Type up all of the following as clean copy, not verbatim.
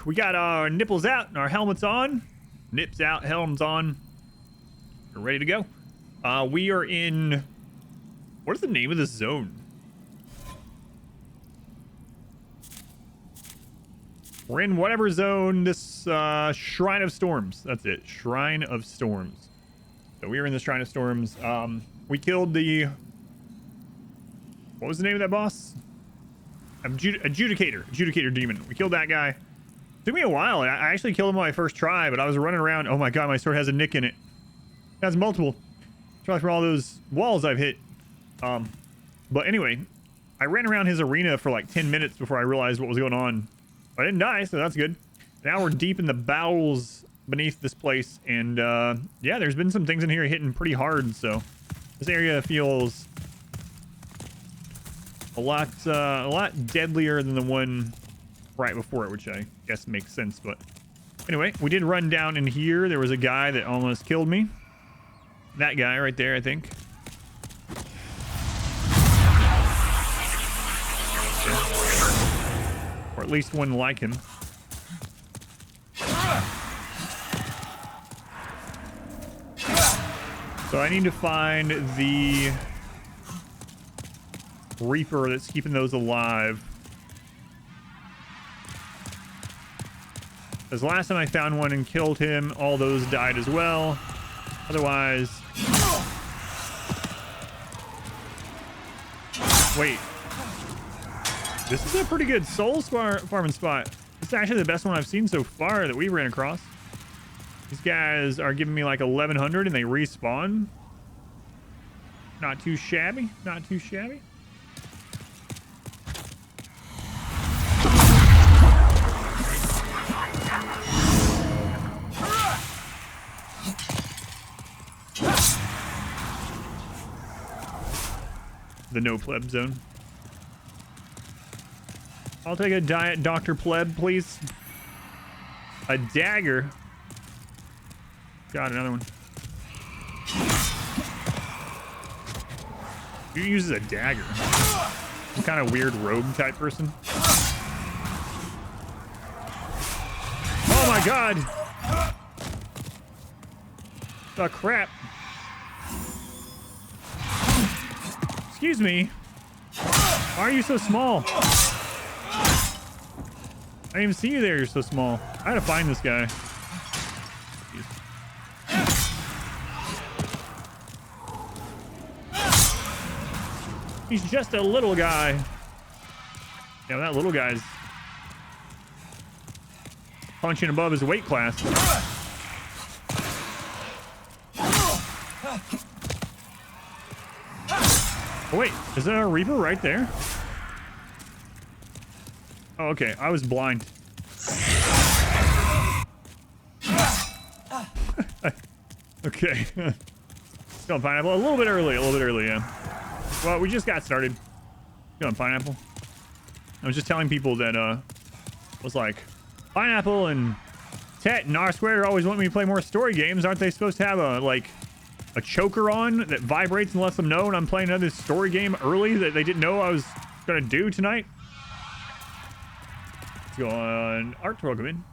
We got our nipples out and our helmets on. Nips out, helms on. We're ready to go. We are in... What is the name of this zone? We're in whatever zone this Shrine of Storms. That's it. Shrine of Storms. So we are in the Shrine of Storms. We killed the... What was the name of that boss? Adjudicator demon. We killed that guy. Took me a while. I actually killed him on my first try, but I was running around. Oh my god, my sword has a nick in it. It has multiple. Try for all those walls I've hit. But anyway, I ran around his arena for like 10 minutes before I realized what was going on. I didn't die, so that's good. Now we're deep in the bowels beneath this place, and yeah, there's been some things in here hitting pretty hard, so this area feels a lot deadlier than the one right before it, which I guess makes sense. But anyway, we did run down in here. There was a guy that almost killed me. That guy right there, I think. Or at least one like him. So I need to find the Reaper that's keeping those alive. Because last time I found one and killed him, all those died as well. Otherwise... Wait. This is a pretty good soul farming spot. This is actually the best one I've seen so far that we ran across. These guys are giving me like 1100 and they respawn. Not too shabby. Not too shabby. The no pleb zone. I'll take a diet Dr. Pleb, please. A dagger. Got another one. Who uses a dagger? Some kind of weird rogue type person. Oh my god! The crap. Excuse me. Why are you so small? I didn't even see you there. You're so small. I gotta find this guy. He's just a little guy. Yeah, that little guy's punching above his weight class. Oh, wait, is there a Reaper right there? Oh, okay, I was blind. Okay. Going pineapple a little bit early, yeah. Well, we just got started. Going pineapple. I was just telling people that was like, Pineapple and Tet and R-Squared always want me to play more story games. Aren't they supposed to have a choker on that vibrates and lets them know when I'm playing another story game early that they didn't know I was gonna do tonight? Let's go on. Art, welcome in.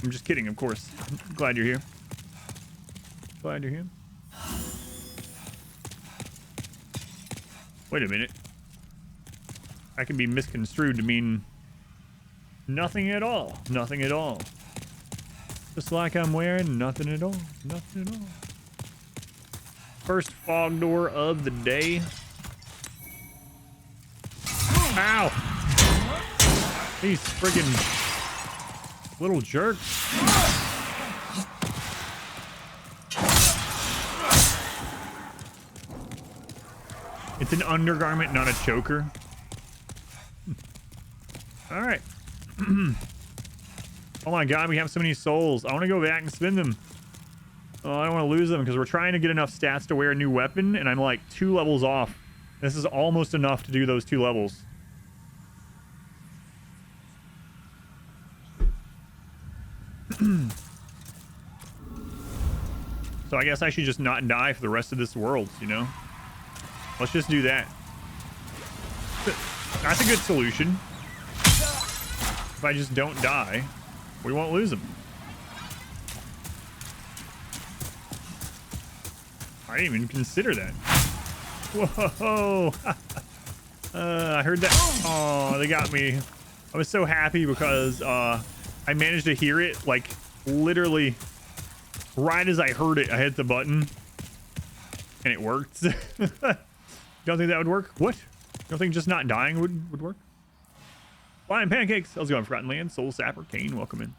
I'm just kidding, of course. I'm glad you're here. Glad you're here. Wait a minute. That can be misconstrued to mean nothing at all. Nothing at all. Just like I'm wearing nothing at all. Nothing at all. First fog door of the day. Ow! These friggin' little jerks. It's an undergarment, not a choker. All right. Oh my god, we have so many souls. I want to go back and spin them. Oh, I don't want to lose them because we're trying to get enough stats to wear a new weapon, and I'm like 2 levels off. This is almost enough to do those 2 levels. So I guess I should just not die for the rest of this world, you know? Let's just do that. That's a good solution. if I just don't die, we won't lose them. I didn't even consider that. Whoa! I heard that. Oh, they got me. I was so happy because I managed to hear it, like, literally right as I heard it. I hit the button and it worked. You don't think that would work? What? You don't think just not dying would work? Flying pancakes. How's it going? Forgotten Land, Soul Sapper, Kane, welcome in.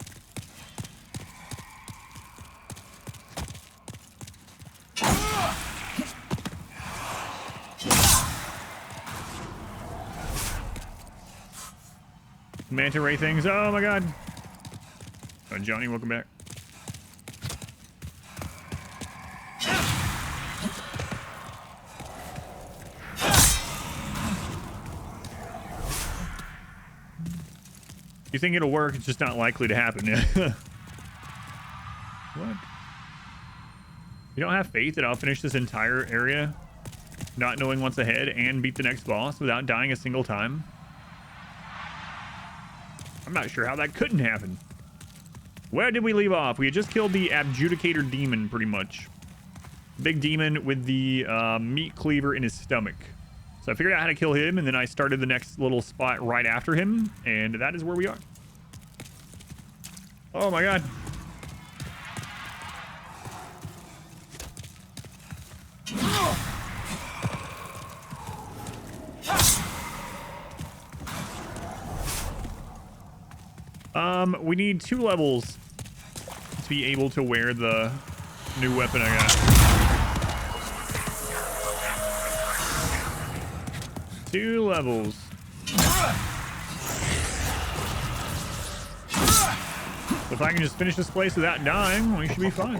Manta ray things. Oh my god. Oh, Johnny, welcome back. You think it'll work? It's just not likely to happen. What? You don't have faith that I'll finish this entire area not knowing what's ahead and beat the next boss without dying a single time? I'm not sure how that couldn't happen. Where did we leave off? We had just killed the Adjudicator Demon, pretty much. Big demon with the meat cleaver in his stomach. So I figured out how to kill him, and then I started the next little spot right after him, and that is where we are. Oh my god. We need 2 levels to be able to wear the new weapon I got. 2 levels. So if I can just finish this place without dying, we should be fine.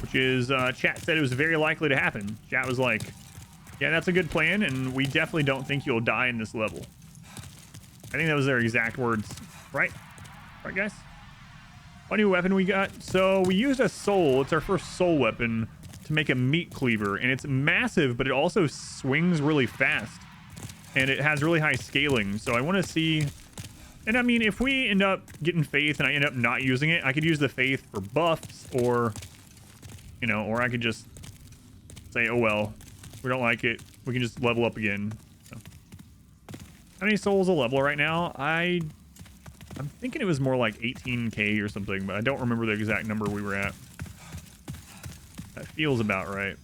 Which is, chat said it was very likely to happen. Chat was like, yeah, that's a good plan, and we definitely don't think you'll die in this level. I think that was their exact words. Right? Right, guys? What new weapon we got? So we used a soul. It's our first soul weapon to make a meat cleaver, and it's massive, but it also swings really fast, and it has really high scaling. So I want to see, and I mean, if we end up getting faith and I end up not using it, I could use the faith for buffs, or, you know, or I could just say, oh well, we don't like it, we can just level up again. So, how many souls a level right now? I'm thinking it was more like 18k or something, but I don't remember the exact number we were at. That feels about right.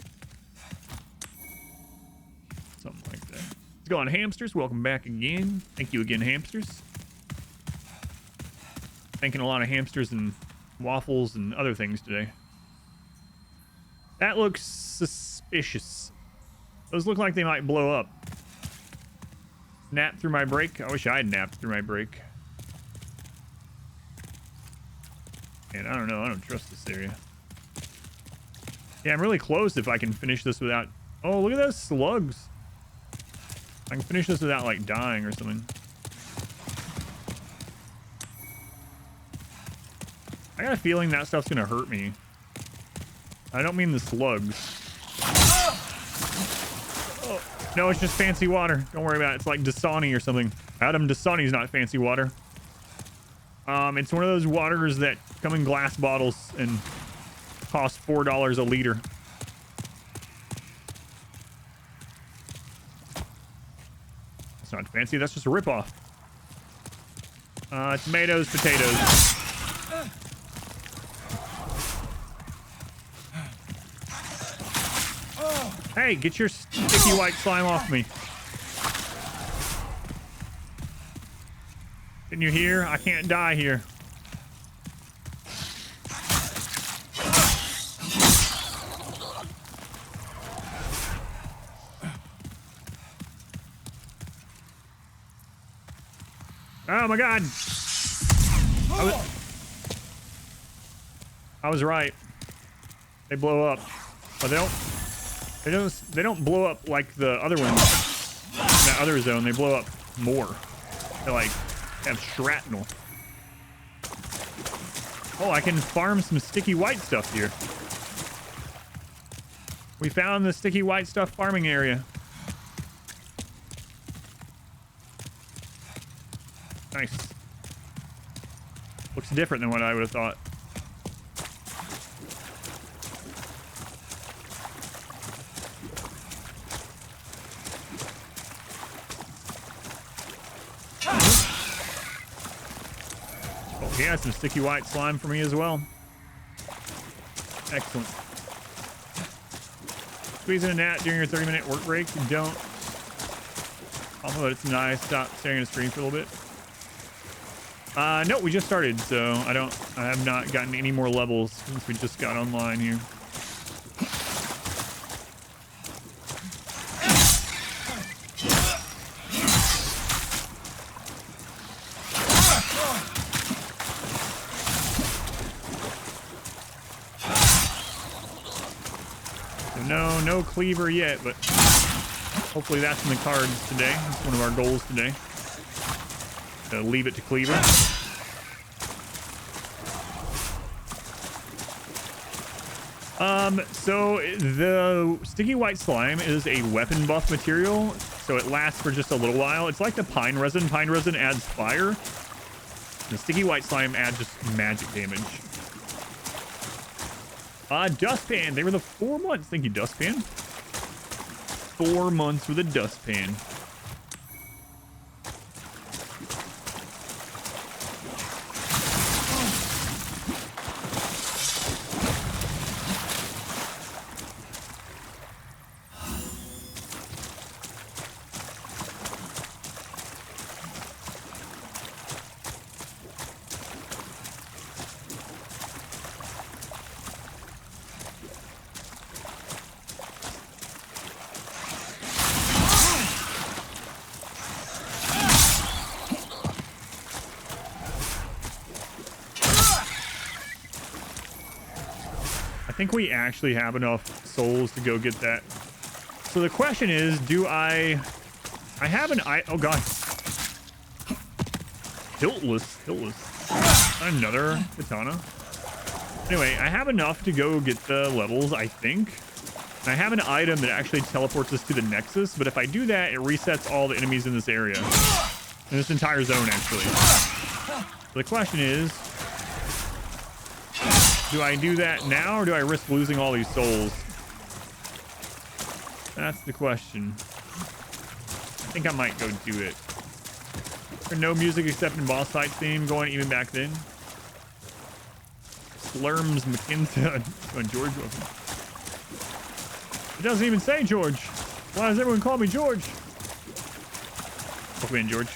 Something like that. Let's go on, Hamsters. Welcome back again. Thank you again, Hamsters. Thanking a lot of hamsters and waffles and other things today. That looks suspicious. Those look like they might blow up. Nap through my break. I wish I had napped through my break. And I don't know. I don't trust this area. Yeah, I'm really close if I can finish this without... Oh, look at those slugs. I can finish this without, like, dying or something. I got a feeling that stuff's gonna hurt me. I don't mean the slugs. Oh, no, it's just fancy water. Don't worry about it. It's like Dasani or something. AdamVsEverything's not fancy water. It's one of those waters that come in glass bottles and cost $4 a liter. That's not fancy. That's just a ripoff. Tomatoes, potatoes. Hey, get your sticky white slime off me. Can you hear? I can't die here. Oh my god. I was right. They blow up. But they don't blow up like the other ones in that other zone. They blow up more. They like have shrapnel. Oh, I can farm some sticky white stuff here. We found the sticky white stuff farming area. Nice. Looks different than what I would have thought. Oh, he has some sticky white slime for me as well. Excellent. Squeezing a gnat during your 30-minute work break. You don't. Although it's nice. Stop staring at a screen for a little bit. No, we just started, so I have not gotten any more levels since we just got online here. So no cleaver yet, but hopefully that's in the cards today. That's one of our goals today. To leave it to cleaver. So the sticky white slime is a weapon buff material, so it lasts for just a little while. It's like the pine resin. Pine resin adds fire. The sticky white slime adds just magic damage. Dustpan. They were the 4 months. Thank you, Dustpan. 4 months for the Dustpan. I think we actually have enough souls to go get that. So the question is, do I have an oh god. Hiltless. Another katana. Anyway, I have enough to go get the levels, I think. And I have an item that actually teleports us to the Nexus, but if I do that, it resets all the enemies in this area. In this entire zone, actually. So the question is, do I do that now, or do I risk losing all these souls? That's the question. I think I might go do it. There's no music except in boss fight theme going even back then. Slurms McKinson. Going George. It doesn't even say George. Why does everyone call me George? Welcome in, George.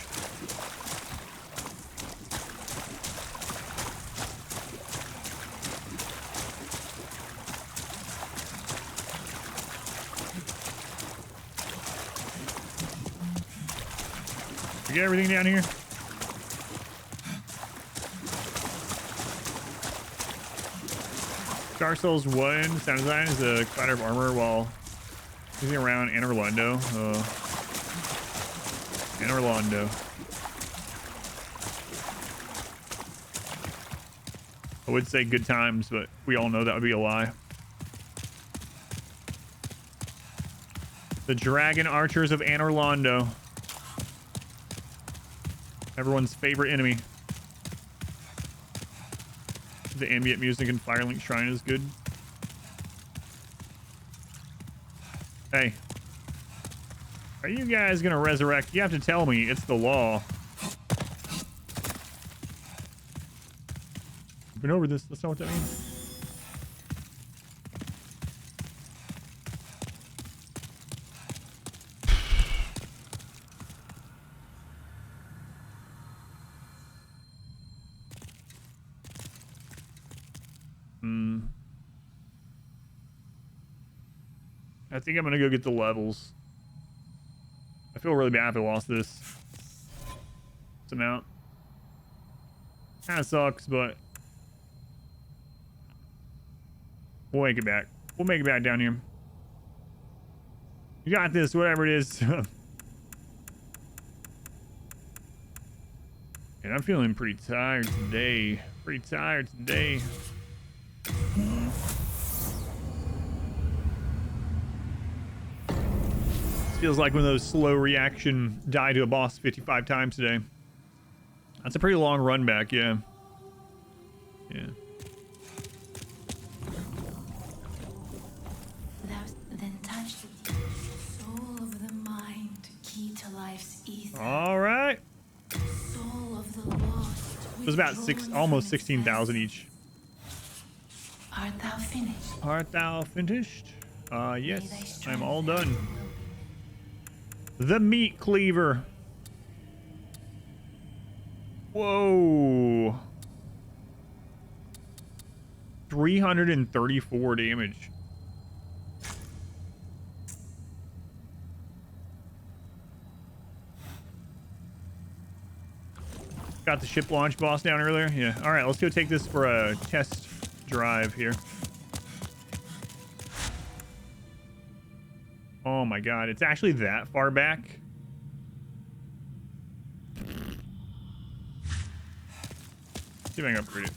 You get everything down here? Dark Souls 1 sound design is a clatter of armor while using around Anne Orlando. Anne Orlando. I would say good times, but we all know that would be a lie. The Dragon Archers of Anne Orlando. Everyone's favorite enemy. The ambient music in Firelink Shrine is good. Hey. Are you guys gonna resurrect? You have to tell me. It's the law. We've been over this. That's not what that means. I think I'm gonna go get the levels. I feel really bad if I lost this amount. Kinda sucks, but we'll make it back. We'll make it back down here. You got this, whatever it is. And I'm feeling pretty tired today. Feels like one of those slow reaction die to a boss 55 times today. That's a pretty long run back, yeah. Yeah. Then touch the soul of the mind, key to life's ether. All right. Soul of the lost. It was about almost 16,000 each. Art thou finished? Art thou finished? Yes, I'm all done. The meat cleaver. Whoa. 334 damage. Got the ship launch boss down earlier. Yeah. All right, let's go take this for a test drive here. Oh my god, it's actually that far back. See if I can upgrade it.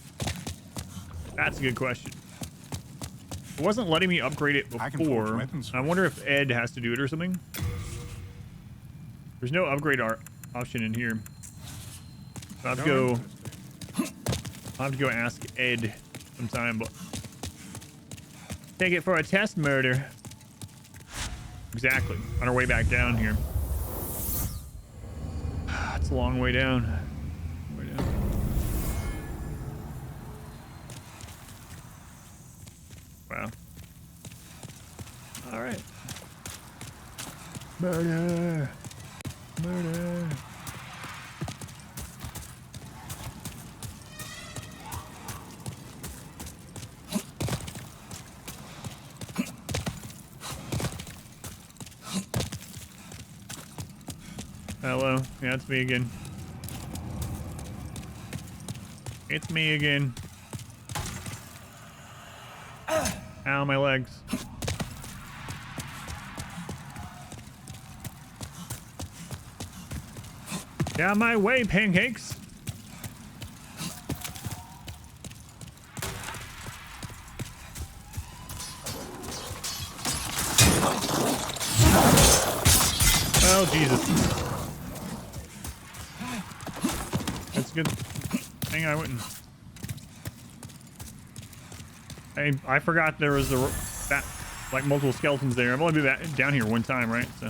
That's a good question. It wasn't letting me upgrade it before. I wonder if Ed has to do it or something. There's no upgrade option in here. So I'll have to go ask Ed sometime, but take it for a test murder. Exactly. On our way back down here. It's a long way down. Way down. Wow. All right. Murder. Murder. Hello. Yeah, it's me again. It's me again. Ow, my legs. Get out of my way, pancakes. Oh, Jesus. That's a good thing I wouldn't. I forgot there was like multiple skeletons there. I've only been down here one time, right? So.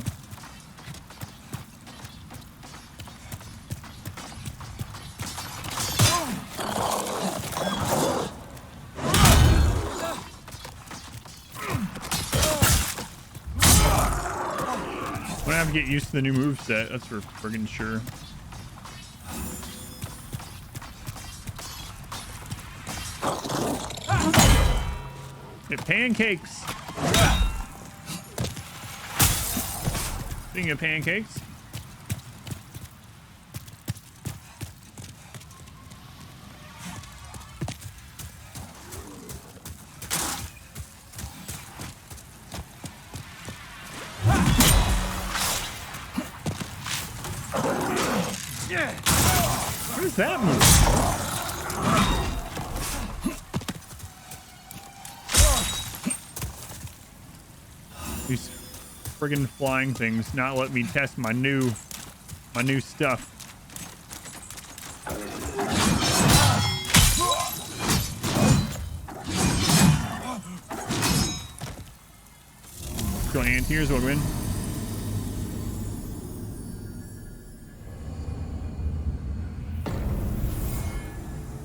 I'm gonna have to get used to the new moveset, that's for friggin' sure. Get pancakes! Speaking of pancakes. Where's that move? These friggin' flying things not let me test my new stuff. Go anti-tears, we'll win.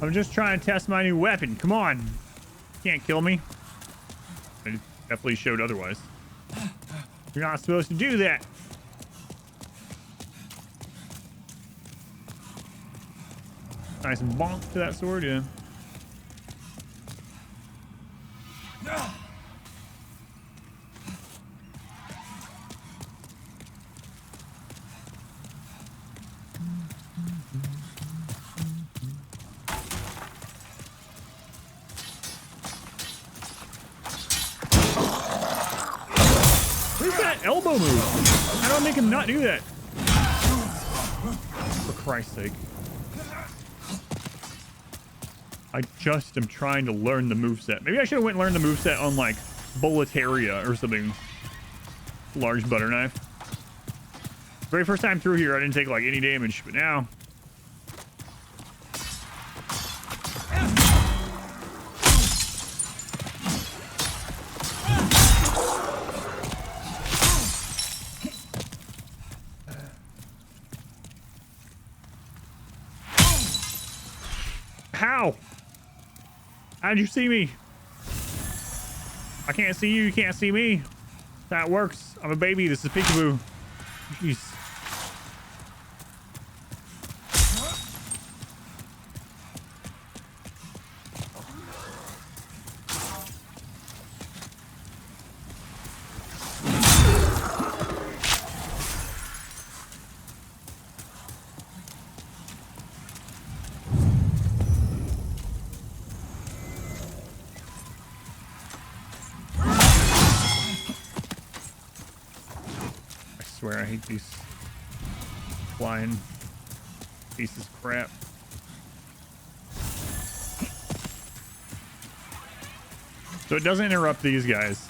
I'm just trying to test my new weapon. Come on. Can't kill me. I definitely showed otherwise. You're not supposed to do that. Nice bonk to that sword, yeah. Where's that elbow move? How do I make him not do that? For Christ's sake. I just am trying to learn the moveset. Maybe I should have went and learned the moveset on like Boletaria or something. Large butter knife. Very first time through here, I didn't take like any damage, but now. How? How'd you see me? I can't see you, you can't see me. That works. I'm a baby. This is peekaboo. Jeez. I swear I hate these flying pieces of crap. So it doesn't interrupt these guys.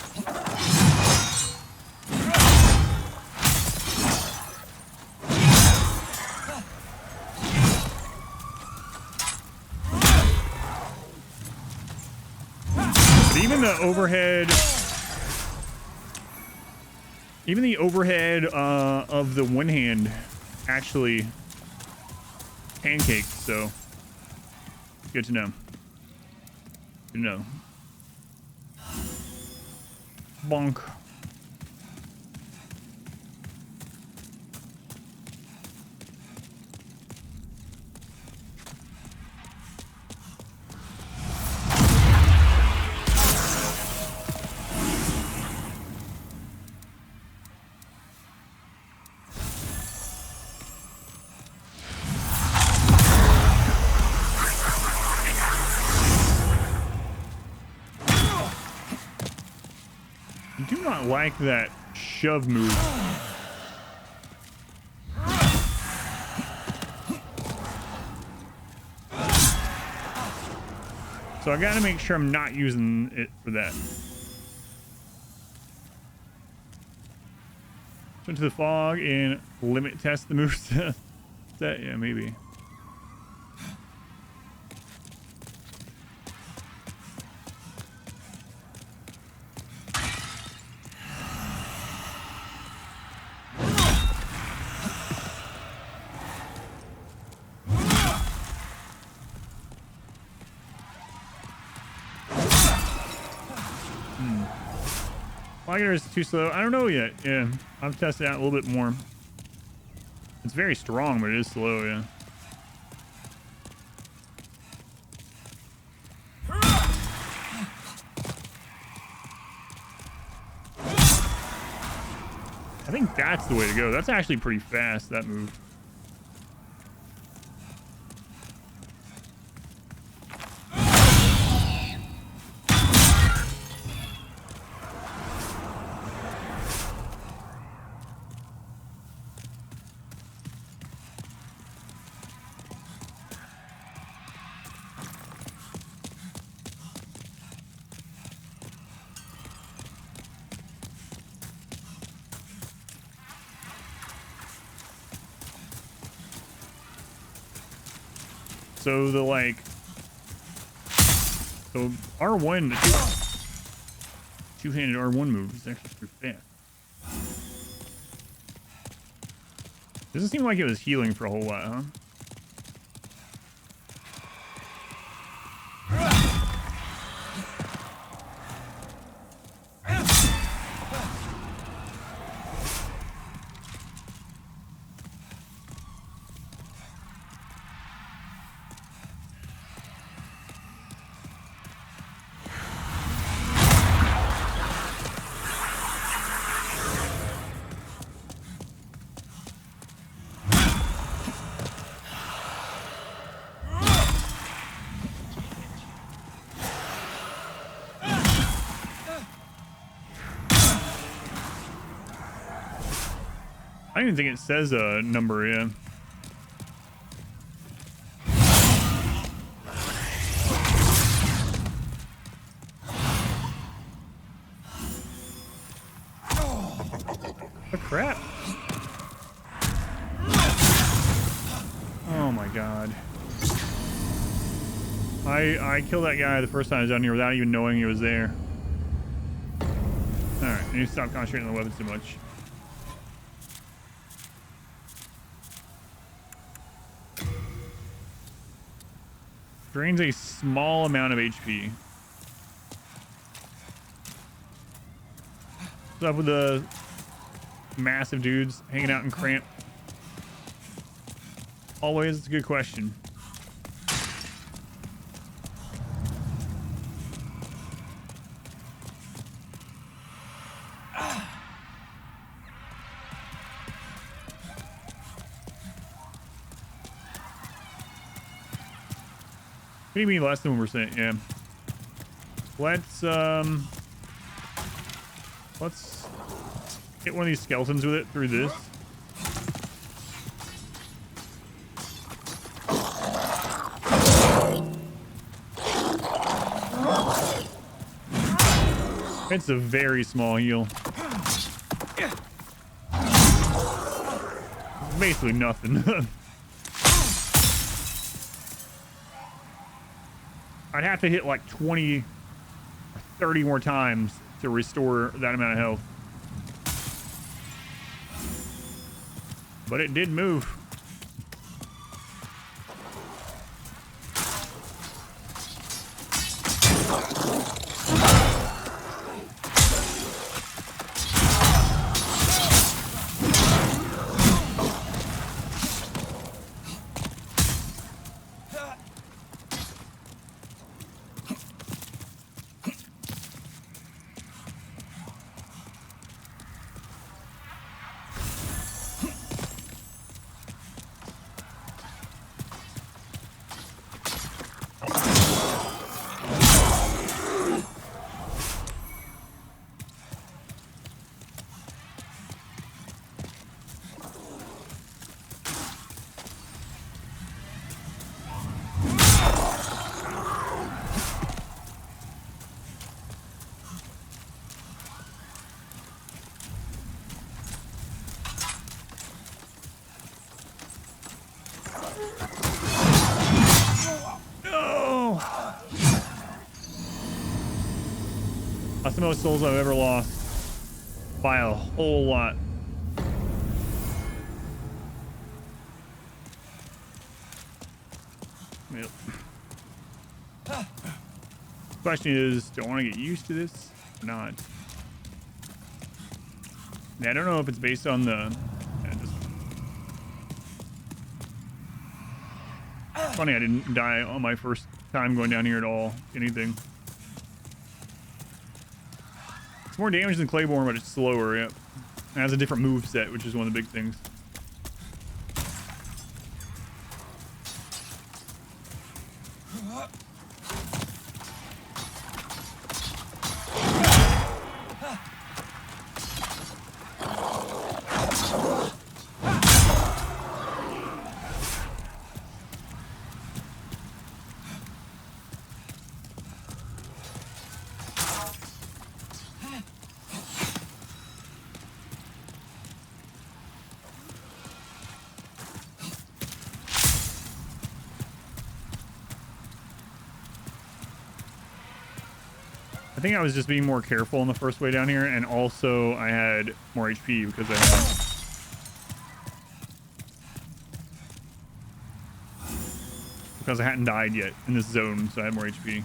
But even the overhead... Even the overhead of the one hand actually pancakes, so good to know. Good to know. Bonk. I do not like that shove move. So I gotta make sure I'm not using it for that. Switch to the fog and limit test the moveset. That, yeah, maybe. Flager is too slow. I don't know yet. Yeah, I've tested it out a little bit more. It's very strong, but it is slow. Yeah. I think that's the way to go. That's actually pretty fast, that move. So the like, so R1, the two-handed R1 move is actually pretty fast. Doesn't seem like it was healing for a whole lot, huh? I don't even think it says a number, yeah. What crap? god. I killed that guy the first time I was down here without even knowing he was there. Alright, I need to stop concentrating on the weapons too much. Drains a small amount of HP. What's up with the massive dudes hanging out in cramp? Always, it's a good question. What do you mean less than 1%? Yeah. Let's hit one of these skeletons with it through this. It's a very small heal. Basically nothing. I'd have to hit like 20 or 30 more times to restore that amount of health. But it did move. That's the most souls I've ever lost by a whole lot. Yep. Question is, do I want to get used to this or not? Yeah, I don't know if it's based on the... It's funny I didn't die on my first time going down here at all. Anything. It's more damage than Claiborne, but it's slower, yep. It has a different move set, which is one of the big things. I think I was just being more careful on the first way down here, and also I had more HP because I hadn't died yet in this zone, so I had more HP.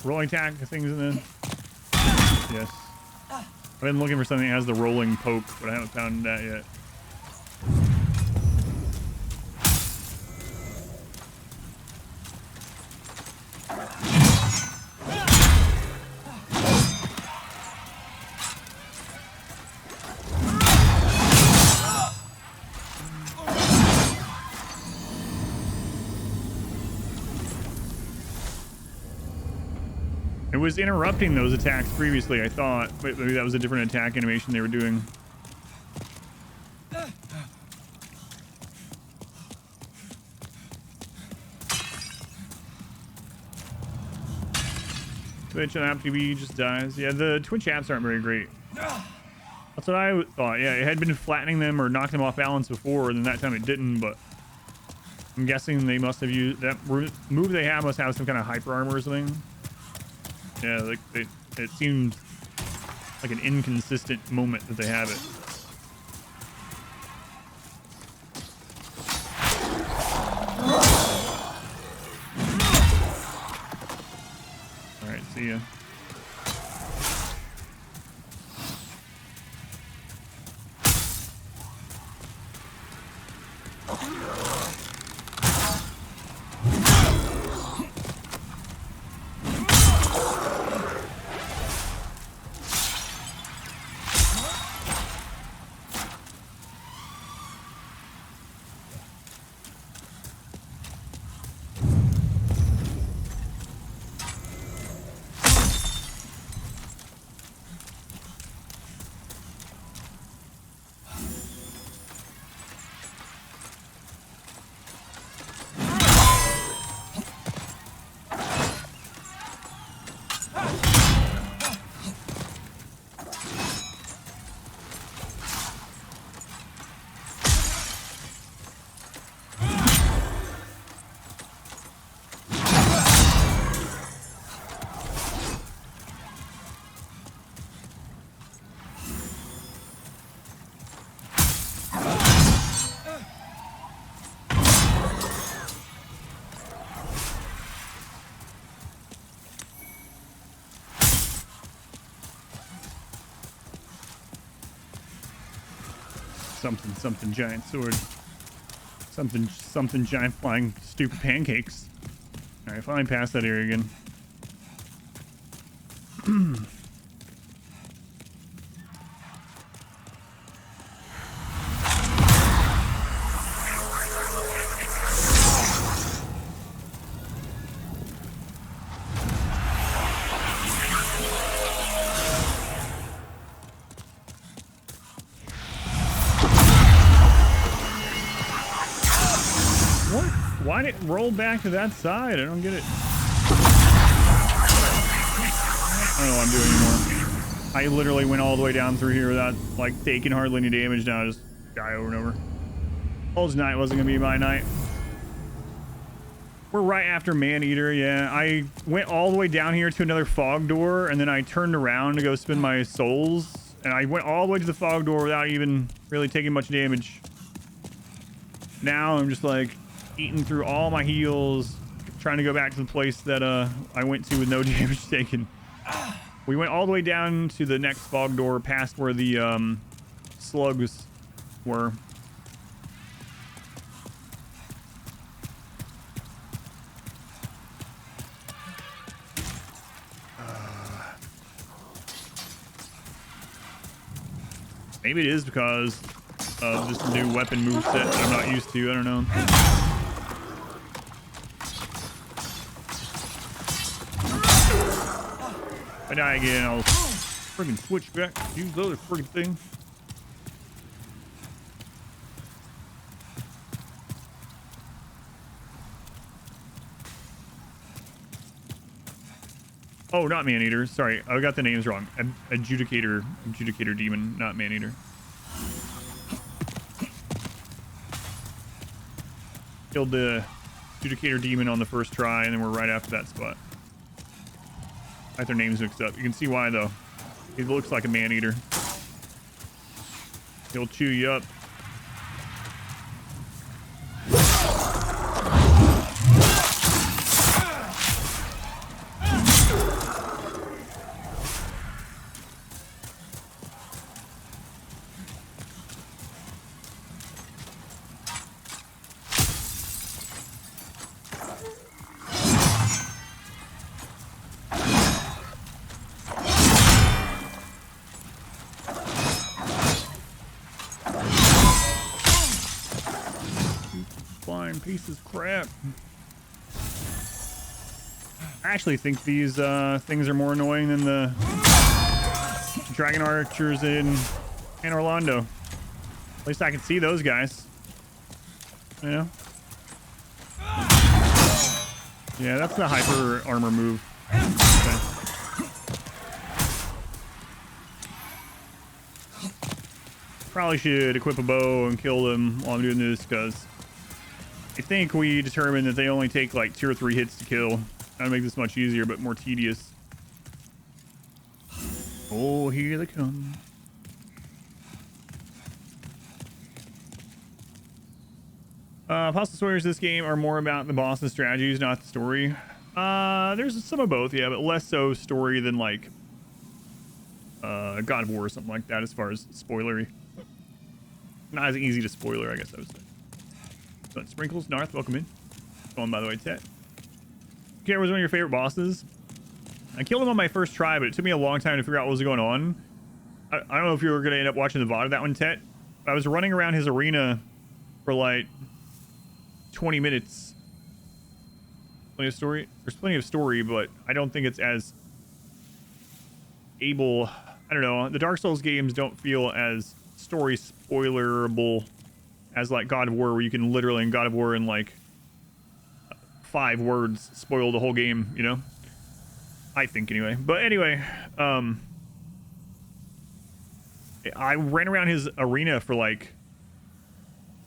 Rolling attack things in there. Yes. I've been looking for something that has the rolling poke, but I haven't found that yet. was interrupting those attacks previously, I thought. But maybe that was a different attack animation they were doing. Twitch on App TV just dies. Yeah, the Twitch apps aren't very great. That's what I thought. Yeah, it had been flattening them or knocking them off balance before, and then that time it didn't, but I'm guessing they must have used that move they have must have some kind of hyper armor or something. Yeah, like it seemed like an inconsistent moment that they have it. All right, see ya. Something giant sword. Something giant flying stupid pancakes. All right, flying past that area again. Why did it roll back to that side? I don't get it. I don't know what I'm doing anymore. I literally went all the way down through here without like taking hardly any damage. Now I just die over and over. Old's night wasn't gonna be my night. We're right after Maneater, yeah. I went all the way down here to another fog door, and then I turned around to go spend my souls, and I went all the way to the fog door without even really taking much damage. Now I'm just like eating through all my heals, trying to go back to the place that I went to with no damage taken. We went all the way down to the next fog door, past where the slugs were. Maybe it is because of this new weapon moveset that I'm not used to. I don't know. If I die again, I'll friggin' switch back, use the other friggin' thing. Oh, not Maneater. Sorry, I got the names wrong. Adjudicator demon, not Maneater. Killed the Adjudicator demon on the first try, and then we're right after that spot. I got their names mixed up. You can see why, though. He looks like a Maneater. He'll chew you up. Piece of crap. I actually think these things are more annoying than the dragon archers in Orlando. At least I can see those guys. You know? Yeah, that's the hyper armor move. Okay. Probably should equip a bow and kill them while I'm doing this, because I think we determined that they only take like 2 or 3 hits to kill. That'll make this much easier, but more tedious. Oh, here they come. Puzzle stories this game are more about the boss's strategies, not the story. There's some of both, yeah, but less so story than like God of War or something like that as far as spoilery. Not as easy to spoiler, I guess I would say. So, Sprinkles, Narth, welcome in. Going, by the way, Tet. Kara was one of your favorite bosses. I killed him on my first try, but it took me a long time to figure out what was going on. I don't know if you were going to end up watching the VOD of that one, Tet. I was running around his arena for like 20 minutes. Plenty of story. There's plenty of story, but I don't think it's as able. I don't know. The Dark Souls games don't feel as story spoilerable as like God of War, where you can literally in God of War in like 5 words spoil the whole game, you know? I think anyway. But anyway, I ran around his arena for like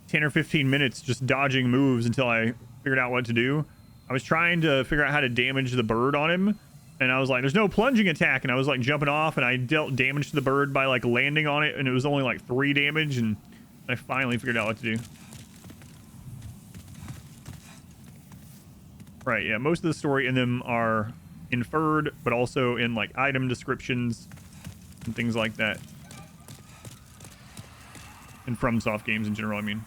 10 or 15 minutes just dodging moves until I figured out what to do. I was trying to figure out how to damage the bird on him, and I was like, there's no plunging attack, and I was like jumping off, and I dealt damage to the bird by like landing on it, and it was only like 3 damage, and I finally figured out what to do. Right, yeah, most of the story in them are inferred, but also in like item descriptions and things like that. And FromSoft games in general, I mean.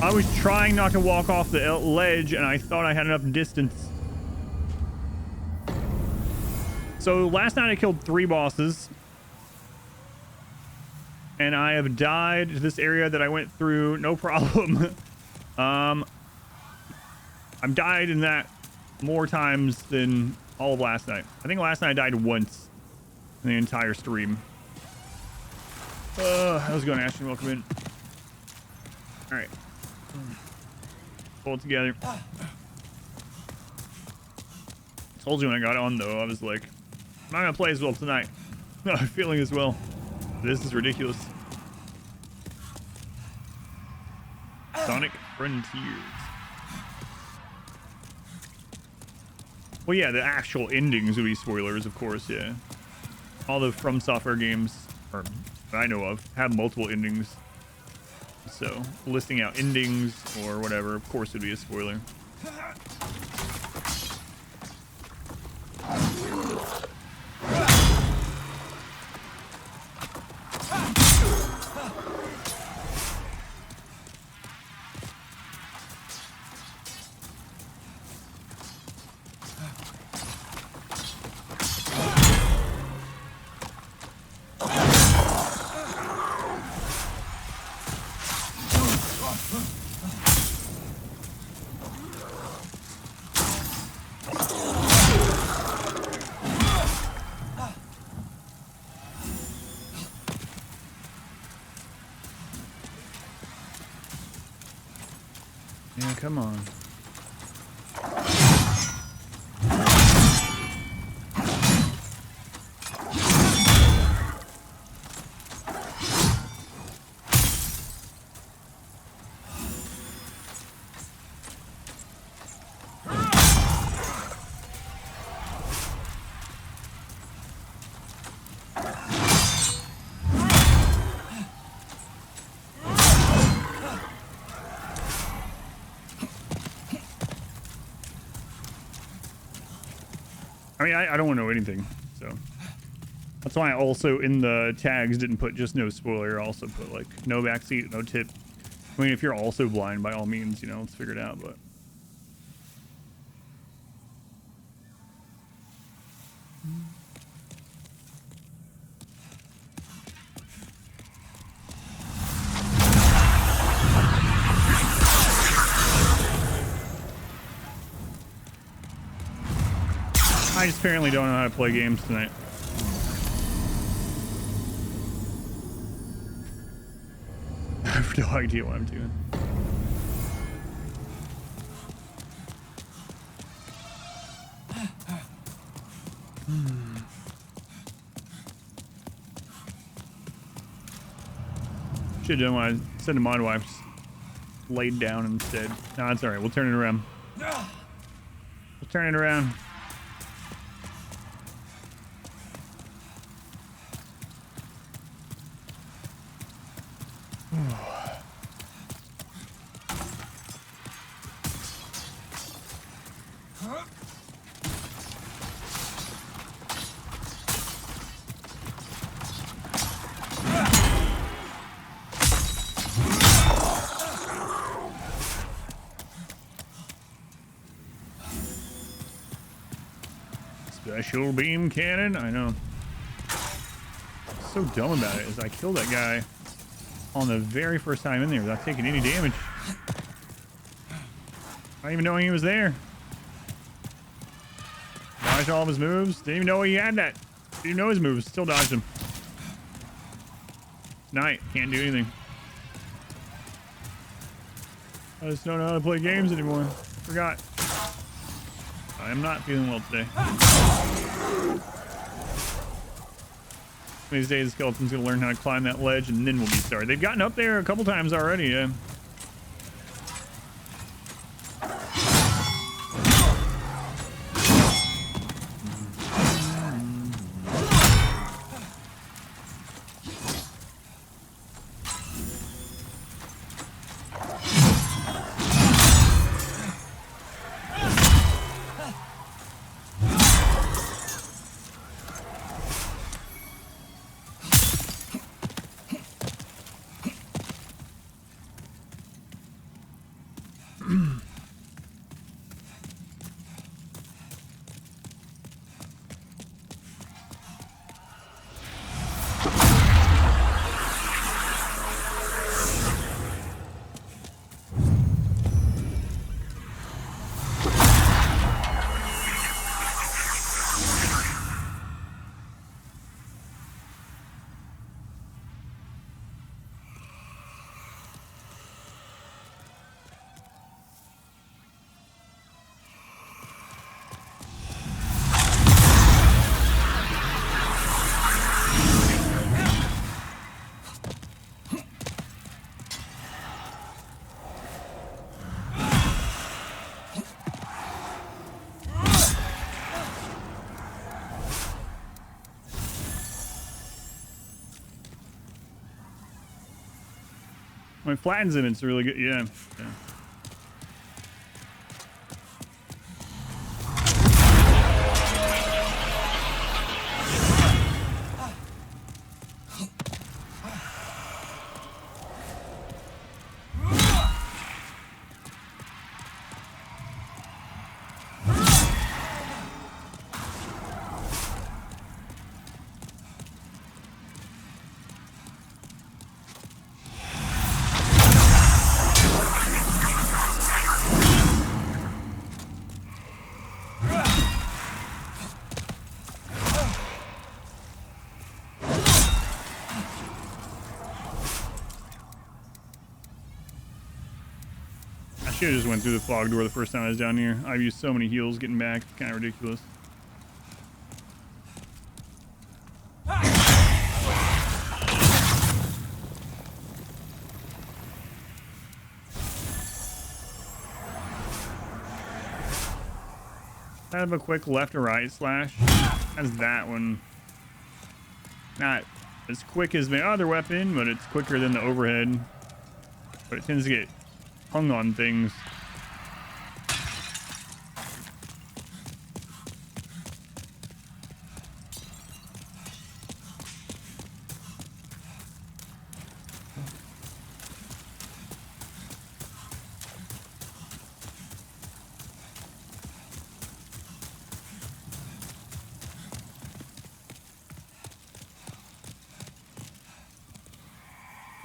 I was trying not to walk off the ledge, and I thought I had enough distance. So last night I killed 3 bosses. And I have died to this area that I went through, no problem. I've died in that more times than all of last night. I think last night I died once in the entire stream. How's it going, Ashton? Welcome in. Alright. Pull it together. Told you when I got on, though, I was like, I'm not gonna play as well tonight. No, I'm feeling as well. This is ridiculous. Sonic Frontiers. Well, yeah, the actual endings would be spoilers, of course, yeah. All the From Software games, or that I know of, have multiple endings. So, listing out endings or whatever, of course, would be a spoiler. Yeah, come on. I mean, I don't want to know anything, so. That's why I also in the tags didn't put just no spoiler. I also put like no backseat, no tip. I mean, if you're also blind, by all means, you know, let's figure it out. But I just apparently don't know how to play games tonight. I have no idea what I'm doing. Should have done what I said to my wife. Just laid down instead. No, it's alright. We'll turn it around. We'll turn it around. Special beam cannon. I know. So dumb about it is I killed that guy on the very first time in there without taking any damage. Not even knowing he was there. Dodged all of his moves. Didn't even know he had that. Didn't even know his moves. Still dodged him. Night. Can't do anything. I just don't know how to play games anymore. Forgot. I am not feeling well today. These days, the skeleton's gonna learn how to climb that ledge, and then we'll be started. They've gotten up there a couple times already, yeah. When it flattens him, it's really good. Yeah. Yeah. I should have just went through the fog door the first time I was down here. I've used so many heals getting back. It's kind of ridiculous. Kind of a quick left or right slash. That's that one. Not as quick as my other weapon, but it's quicker than the overhead. But it tends to get hung on things.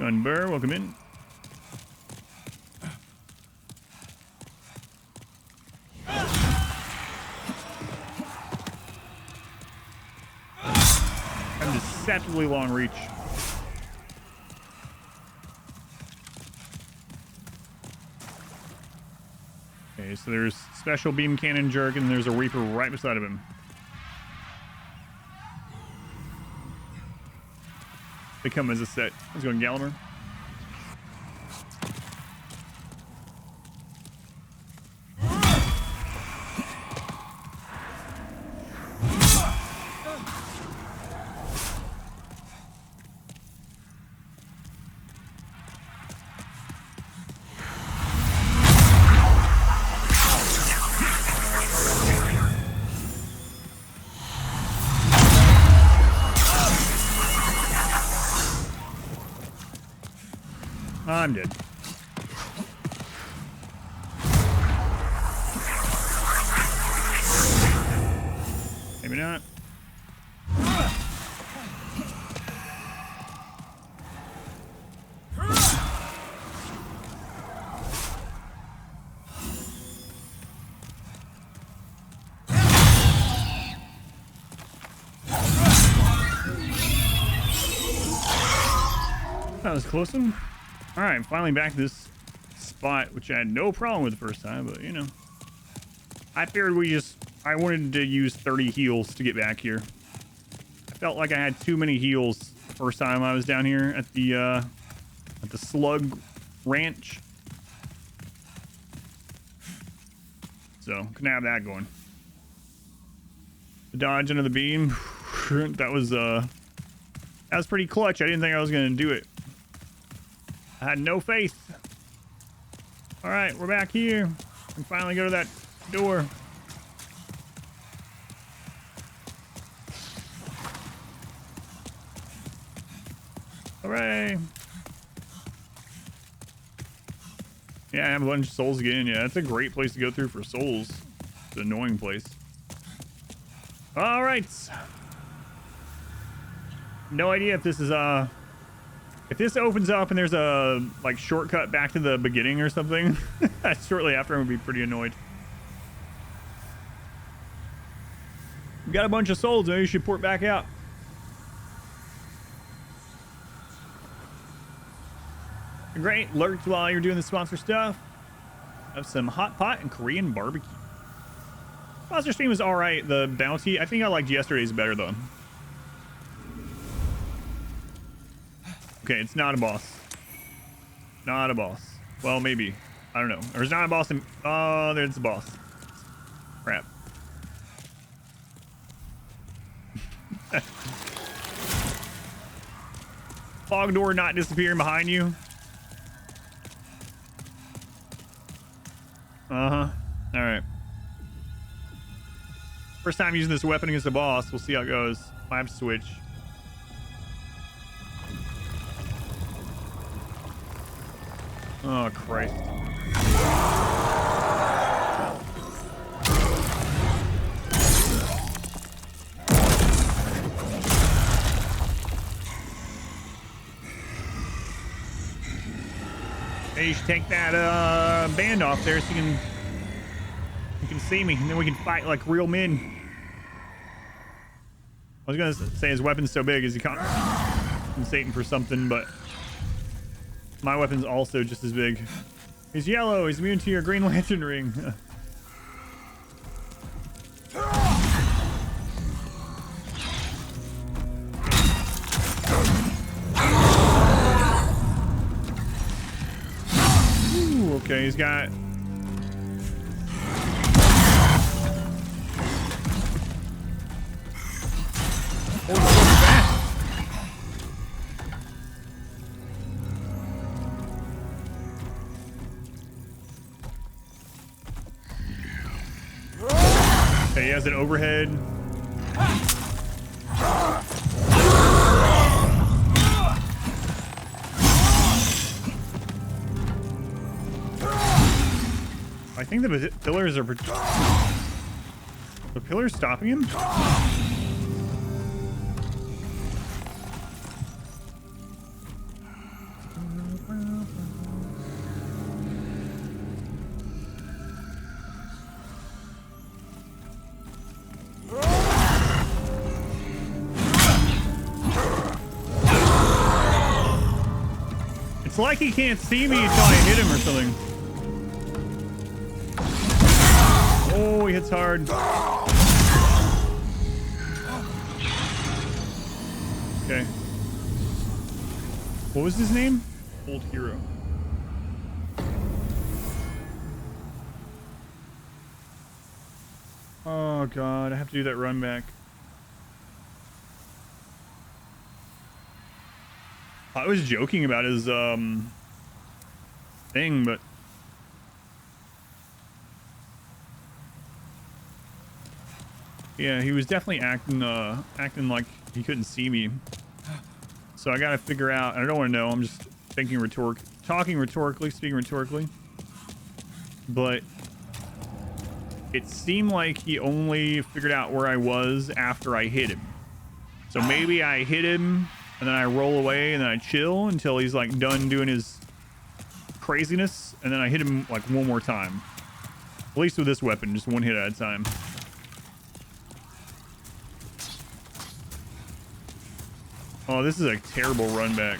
Gunbur, welcome in. I'm deceptively long reach. Okay, so there's special beam cannon jerk, and there's a Reaper right beside of him. They come as a set. Let's go Gallimer. I'm dead. Maybe not. That was a close one. All right, finally back to this spot, which I had no problem with the first time, but you know, I figured I wanted to use 30 heals to get back here. I felt like I had too many heals the first time I was down here at the Slug Ranch. So, can have that going. The dodge under the beam, that was pretty clutch. I didn't think I was gonna do it. I had no faith. All right, we're back here. We can finally go to that door. Hooray. Yeah, I have a bunch of souls again. Yeah, that's a great place to go through for souls. It's an annoying place. All right. No idea if this is if this opens up and there's a like shortcut back to the beginning or something. Shortly after, I'm gonna be pretty annoyed. We got a bunch of souls. Maybe you should port back out. Great, lurked while you're doing the sponsor stuff. Have some hot pot and Korean barbecue. Sponsor stream was all right. The bounty, I think I liked yesterday's better though. Okay, it's not a boss. Not a boss. Well, maybe. I don't know. There's not a boss in... Oh, there's a boss. Crap. Fog door not disappearing behind you. Uh-huh. Alright. First time using this weapon against the boss. We'll see how it goes. I have to switch. Oh, Christ. Hey, you should take that band off there so you can see me, and then we can fight like real men. I was gonna say his weapon's so big, is he compensating for something, but my weapon's also just as big. He's yellow. He's immune to your Green Lantern ring. Ooh, okay, he's got... Okay, he has an overhead. I think the pillars are... The pillars stopping him? It's like he can't see me until I hit him or something. Oh, he hits hard. Okay. What was his name? Old Hero. Oh god, I have to do that run back. I was joking about his thing, but yeah, he was definitely acting like he couldn't see me. So I gotta figure out. I don't want to know. I'm just thinking talking rhetorically, speaking rhetorically. But it seemed like he only figured out where I was after I hit him. So maybe I hit him and then I roll away and then I chill until he's like done doing his craziness, and then I hit him like one more time. At least with this weapon, just one hit at a time. Oh, this is a terrible run back.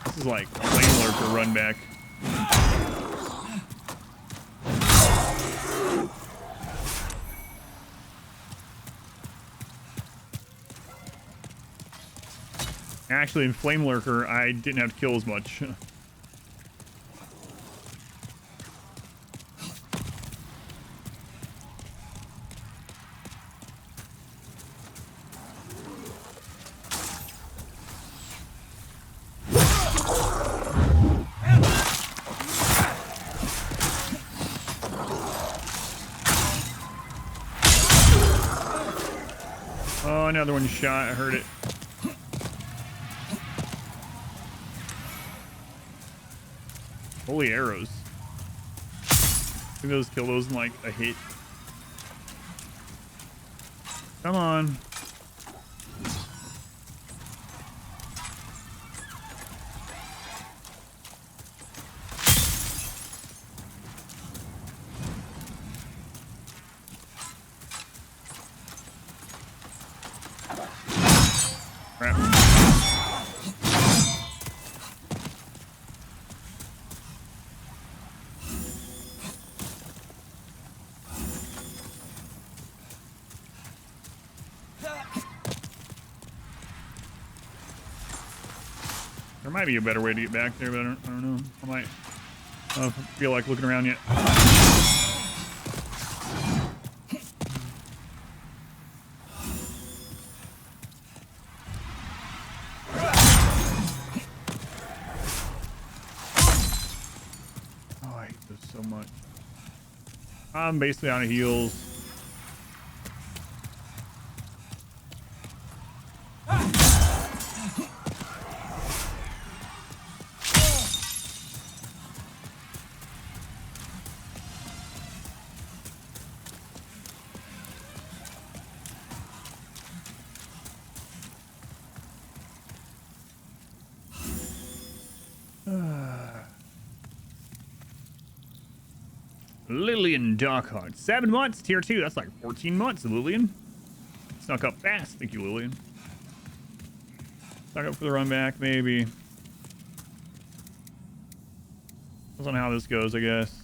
This is like Flame Lurker run back. Actually, in Flame Lurker, I didn't have to kill as much. Oh, another one shot. I heard it. Holy arrows. I think those kill those in like a hit. Come on. Crap. There might be a better way to get back there, but I don't know. I might feel like looking around yet. Oh, I hate this so much. I'm basically on heals. Lillian Darkheart. 7 months, tier 2. That's like 14 months, Lillian. Snuck up fast. Thank you, Lillian. Snuck up for the run back, maybe. Depends on how this goes, I guess.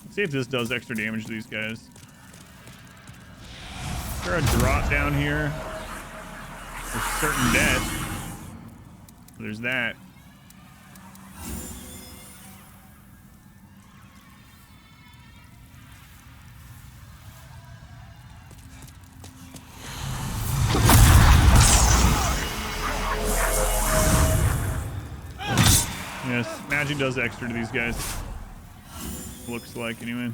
Let's see if this does extra damage to these guys. Is there a drop down here? There's certain death. There's that. Yes, magic does extra to these guys. Looks like, anyway.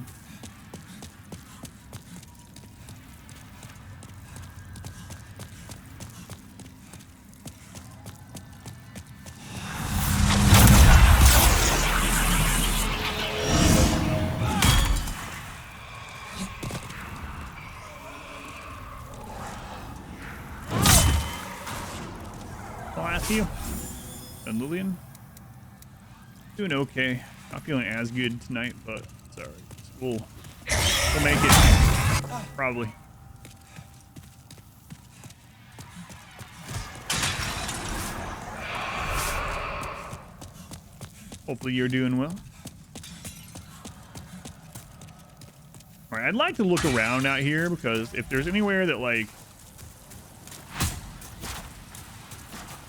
I'll ask you. And Lillian? Doing okay. Not feeling as good tonight, but it's alright. We'll make it. Probably. Hopefully you're doing well. All right, I'd like to look around out here because if there's anywhere that like,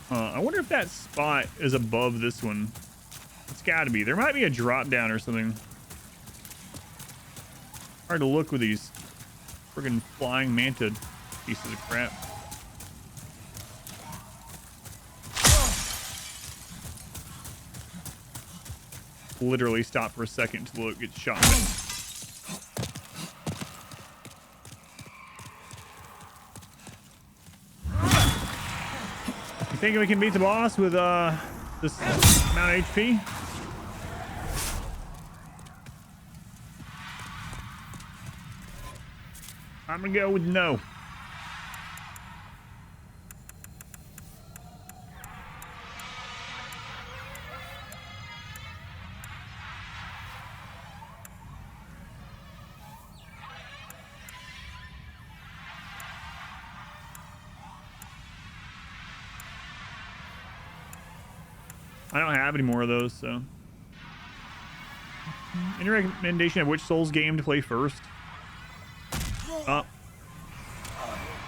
I wonder if that spot is above this one. It's got to be. There might be a drop down or something. Hard to look with these friggin' flying manta pieces of crap. Literally stop for a second to look, get shot. You think we can beat the boss with this amount of HP? I'm gonna go with no. I don't have any more of those, so. Any recommendation of which Souls game to play first?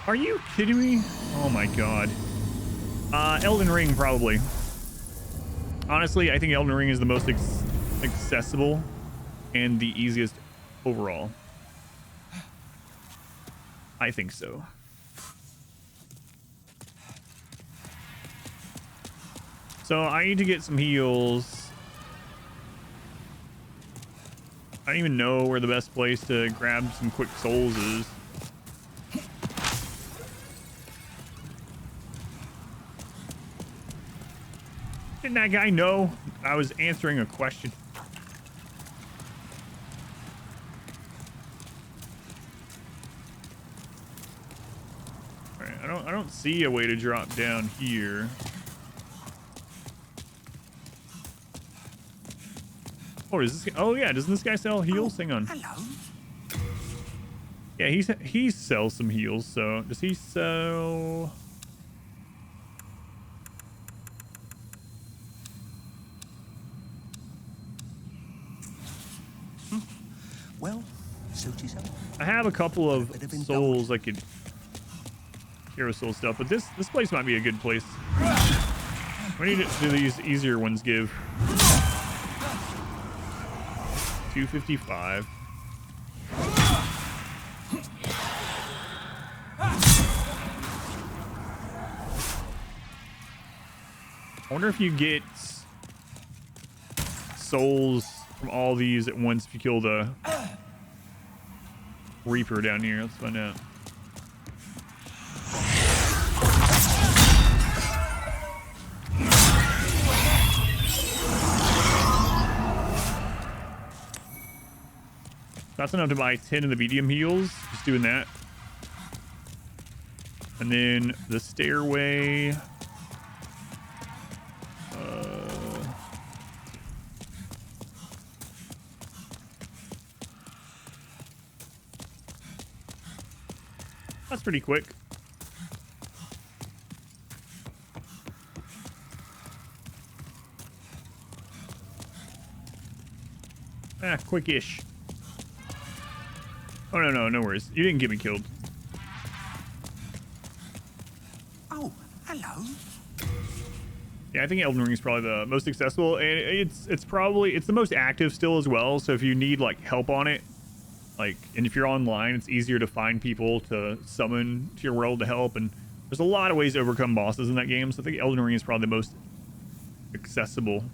Are you kidding me? Oh my god. Elden Ring, probably. Honestly, I think Elden Ring is the most accessible and the easiest overall. I think so. So I need to get some heals. I don't even know where the best place to grab some quick souls is. Didn't that guy know I was answering a question? All right, I don't see a way to drop down here. Oh, is this? Oh yeah, doesn't this guy sell heals? Hang on. Hello. Yeah, he sells some heals. So does he sell? Well, suit yourself. I have a couple of souls I could hero soul stuff, but this place might be a good place. We need to do these easier ones. Give 255. I wonder if you get souls from all these at once if you kill the Reaper down here. Let's find out. That's enough to buy 10 of the medium heals. Just doing that. And then the stairway. That's pretty quick. Quick-ish. Oh, no worries. You didn't get me killed. Oh, hello. Yeah, I think Elden Ring is probably the most accessible, and it's the most active still as well. So if you need like help on it, and if you're online, it's easier to find people to summon to your world to help. And there's a lot of ways to overcome bosses in that game. So I think Elden Ring is probably the most accessible,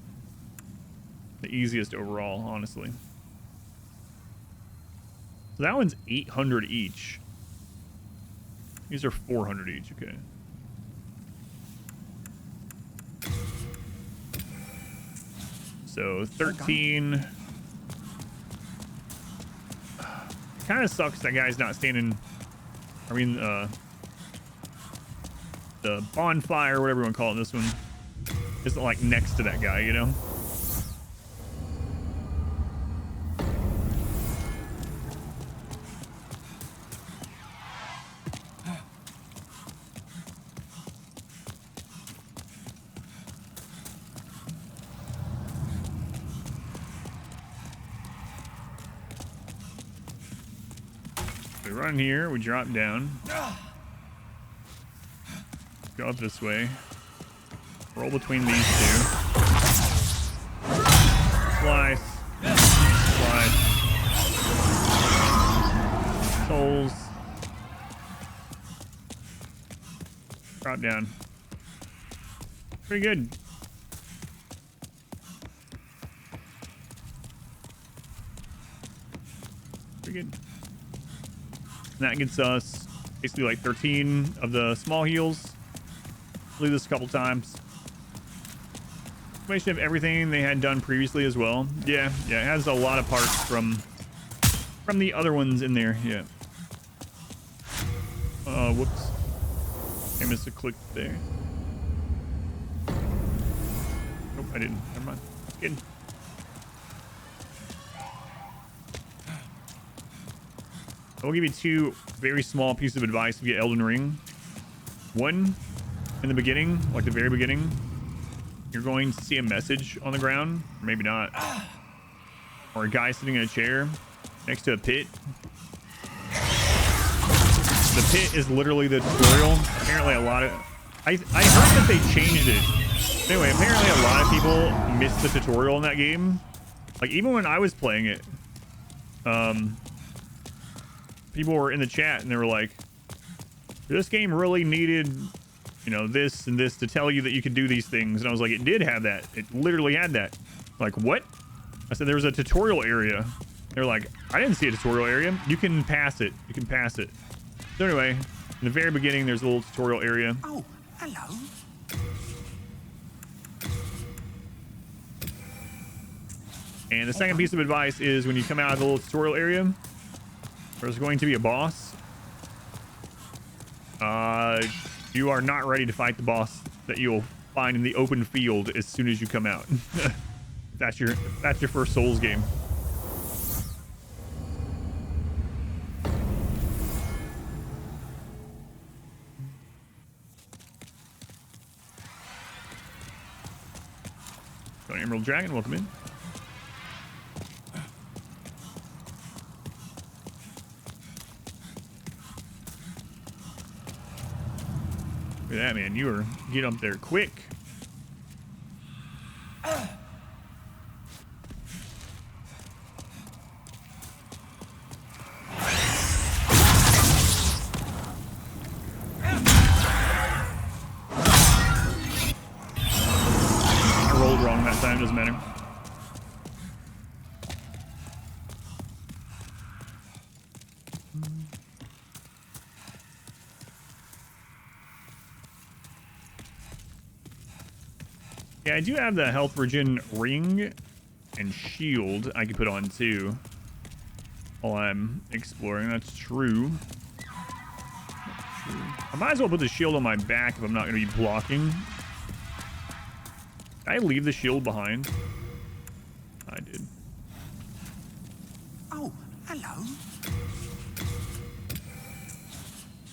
the easiest overall, honestly. So that one's 800 each. These are 400 each. Okay. So 13. Kind of sucks that guy's not standing. I mean, the bonfire, whatever you want to call it, this one isn't like next to that guy, you know? We run here, we drop down. Go up this way. Roll between these two. Slice. Slice. Souls. Drop down. Pretty good. Pretty good. And that gets us basically like 13 of the small heals. Do this a couple times. Information of everything they had done previously as well. Yeah, it has a lot of parts from the other ones in there. Yeah. Whoops. I missed a click there. Nope, I didn't. Never mind. Good. I will give you two very small pieces of advice to get Elden Ring. One, in the beginning, like the very beginning, you're going to see a message on the ground, or maybe not, or a guy sitting in a chair next to a pit. The pit is literally the tutorial. Apparently a lot of... I heard that they changed it. Anyway, apparently a lot of people missed the tutorial in that game. Like, even when I was playing it, people were in the chat and they were like, this game really needed, you know, this and this to tell you that you could do these things. And I was like, it did have that. It literally had that. Like, what? I said, there was a tutorial area. They're like, I didn't see a tutorial area. You can pass it. You can pass it. So anyway, in the very beginning, there's a little tutorial area. Oh, hello. And the second piece of advice is when you come out of the little tutorial area, there's going to be a boss. You are not ready to fight the boss that you'll find in the open field as soon as you come out. That's your first Souls game. Emerald Dragon, welcome in. Look at that, man. You were getting up there quick. I rolled wrong that time, doesn't matter. Yeah, I do have the health regen ring and shield I can put on too while I'm exploring. That's true. I might as well put the shield on my back if I'm not going to be blocking. Did I leave the shield behind? I did. Oh, hello.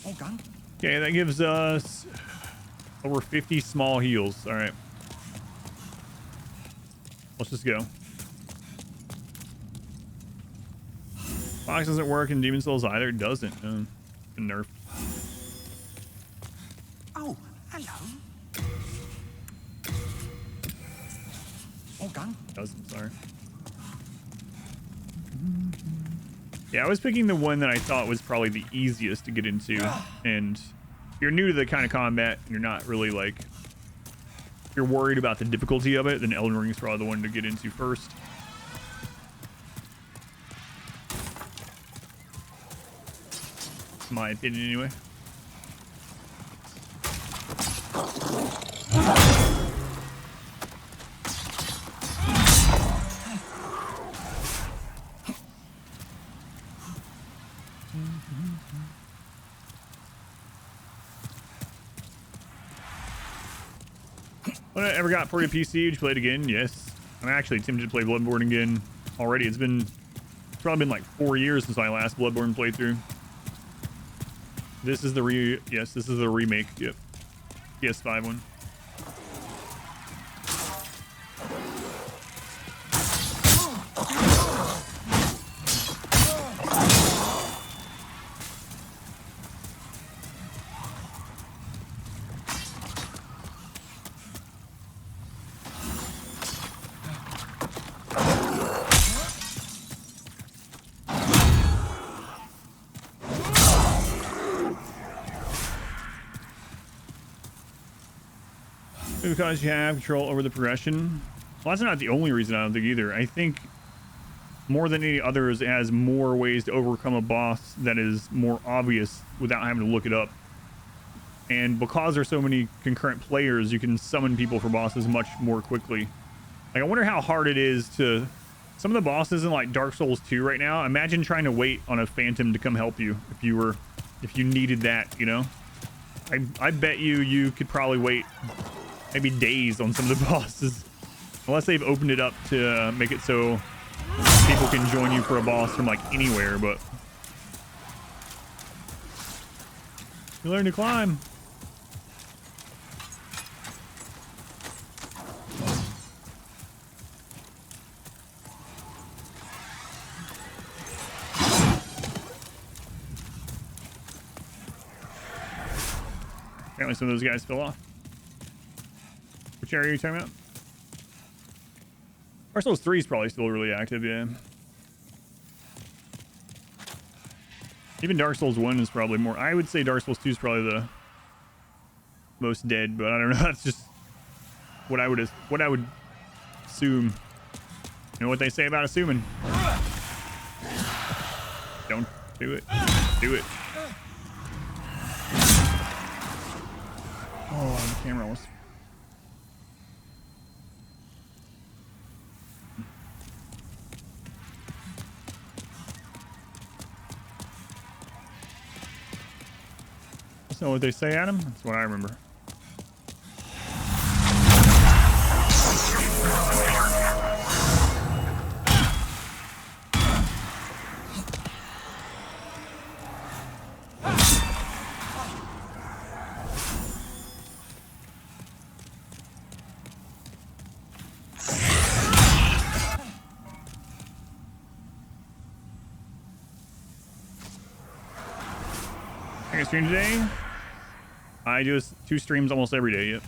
All done. Okay, that gives us over 50 small heals. All right. Let's just go. Fox doesn't work in Demon Souls either. It doesn't. A nerf. Oh, hello. All done. Doesn't, sorry. Yeah, I was picking the one that I thought was probably the easiest to get into. And if you're new to the kind of combat and you're not really like... If you're worried about the difficulty of it, then Elden Ring is probably the one to get into first. My opinion, anyway. What I ever got for your PC? Did you play it again? Yes. I'm actually tempted to play Bloodborne again already. It's probably been like 4 years since my last Bloodborne playthrough. This is the this is the remake. Yep. PS5 one. Because you have control over the progression. Well, that's not the only reason, I don't think, either. I think more than any others, it has more ways to overcome a boss that is more obvious without having to look it up. And because there's so many concurrent players, you can summon people for bosses much more quickly. Like, I wonder how hard it is to... Some of the bosses in, like, Dark Souls 2 right now, imagine trying to wait on a phantom to come help you if you needed that, you know? I bet you could probably wait maybe days on some of the bosses. Unless they've opened it up to make it so people can join you for a boss from, like, anywhere, but... You learn to climb. Apparently some of those guys fell off. Which area are you talking about? Dark Souls 3 is probably still really active, yeah. Even Dark Souls 1 is probably more... I would say Dark Souls 2 is probably the most dead, but I don't know. That's just what I would assume. You know what they say about assuming? Don't do it. Do it. Oh, the camera was... That's not what they say, Adam. That's what I remember. I stream today. I do 2 streams almost every day. Yep.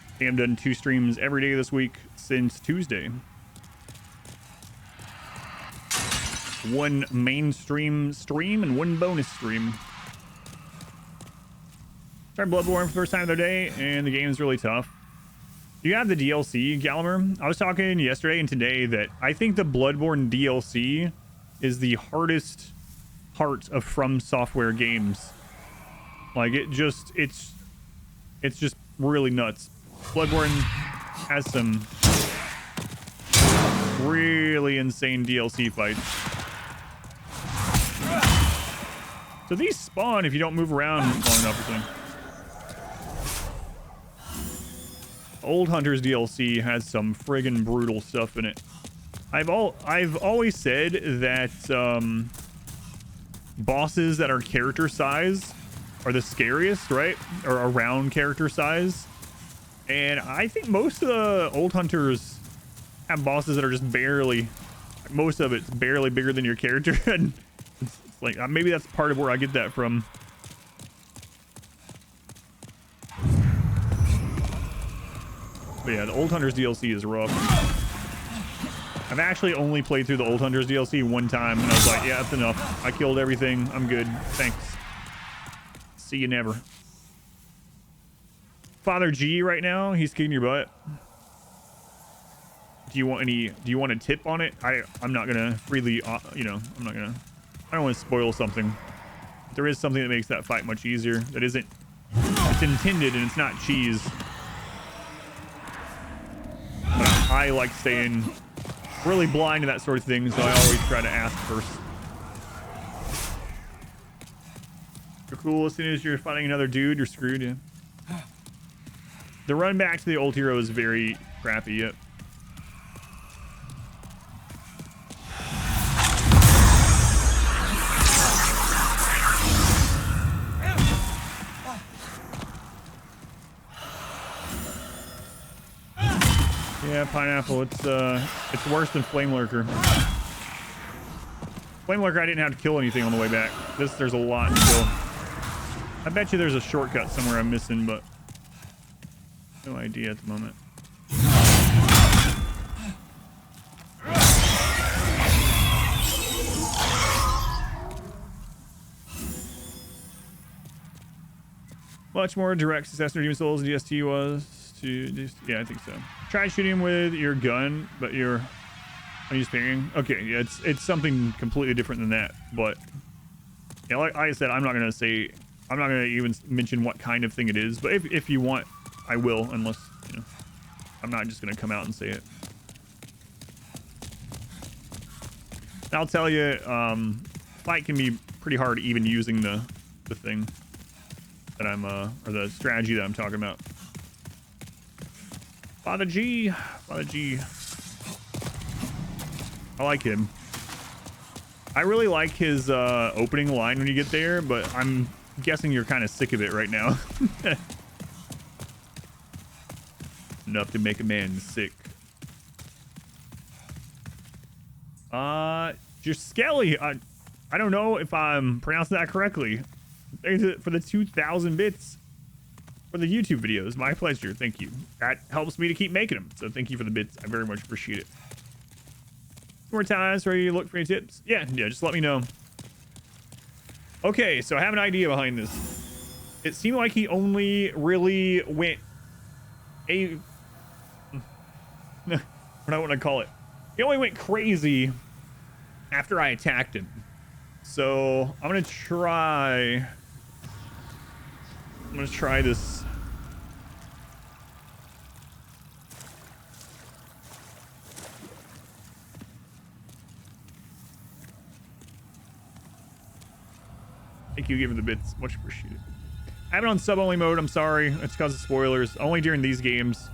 I think I've done 2 streams every day this week since Tuesday. 1 main stream and 1 bonus stream. Tried Bloodborne for the first time the other day, and the game is really tough. You have the DLC, Gallagher. I was talking yesterday and today that I think the Bloodborne DLC is the hardest part of From Software games. Like, it's just really nuts. Bloodborne has some really insane DLC fights. So these spawn if you don't move around long enough, I think. Old Hunters DLC has some friggin' brutal stuff in it. I've always said that bosses that are character size are the scariest, right? Or around character size. And I think most of the Old Hunters have bosses that are just barely, most of it's barely bigger than your character. And it's like, maybe that's part of where I get that from. But yeah, the Old Hunters DLC is rough. I've actually only played through the Old Hunters DLC 1 time, and I was like, yeah, that's enough. I killed everything. I'm good. Thanks. See you never. Father G right now, he's kicking your butt. Do you want a tip on it? I'm not gonna freely, you know, I don't want to spoil something. There is something that makes that fight much easier. That isn't, it's intended and it's not cheese. But I like staying really blind to that sort of thing, so I always try to ask first. You're cool. As soon as you're fighting another dude, you're screwed. Yeah. The run back to the old hero is very crappy. Yep. Yeah, Pineapple. It's worse than Flame Lurker. Flame Lurker, I didn't have to kill anything on the way back. There's a lot to kill. I bet you there's a shortcut somewhere I'm missing, but no idea at the moment. Much more direct successor to Demon Souls and DST was to just, yeah, I think so. Try shooting with your gun, but you're just pinging. Okay, yeah, it's something completely different than that. But yeah, like I said, I'm not gonna even mention what kind of thing it is. But if you want, I will, unless you know, I'm not just gonna come out and say it. And I'll tell you, fight can be pretty hard even using the thing that I'm or the strategy that I'm talking about. Father G. I like him. I really like his opening line when you get there, but I'm guessing you're kind of sick of it right now. Enough to make a man sick. Just Skelly. I don't know if I'm pronouncing that correctly. Thanks for the 2,000 bits for the YouTube videos. My pleasure. Thank you. That helps me to keep making them. So thank you for the bits. I very much appreciate it. More times where you look for any tips. Yeah, just let me know. Okay, so I have an idea behind this. It seemed like he only really went what do I want to call it? He only went crazy after I attacked him. So I'm gonna try this. Thank you, giving the bits. Much appreciated. I have it on sub-only mode. I'm sorry. It's because of spoilers. Only during these games.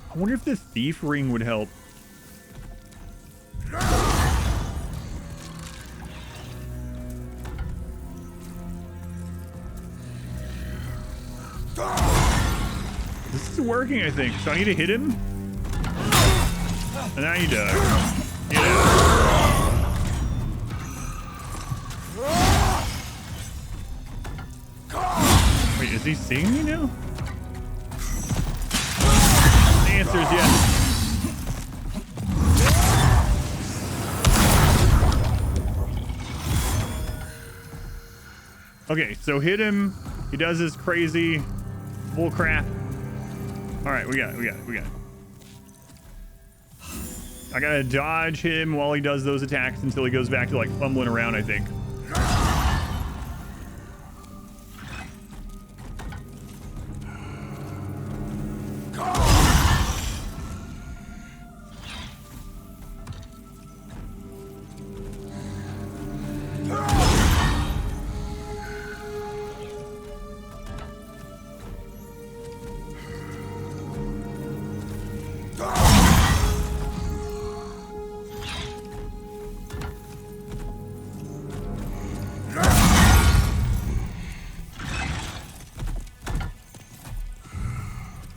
I wonder if the thief ring would help. This is working, I think. So I need to hit him. And now you die. Yeah. Wait, is he seeing me now? The answer is yes. Okay, so hit him. He does his crazy bull crap. All right, we got it. I gotta dodge him while he does those attacks until he goes back to like fumbling around, I think.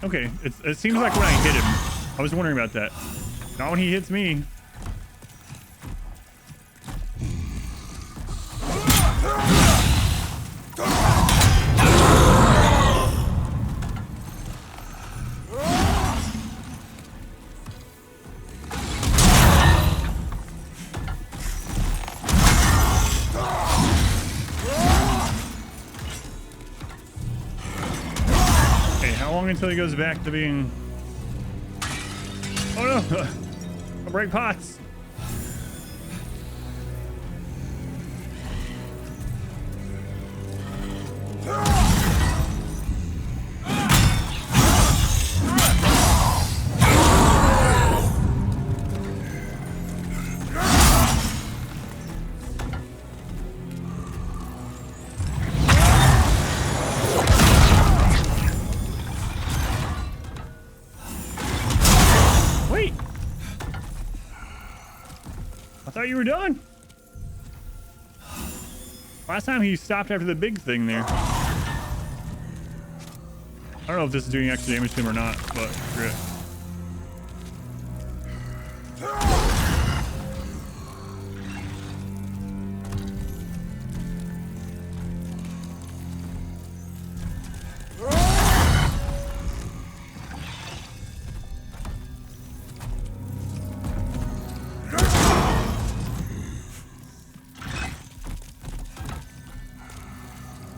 Okay, it seems like when I hit him. I was wondering about that. Not when he hits me. Until he goes back to being... Oh no! I'll break pots! You were done. Last time he stopped after the big thing there. I don't know if this is doing extra damage to him or not, but screw it.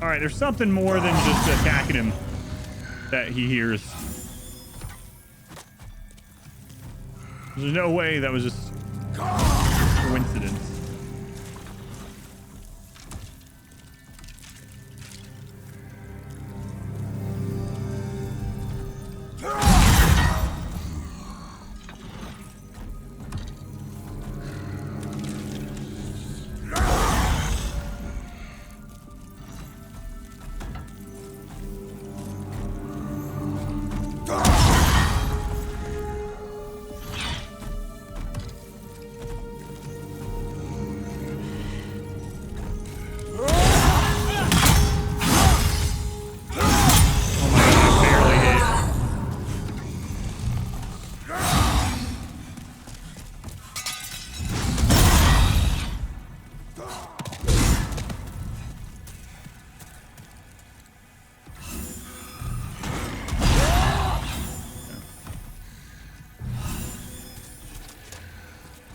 All right, there's something more than just attacking him that he hears. There's no way that was just coincidence.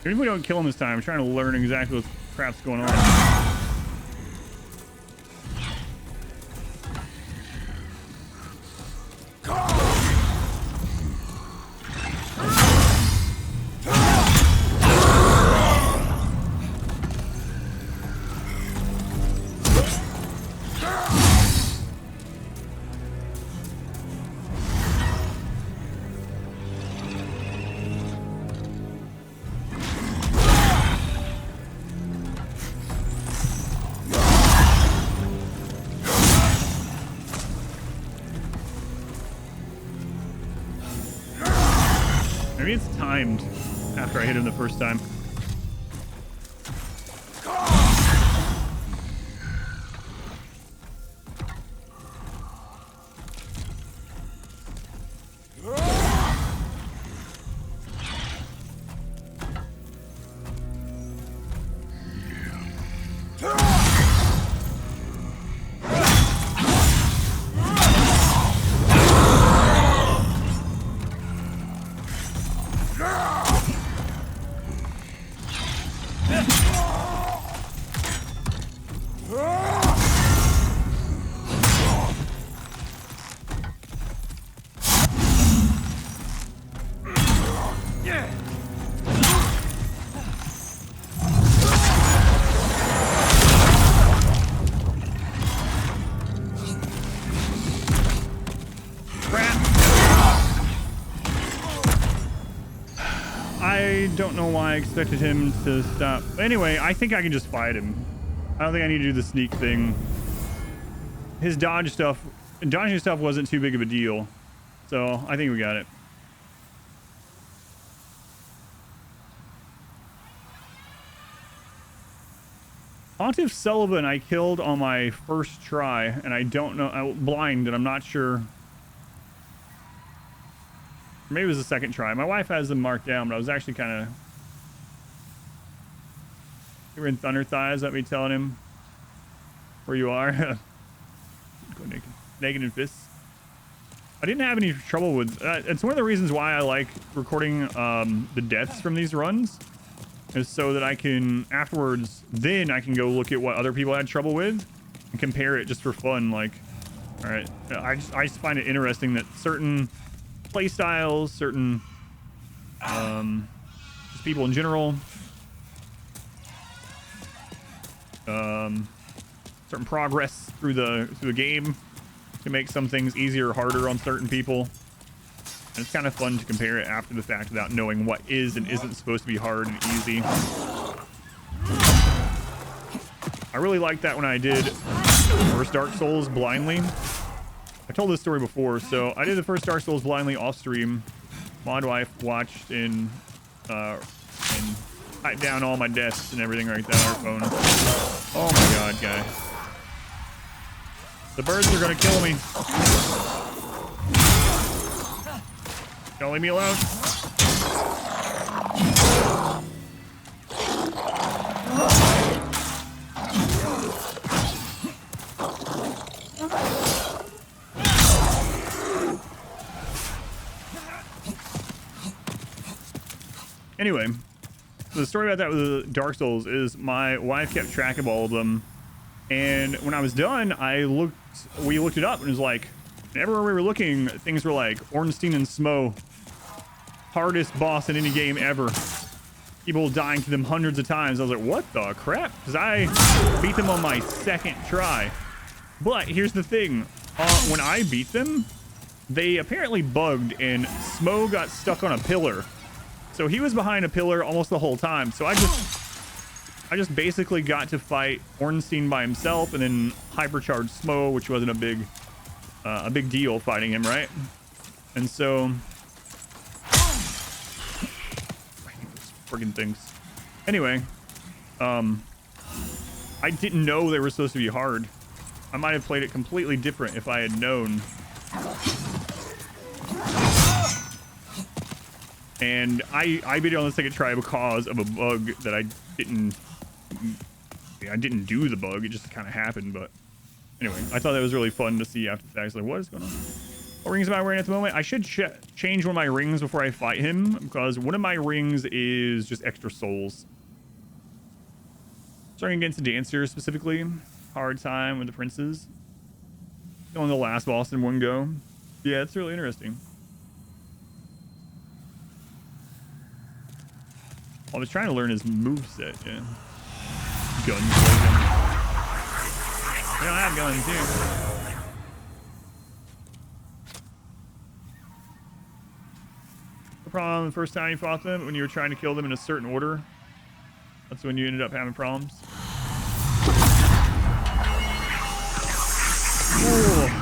Even if we don't kill him this time, I'm trying to learn exactly what crap's going on. Maybe it's timed after I hit him the first time. I don't know why I expected him to stop. Anyway, I think I can just fight him. I don't think I need to do the sneak thing. His dodging stuff wasn't too big of a deal. So I think we got it. Pontiff Sullivan I killed on my first try, and I don't know, I'm blind and I'm not sure. Maybe it was the second try. My wife has them marked down, but I was actually kind of... You were in Thunder Thighs, let me telling him where you are. Go naked. Naked and fists. I didn't have any trouble with... it's one of the reasons why I like recording the deaths from these runs. Is so that I can, afterwards, then I can go look at what other people had trouble with and compare it just for fun. Like, all right, I just find it interesting that certain play styles, certain just people in general, certain progress through the game can make some things easier or harder on certain people. And it's kind of fun to compare it after the fact without knowing what is and isn't supposed to be hard and easy. I really liked that when I did first Dark Souls blindly. I told this story before, so I did the first Dark Souls blindly off stream. My wife watched and typed down all my deaths and everything like that on her phone. Oh my god, guy. The birds are gonna kill me. Don't leave me alone. Anyway, so the story about that with Dark Souls is my wife kept track of all of them And when I was done, we looked it up and it was like, everywhere we were looking, things were like Ornstein and Smo, hardest boss in any game ever. People dying to them hundreds of times. I was like, what the crap? Because I beat them on my second try. But here's the thing. When I beat them, they apparently bugged and Smo got stuck on a pillar. So he was behind a pillar almost the whole time. So I just basically got to fight Ornstein by himself and then hypercharge Smo, which wasn't a big deal fighting him, right? And so friggin' things. Anyway, I didn't know they were supposed to be hard. I might have played it completely different if I had known. And I beat it on the second try because of a bug that I didn't do the bug. It just kind of happened. But anyway, I thought that was really fun to see after the fact. Like, what is going on? What rings am I wearing at the moment? I should change one of my rings before I fight him because one of my rings is just extra souls. Starting against the dancer specifically. Hard time with the princes. Killing the last boss in one go. Yeah, it's really interesting. I was trying to learn his moveset, yeah. Guns. They don't have guns here. The problem the first time you fought them, when you were trying to kill them in a certain order, that's when you ended up having problems. Oh.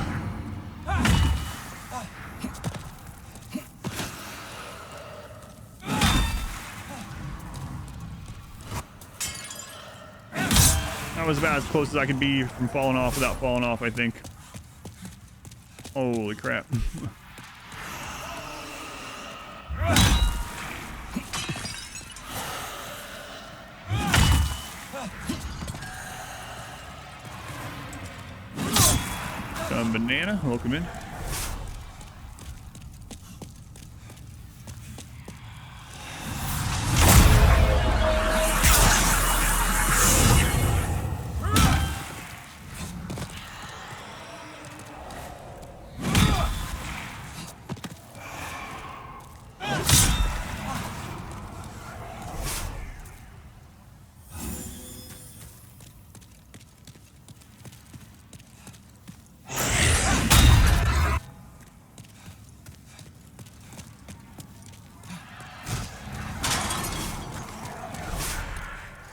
That was about as close as I could be from falling off without falling off, I think. Holy crap. Some banana, welcome in.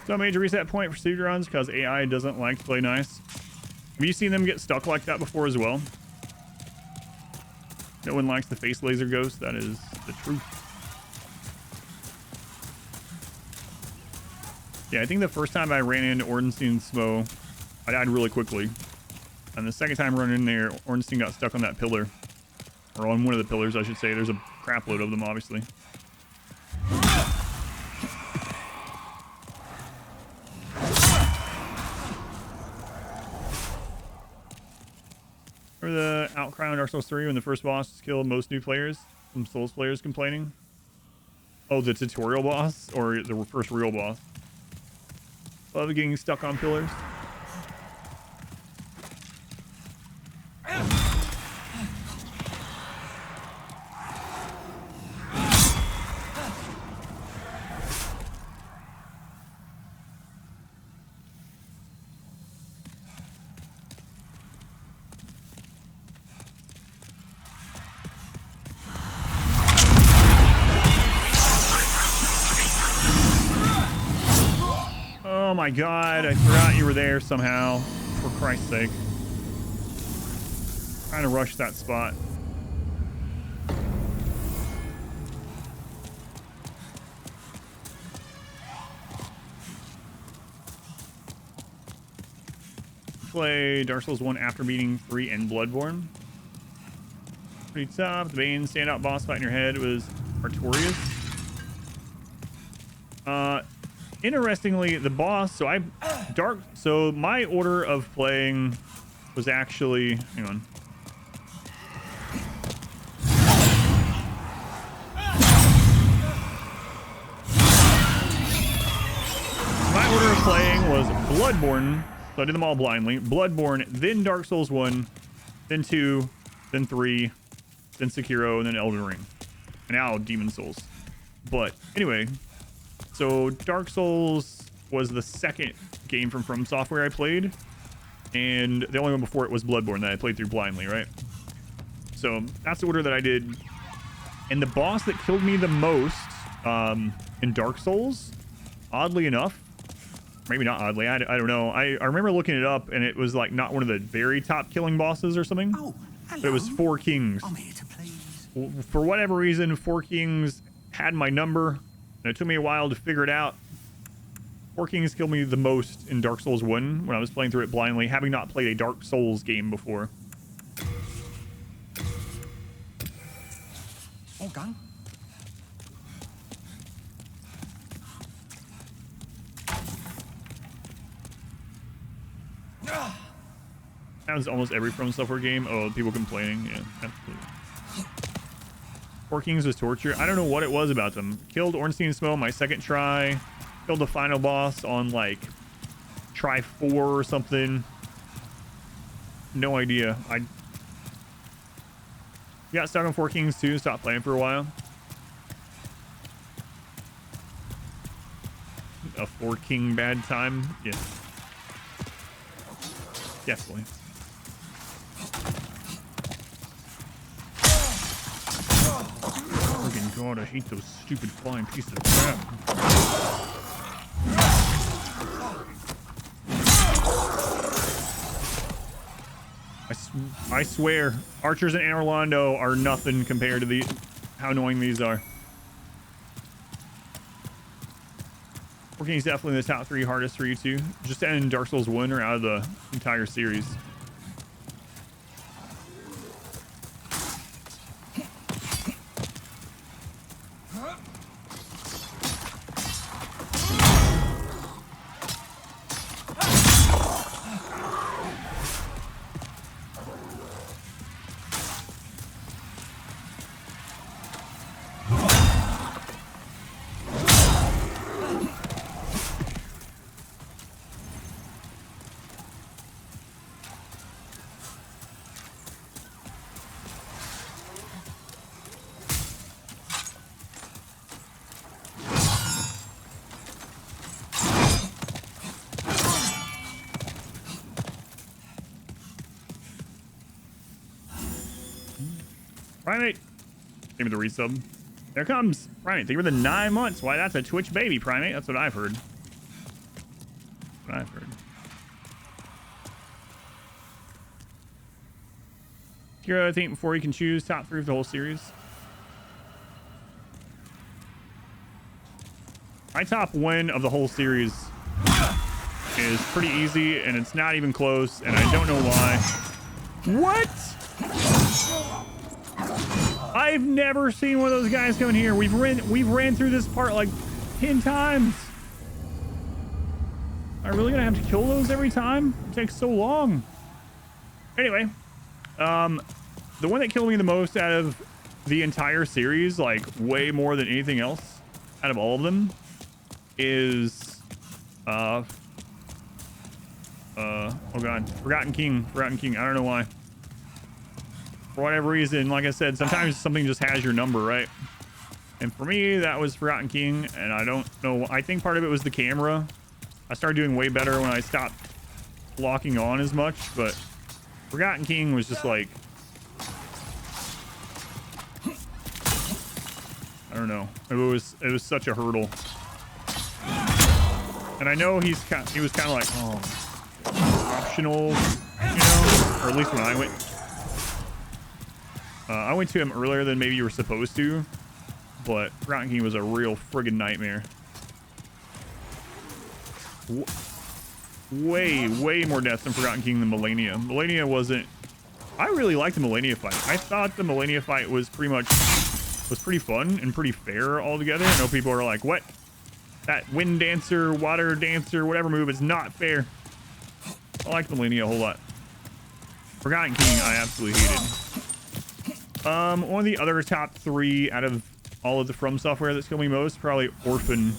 So major reset point for speed runs because AI doesn't like to play nice. Have you seen them get stuck like that before as well? No one likes the face laser ghost. That is the truth. Yeah, I think the first time I ran into Ornstein Smo, I died really quickly. And the second time running in there, Ornstein got stuck on that pillar. Or on one of the pillars, I should say. There's a crap load of them, obviously. Remember the Outcry in Dark Souls 3 when the first boss killed most new players? Some Souls players complaining? Oh, the tutorial boss? Or the first real boss? Love getting stuck on pillars. Oh my god, I forgot you were there somehow. For Christ's sake. Trying to rush that spot. Play Dark Souls 1 after beating 3 and Bloodborne. Pretty tough. The main standout boss fight in your head was Artorias. Interestingly, the boss, so my order of playing was actually, hang on. My order of playing was Bloodborne, So I did them all blindly. Bloodborne, then Dark Souls 1, then 2, then 3, then Sekiro, and then Elden Ring. And now Demon Souls. But anyway, so Dark Souls was the second game from Software I played. And the only one before it was Bloodborne that I played through blindly, right? So that's the order that I did. And the boss that killed me the most in Dark Souls, oddly enough, maybe not oddly, I don't know. I remember looking it up, and it was like not one of the very top killing bosses or something. Oh, hello. But it was Four Kings. I'm here to please. For whatever reason, Four Kings had my number, and it took me a while to figure it out. Four Kings killed me the most in Dark Souls 1 when I was playing through it blindly, having not played a Dark Souls game before. All gone. Happens almost every From Software game. Oh, people complaining. Yeah, absolutely. Four Kings was torture. I don't know what it was about them. Killed Ornstein Smell my second try. Killed the final boss on like try 4 or something. No idea. I got stuck on Four Kings too. Stopped playing for a while. A Four King bad time. Yeah. Definitely. Friggin' God, I hate those stupid flying pieces of crap. I swear, archers in Anor Londo are nothing compared to how annoying these are. Four Kings definitely in the top 3 hardest for you too. Just end Dark Souls 1 or out of the entire series. Primate, give me the resub. There it comes. Primate, thank you for the 9 months. Why, that's a Twitch baby, Primate. That's what I've heard. That's what I've heard. Here, I think before you can choose top 3 of the whole series. My top 1 of the whole series is pretty easy, and it's not even close, and I don't know why. What? I've never seen one of those guys come in here. We've ran through this part like 10 times. Am I really gonna have to kill those every time? It takes so long. Anyway, the one that killed me the most out of the entire series, like way more than anything else out of all of them, is oh god, Forgotten King. I don't know why. For whatever reason, like I said, sometimes something just has your number, right? And for me, that was Forgotten King, and I don't know. I think part of it was the camera. I started doing way better when I stopped locking on as much, but Forgotten King was just like, I don't know. It was such a hurdle. And I know he was kind of like, oh, optional, you know, or at least when I went. I went to him earlier than maybe you were supposed to, but Forgotten King was a real friggin' nightmare. Way more deaths than Forgotten King than Millennia. Millennia wasn't... I really liked the Millennia fight. I thought the Millennia fight was pretty fun and pretty fair altogether. I know people are like, what? That wind dancer, water dancer, whatever move is not fair. I liked Millennia a whole lot. Forgotten King, I absolutely hated. One of the other top 3 out of all of the From Software that's killed me most, probably Orphan.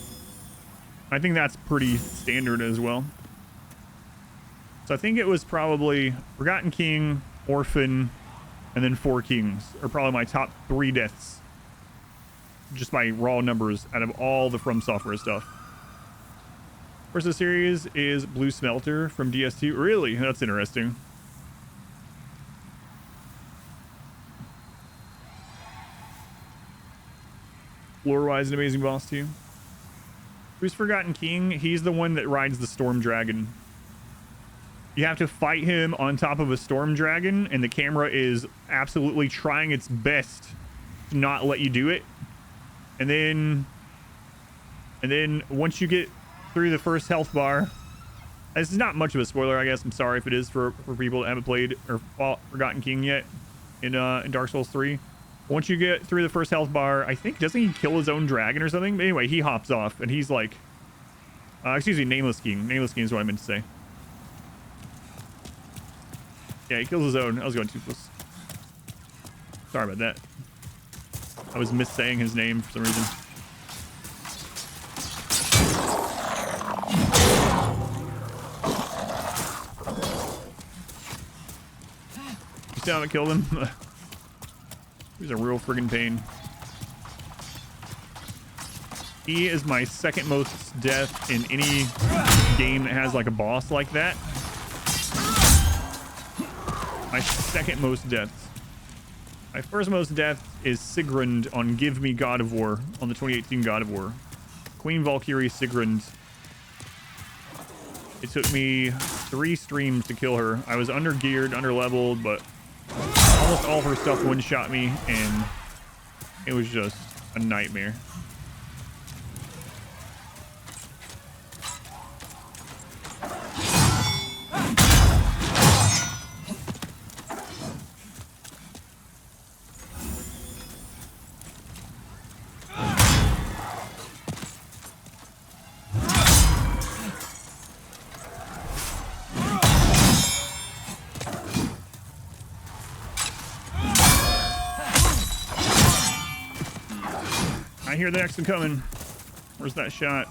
I think that's pretty standard as well. So I think it was probably Forgotten King, Orphan, and then Four Kings are probably my top 3 deaths. Just by raw numbers out of all the From Software stuff. First of the series is Blue Smelter from DS2. Really? That's interesting. Lore-wise, an amazing boss too. Who's Forgotten King? He's the one that rides the Storm Dragon. You have to fight him on top of a Storm Dragon, and the camera is absolutely trying its best to not let you do it. And then once you get through the first health bar, this is not much of a spoiler, I guess. I'm sorry if it is for people that haven't played or fought Forgotten King yet in Dark Souls 3. Once you get through the first health bar, I think, doesn't he kill his own dragon or something? But anyway, he hops off, and he's like... excuse me, Nameless King. Nameless King is what I meant to say. Yeah, he kills his own. I was going too close. Sorry about that. I was missaying his name for some reason. You still haven't killed him? He's a real friggin' pain. He is my second most death in any game that has like a boss like that. My second most deaths. My first most death is Sigrund on Give Me God of War on the 2018 God of War. Queen Valkyrie Sigrund. It took me 3 streams to kill her. I was under geared, under leveled, but almost all her stuff one-shot me, and it was just a nightmare. I hear the next one coming. Where's that shot?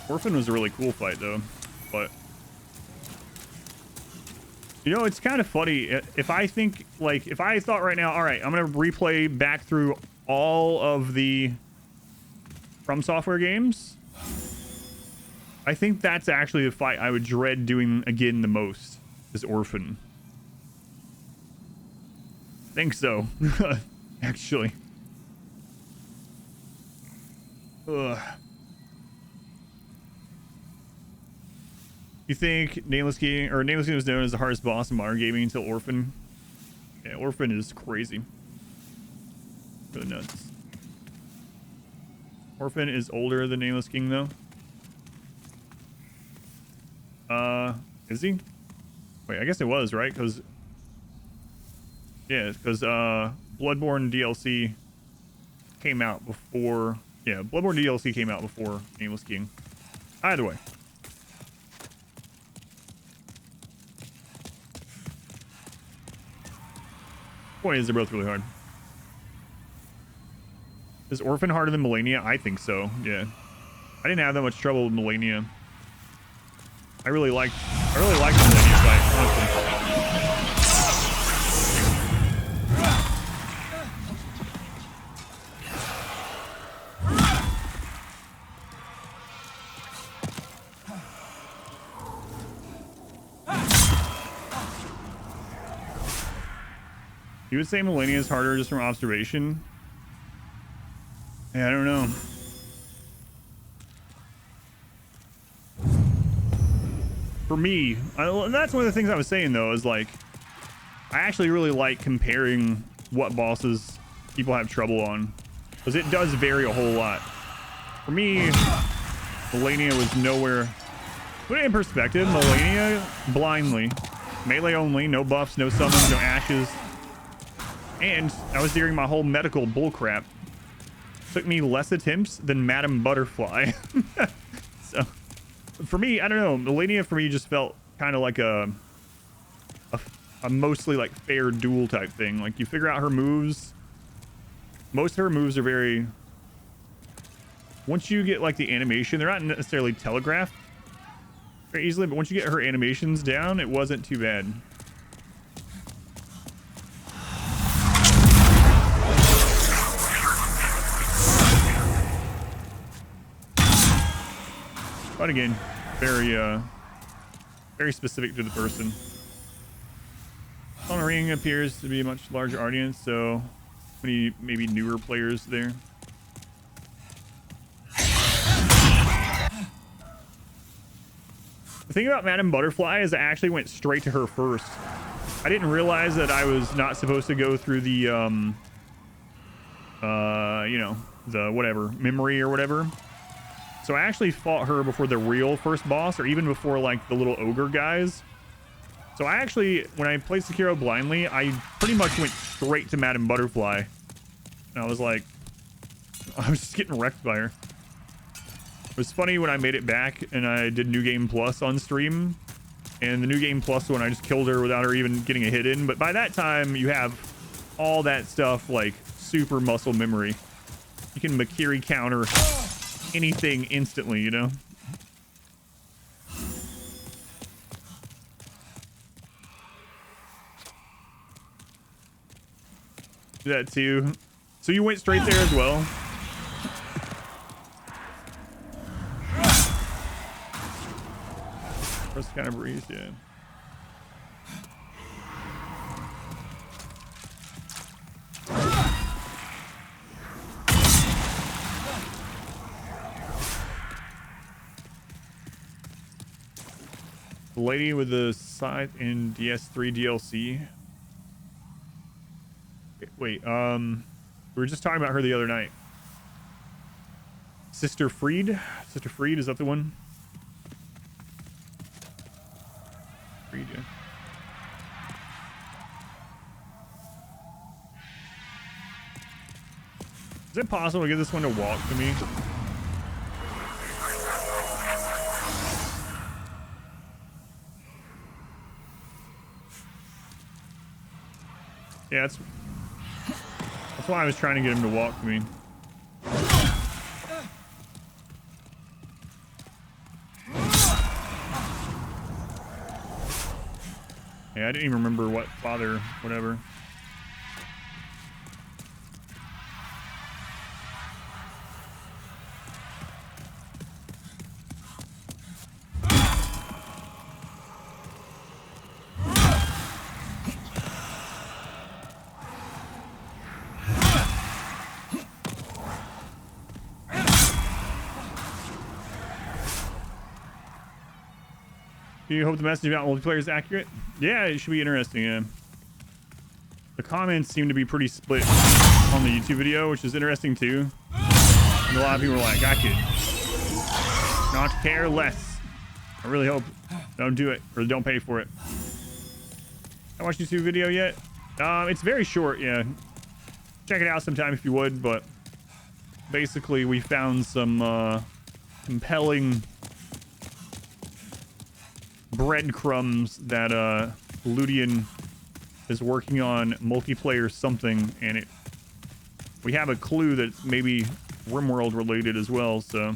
Orphan was a really cool fight though, but you know, it's kind of funny. If I think, like, if I thought right now, all right, I'm gonna replay back through all of the From Software games, I think that's actually the fight I would dread doing again the most, is Orphan. I think so, actually. Ugh. You think Nameless King was known as the hardest boss in modern gaming until Orphan? Yeah, Orphan is crazy. Really nuts. Orphan is older than Nameless King though. Is he? Wait, I guess it was, right? Because yeah, because Bloodborne DLC came out before. Yeah, Bloodborne DLC came out before Nameless King. Either way. Point is, they're both really hard. Is Orphan harder than Melania? I think so. Yeah, I didn't have that much trouble with Melania. I really liked the Melania fight, honestly. You would say Melania is harder just from observation? Yeah, I don't know. For me, that's one of the things I was saying though, is like, I actually really like comparing what bosses people have trouble on, because it does vary a whole lot. For me, Melania was nowhere. Put it in perspective, Melania blindly, melee only, no buffs, no summons, no ashes. And I was doing my whole medical bullcrap. Took me less attempts than Madame Butterfly. So, for me, I don't know. Melania for me just felt kind of like a mostly like fair duel type thing. Like you figure out her moves, Most of her moves are very... Once you get like the animation, they're not necessarily telegraphed very easily, but once you get her animations down, it wasn't too bad. But again, very specific to the person. On a ring appears to be a much larger audience, so many maybe newer players there. The thing about Madame Butterfly is I actually went straight to her first. I didn't realize that I was not supposed to go through the you know, the whatever memory or whatever. So I actually fought her before the real first boss, or even before like the little ogre guys. So I actually, when I played Sekiro blindly, I pretty much went straight to Madame Butterfly. And I was like, I was just getting wrecked by her. It was funny when I made it back and I did New Game Plus on stream. And the New Game Plus one, I just killed her without her even getting a hit in. But by that time, you have all that stuff like super muscle memory. You can Makiri counter anything instantly, you know? Do that too. So you went straight there as well? First kind of breeze, yeah. The lady with the scythe in DS3 DLC. Wait, we were just talking about her the other night. Sister Freed? Sister Freed, is that the one? Freed, yeah. Is it possible to get this one to walk to me? Yeah, that's why I was trying to get him to walk to me. Yeah, I didn't even remember what father, whatever. Do you hope the message about multiplayer is accurate? Yeah, it should be interesting, yeah. The comments seem to be pretty split on the YouTube video, which is interesting too. And a lot of people are like, I could not care less. I really hope don't do it, or don't pay for it. I watched YouTube video yet? It's very short, yeah. Check it out sometime if you would, but basically we found some compelling breadcrumbs that Ludian is working on multiplayer something, and we have a clue that maybe RimWorld related as well, so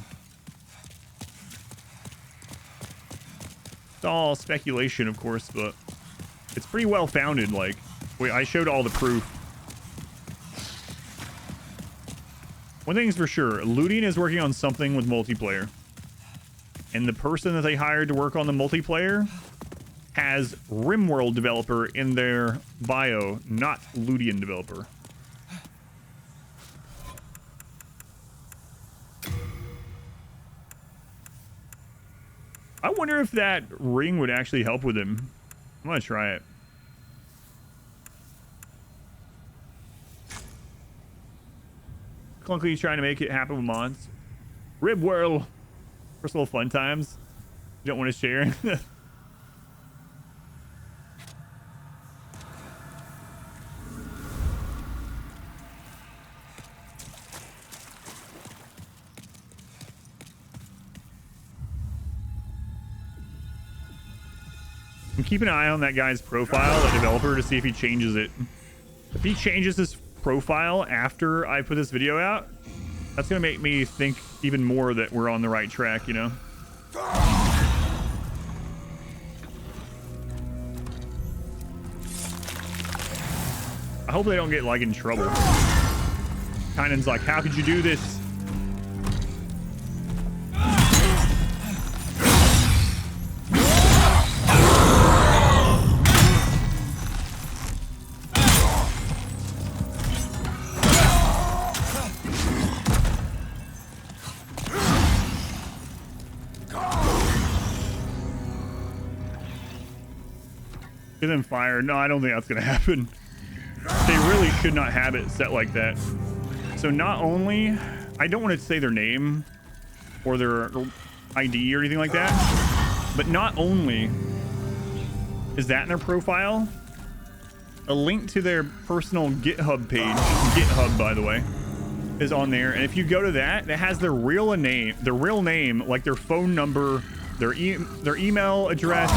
it's all speculation, of course, but it's pretty well founded. Like, I showed all the proof. One thing's for sure, Ludian is working on something with multiplayer. And the person that they hired to work on the multiplayer has RimWorld developer in their bio, not Ludian developer. I wonder if that ring would actually help with him. I'm gonna try it. Clunky's trying to make it happen with mods. RibWorld. First little fun times. You don't want to share. And keep an eye on that guy's profile, the developer, to see if he changes it. If he changes his profile after I put this video out, that's gonna make me think even more that we're on the right track, you know? I hope they don't get like in trouble. Kynan's like, how could you do this? Get them fired. No, I don't think that's gonna happen. They really should not have it set like that. So not only, I don't want to say their name or their ID or anything like that, but not only is that in their profile, a link to their personal GitHub page, GitHub by the way, is on there. And if you go to that, it has their real name, like their phone number, their email address.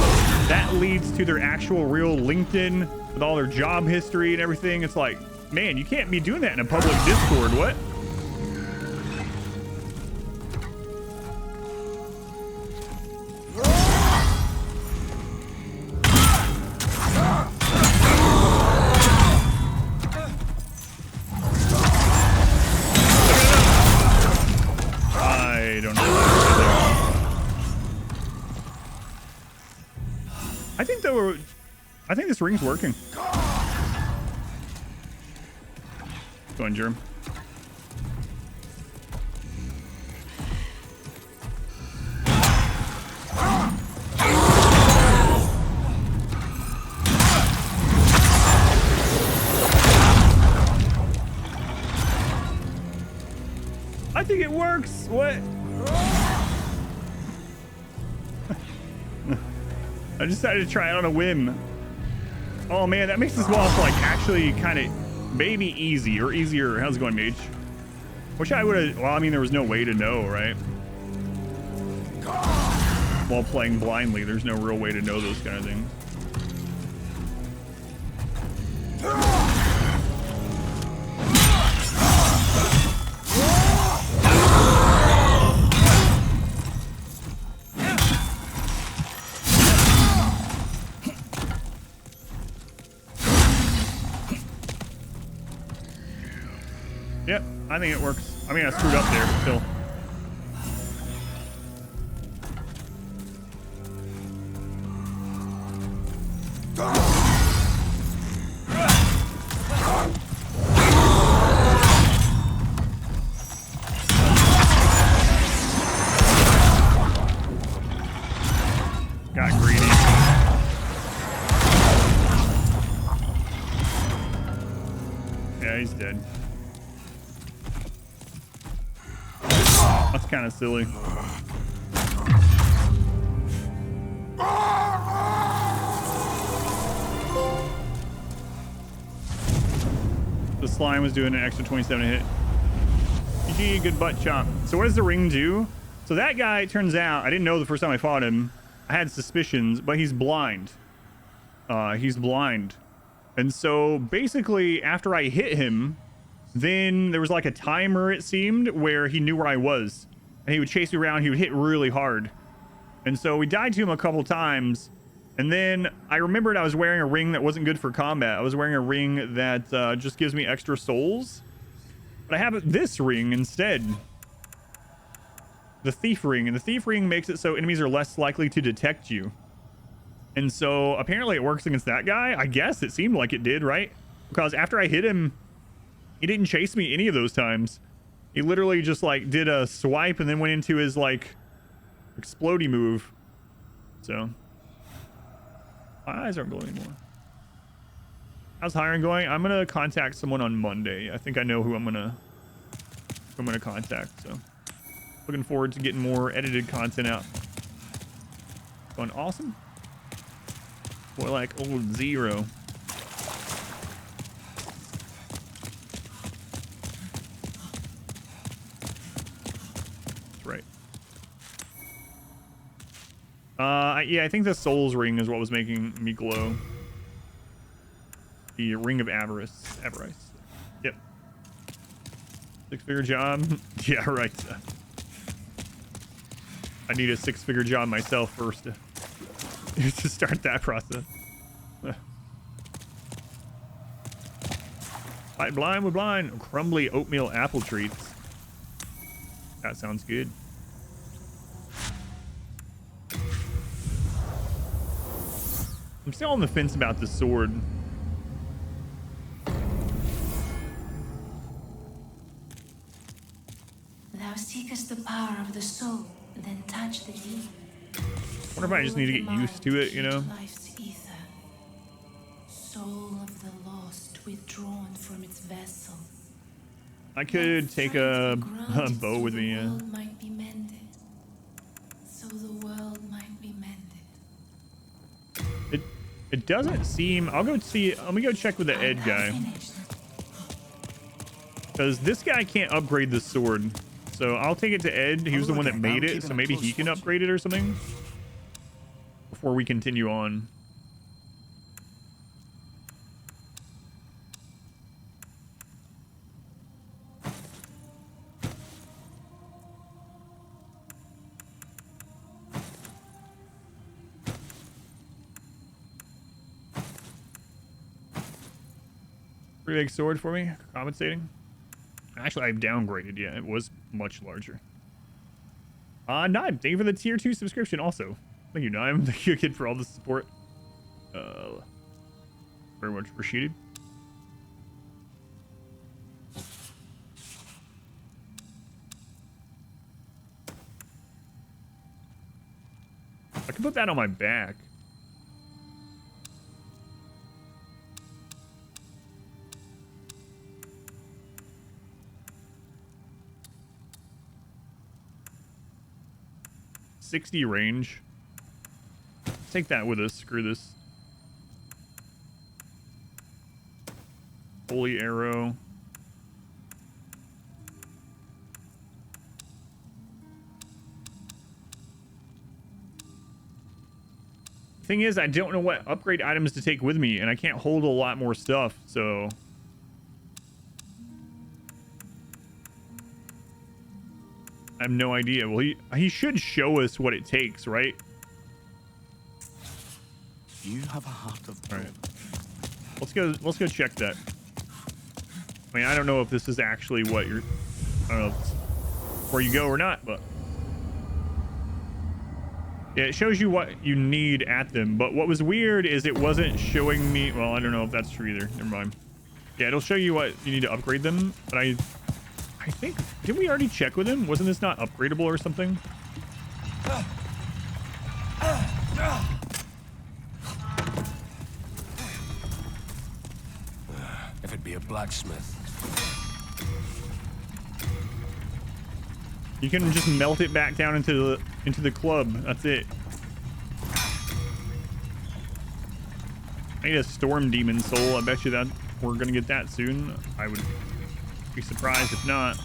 That leads to their actual real LinkedIn with all their job history and everything. It's like, man, you can't be doing that in a public Discord. What? I don't know. I think this ring's working. Go on, Germ. I think it works. What? I decided to try it on a whim. Oh man, that makes this boss like actually kind of maybe easy or easier. How's it going, Mage? Wish I would have. Well, I mean, there was no way to know, right? While playing blindly, there's no real way to know those kind of things. Yep, I think it works. I mean, I screwed up there, but still. Got greedy. Yeah, he's dead. That's kind of silly. The slime was doing an extra 27 hit. GG, good butt chop. So what does the ring do? So that guy, it turns out, I didn't know the first time I fought him. I had suspicions, but he's blind. He's blind. And so basically, after I hit him, then there was like a timer, it seemed, where he knew where I was. And he would chase me around. He would hit really hard. And so we died to him a couple times. And then I remembered I was wearing a ring that wasn't good for combat. I was wearing a ring that just gives me extra souls. But I have this ring instead. The thief ring. And the thief ring makes it so enemies are less likely to detect you. And so apparently it works against that guy. I guess it seemed like it did, right? Because after I hit him, he didn't chase me any of those times. He literally just like did a swipe and then went into his like explodey move. So my eyes aren't glowing anymore. How's hiring going? I'm gonna contact someone on Monday. I think I know who I'm gonna contact. So looking forward to getting more edited content out. Going awesome. Boy, like old Zero. Right. Yeah, I think the Souls ring is what was making me glow. The Ring of Avarice. Yep. 6-figure job. Yeah, right. I need a 6-figure job myself first to start that process. Fight blind with blind. Crumbly oatmeal apple treats. That sounds good. I'm still on the fence about the sword. Thou seekest the power of the soul, then touch the deep. I wonder if I just need to get used to it, you know? Life's ether. Soul of the lost withdrawn from its vessel. I could take a bow with me, The yeah. world might be mended. So the world might be mended. It doesn't seem... I'll go see... Let me go check with the Ed guy. Because this guy can't upgrade the sword. So I'll take it to Ed. He was the one that made it, so maybe he can upgrade it or something. Before we continue on. Pretty big sword for me, compensating. Actually, I've downgraded. Yeah, it was much larger. Naim, thank you for the tier 2 subscription also. Thank you, Naim. Thank you, kid, for all the support. Very much appreciated. I can put that on my back. .60 range. Take that with us. Screw this. Holy arrow. Thing is, I don't know what upgrade items to take with me, and I can't hold a lot more stuff, so... I have no idea. Well, he should show us what it takes, right? You have a heart of All right. Let's go check that. I mean, I don't know if this is actually what you're... I don't know if it's where you go or not, but... Yeah, it shows you what you need at them, but what was weird is it wasn't showing me... Well, I don't know if that's true either. Never mind. Yeah, it'll show you what you need to upgrade them, but I think... Didn't we already check with him? Wasn't this not upgradable or something? If it be a blacksmith. You can just melt it back down into the club. That's it. I need a storm demon soul. I bet you that we're gonna get that soon. I would be surprised if not.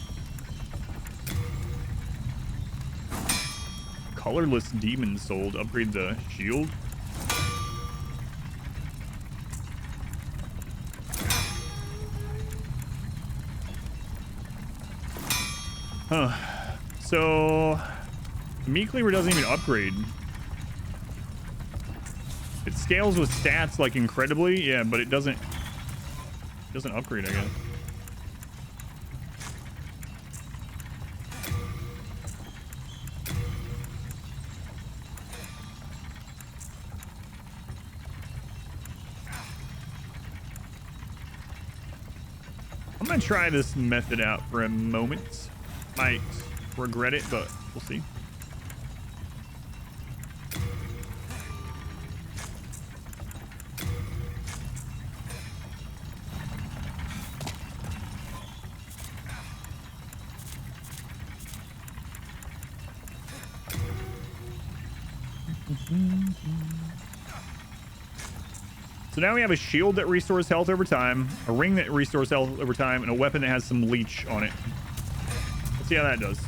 Colorless demon soul to upgrade the shield. Huh. So, meat cleaver doesn't even upgrade. It scales with stats like incredibly, yeah, but it doesn't upgrade, I guess. I'm gonna try this method out for a moment. Might regret it, but we'll see. So now we have a shield that restores health over time, a ring that restores health over time, and a weapon that has some leech on it. Let's see how that does.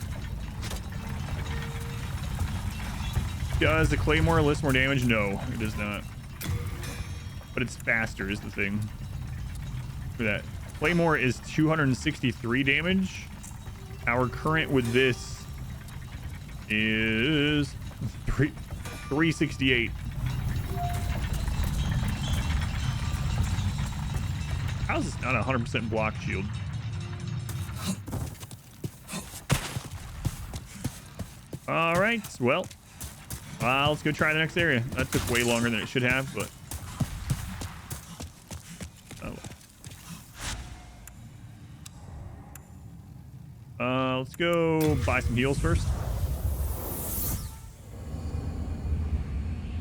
Does the claymore list more damage? No, it does not. But it's faster is the thing. Look at that. Claymore is 263 damage. Our current with this is 368. How's this not a 100% block shield? All right, well, let's go try the next area. That took way longer than it should have, but let's go buy some heals first.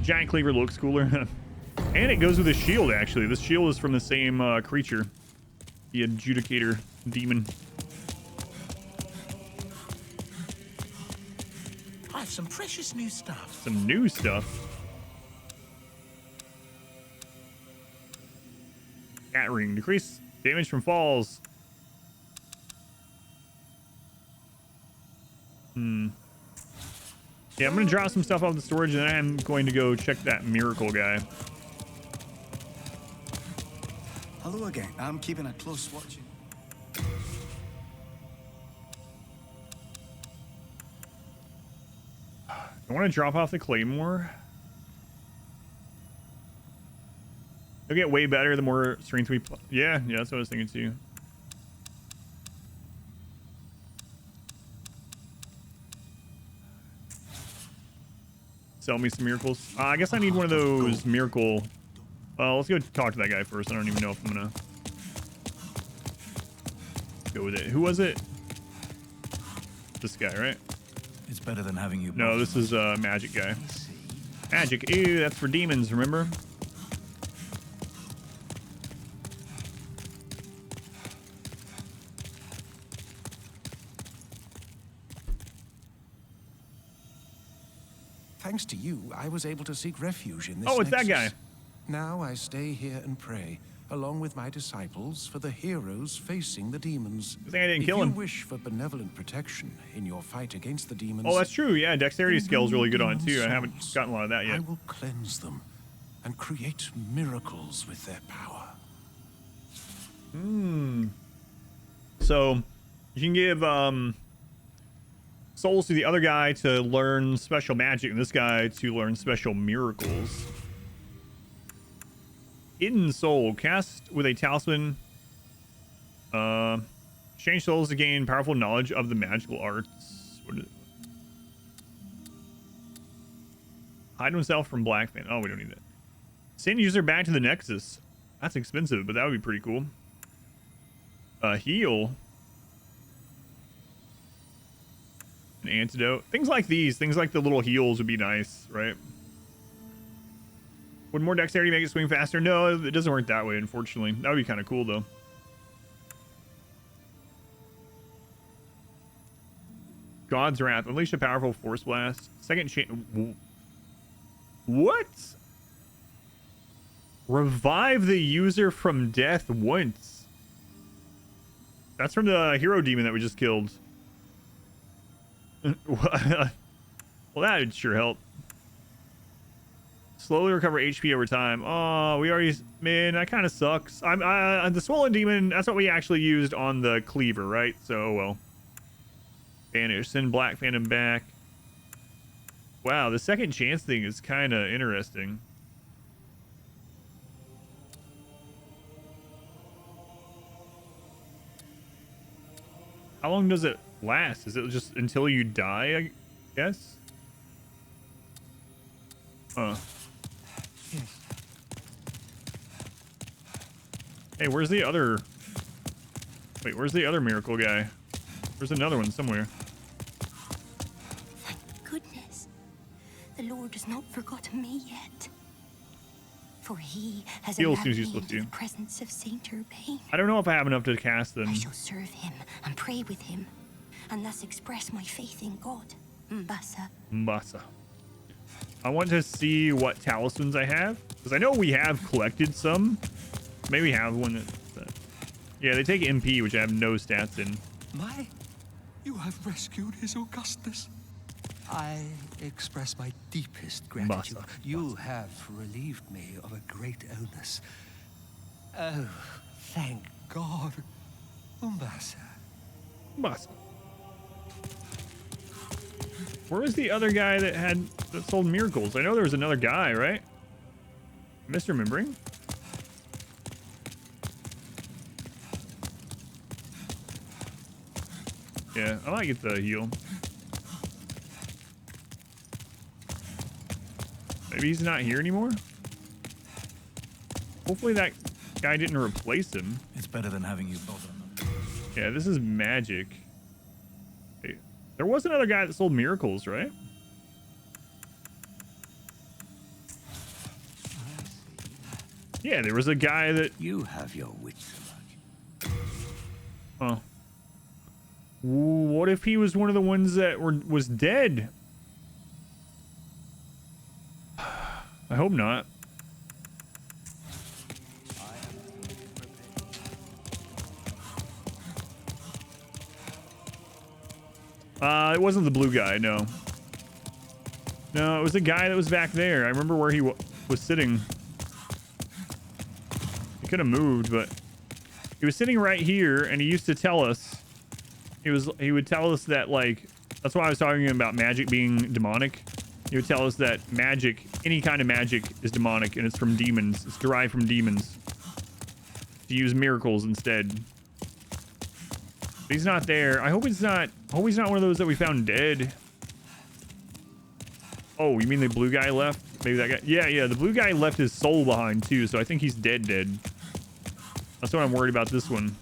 Giant cleaver looks cooler. And it goes with a shield, actually. This shield is from the same creature. The Adjudicator Demon. I have some precious new stuff. Some new stuff. Cat ring. Decrease damage from falls. Yeah, I'm going to drop some stuff off the storage, and then I'm going to go check that miracle guy. Hello again. I'm keeping a close watch. I want to drop off the Claymore. It'll get way better the more strength we... Yeah, that's what I was thinking too. Sell me some miracles. I guess I need one of those miracle... let's go talk to that guy first. I don't even know if I'm gonna go with it. Who was it? This guy, right? It's better than having you. No, this is a magic guy. Magic. Ew, that's for demons, remember? Thanks to you, I was able to seek refuge in this Oh, it's that nexus. guy. Now I stay here and pray, along with my disciples, for the heroes facing the demons. Good thing I didn't kill If him. you wish for benevolent protection in your fight against the demons... Oh, that's true. Yeah, dexterity then skill's really good on it demon too. I haven't souls, gotten a lot of that I yet. will cleanse them and create miracles with their power. So you can give souls to the other guy to learn special magic, and this guy to learn special miracles. Hidden soul. Cast with a talisman. Exchange souls to gain powerful knowledge of the magical arts. What is it? Hide himself from Black Fan. Oh, we don't need that. Send user back to the Nexus. That's expensive, but that would be pretty cool. Heal. An antidote. Things like these. Things like the little heals would be nice, right? Would more dexterity make it swing faster? No, it doesn't work that way, unfortunately. That would be kind of cool, though. God's Wrath. Unleash a powerful force blast. Second chance. What? Revive the user from death once. That's from the hero demon that we just killed. Well, that would sure help. Slowly recover HP over time. Oh, we already... Man, that kind of sucks. The swollen demon, that's what we actually used on the cleaver, right? So, well. Banish. Send Black Phantom back. Wow, the second chance thing is kind of interesting. How long does it last? Is it just until you die, I guess? Hey, where's the other... Wait, where's the other miracle guy? There's another one somewhere. Thank goodness. The Lord has not forgotten me yet. For he has Heal allowed seems me useless into to you. the presence of Saint Urbain. I don't know if I have enough to cast them. I shall serve him and pray with him, and thus express my faith in God. Mbasa. Mbasa. I want to see what talismans I have, because I know we have collected some. Maybe we have one that yeah, they take MP, which I have no stats in. You have rescued His Augustness. I express my deepest gratitude. Mbasa. You have relieved me of a great illness. Oh, thank God. Umbasa. Mbasa. Where was the other guy that sold miracles? I know there was another guy, right? Misremembering. Yeah, I might get the heal. Maybe he's not here anymore? Hopefully that guy didn't replace him. It's better than having you bother. Yeah, this is magic. Hey, there was another guy that sold miracles, right? Yeah, there was a guy that... You have your wits about you. Huh. What if he was one of the ones that was dead? I hope not. It wasn't the blue guy, no. No, it was the guy that was back there. I remember where he was sitting. He could have moved, but he was sitting right here, and he used to tell us. He would tell us that, like, that's why I was talking about magic being demonic. He would tell us that magic, any kind of magic, is demonic, and it's from demons. It's derived from demons. To use miracles instead. But he's not there. I hope he's not one of those that we found dead. Oh, you mean the blue guy left? Maybe that guy. Yeah, the blue guy left his soul behind too, so I think he's dead. That's what I'm worried about this one.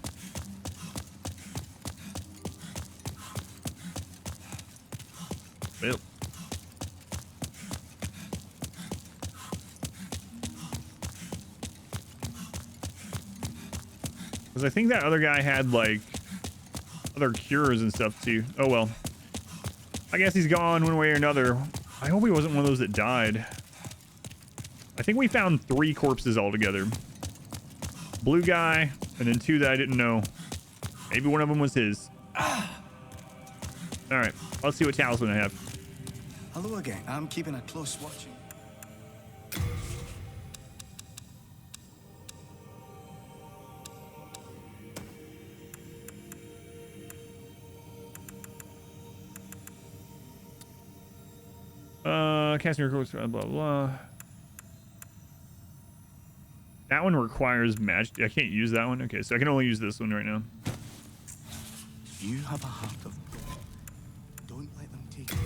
Well. Because I think that other guy had, like, other cures and stuff, too. Oh, well. I guess he's gone one way or another. I hope he wasn't one of those that died. I think we found 3 corpses altogether. Blue guy, and then 2 that I didn't know. Maybe one of them was his. Alright, let's see what talisman I have. Hello again. I'm keeping a close watch. Cast miracles, blah, blah. That one requires magic. I can't use that one. Okay, so I can only use this one right now. You have a heart of gold. Don't let them take it.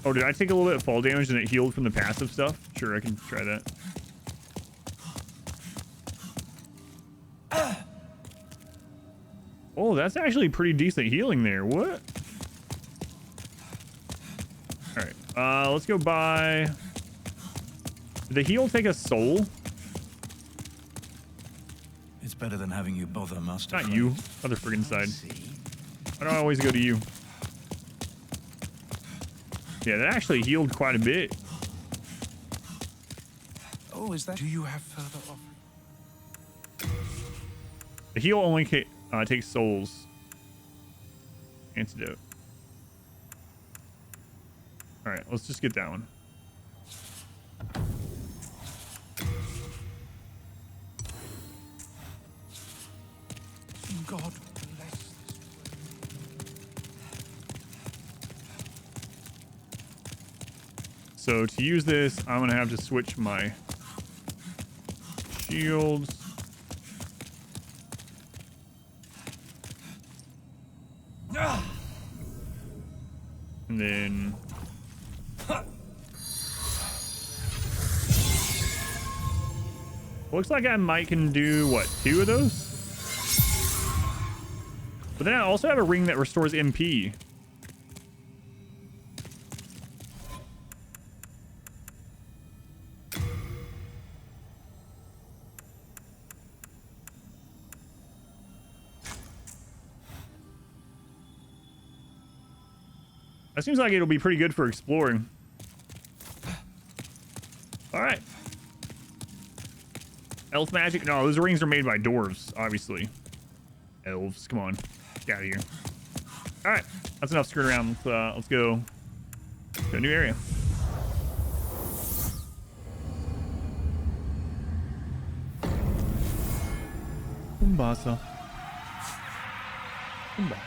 Oh, did I take a little bit of fall damage and it healed from the passive stuff? Sure, I can try that. Oh, that's actually pretty decent healing there. What? Alright, let's go buy... Did the heal take a soul? It's better than having you bother, Master. Not you. Other friggin' side. I don't always go to you. Yeah, that actually healed quite a bit. Oh, is that... Do you have further offering? The heal only takes souls. Antidote. Alright, let's just get that one. God bless this. So to use this, I'm gonna have to switch my shields. And then looks like I might can do what, 2 of those? But then I also have a ring that restores MP. That seems like it'll be pretty good for exploring. All right. Elf magic? No, those rings are made by dwarves, obviously. Elves, come on. Get out of here. All right, that's enough screwing around. Let's go to a new area. Umbasa. Umbasa.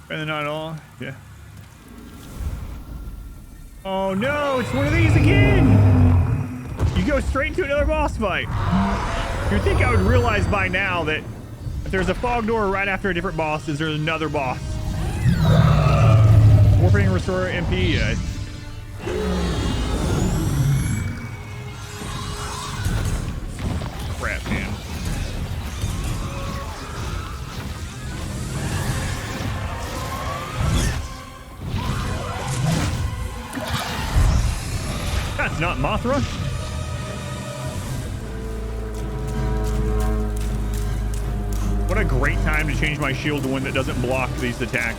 And not all. Yeah. Oh no, it's one of these again! You go straight to another boss fight. You'd think I would realize by now that if there's a fog door right after a different boss, is there's another boss. Warping restore MP, yeah. Crap, man. That's not Mothra. What a great time to change my shield to one that doesn't block these attacks.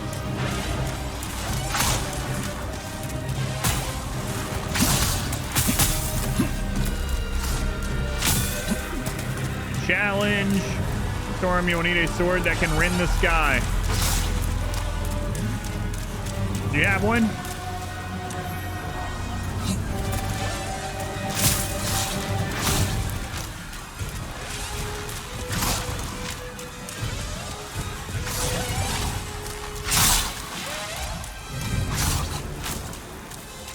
Challenge. Storm, you'll need a sword that can rend the sky. Do you have one?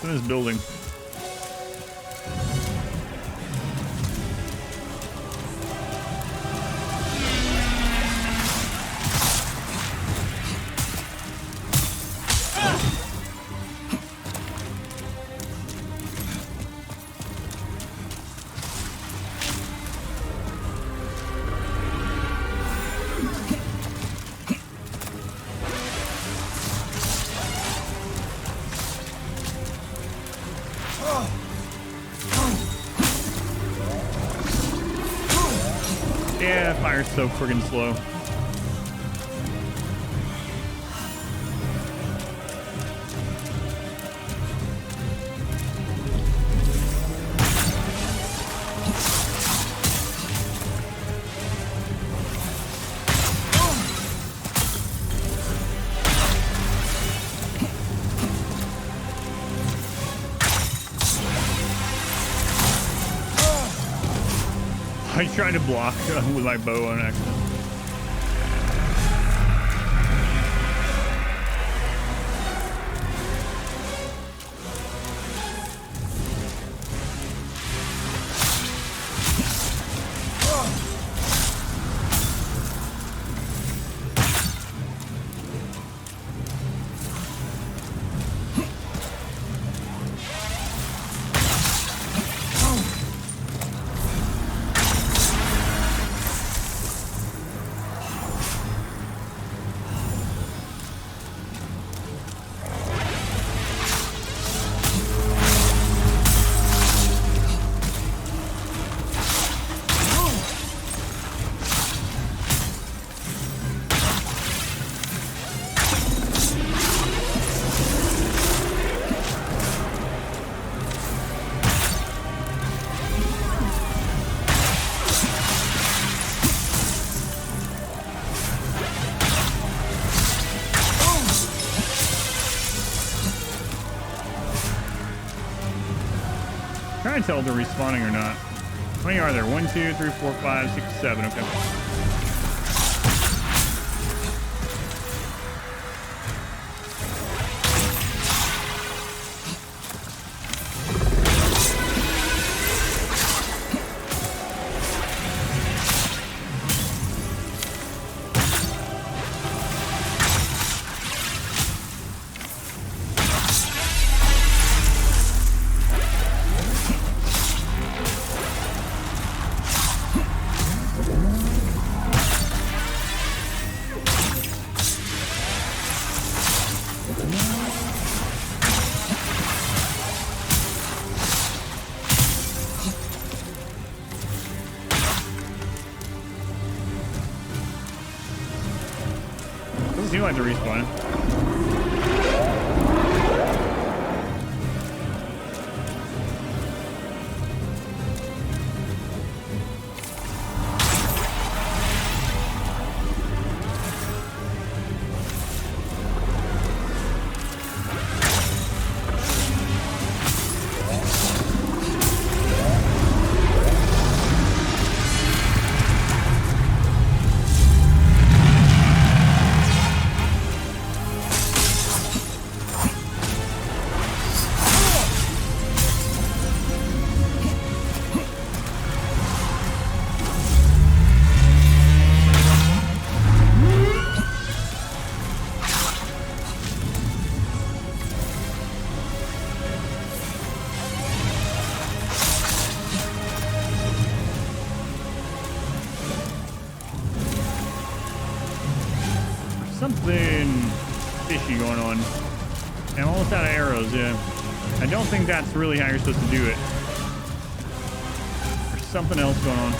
In this building. Yeah, fire's so friggin' slow. I tried to block with my bow on accident. Try and tell if they're respawning or not. How many are there? 1, 2, 3, 4, 5, 6, 7. Okay. Doesn't seem like they're respawning. risky going on. I'm almost out of arrows, yeah. I don't think that's really how you're supposed to do it. There's something else going on.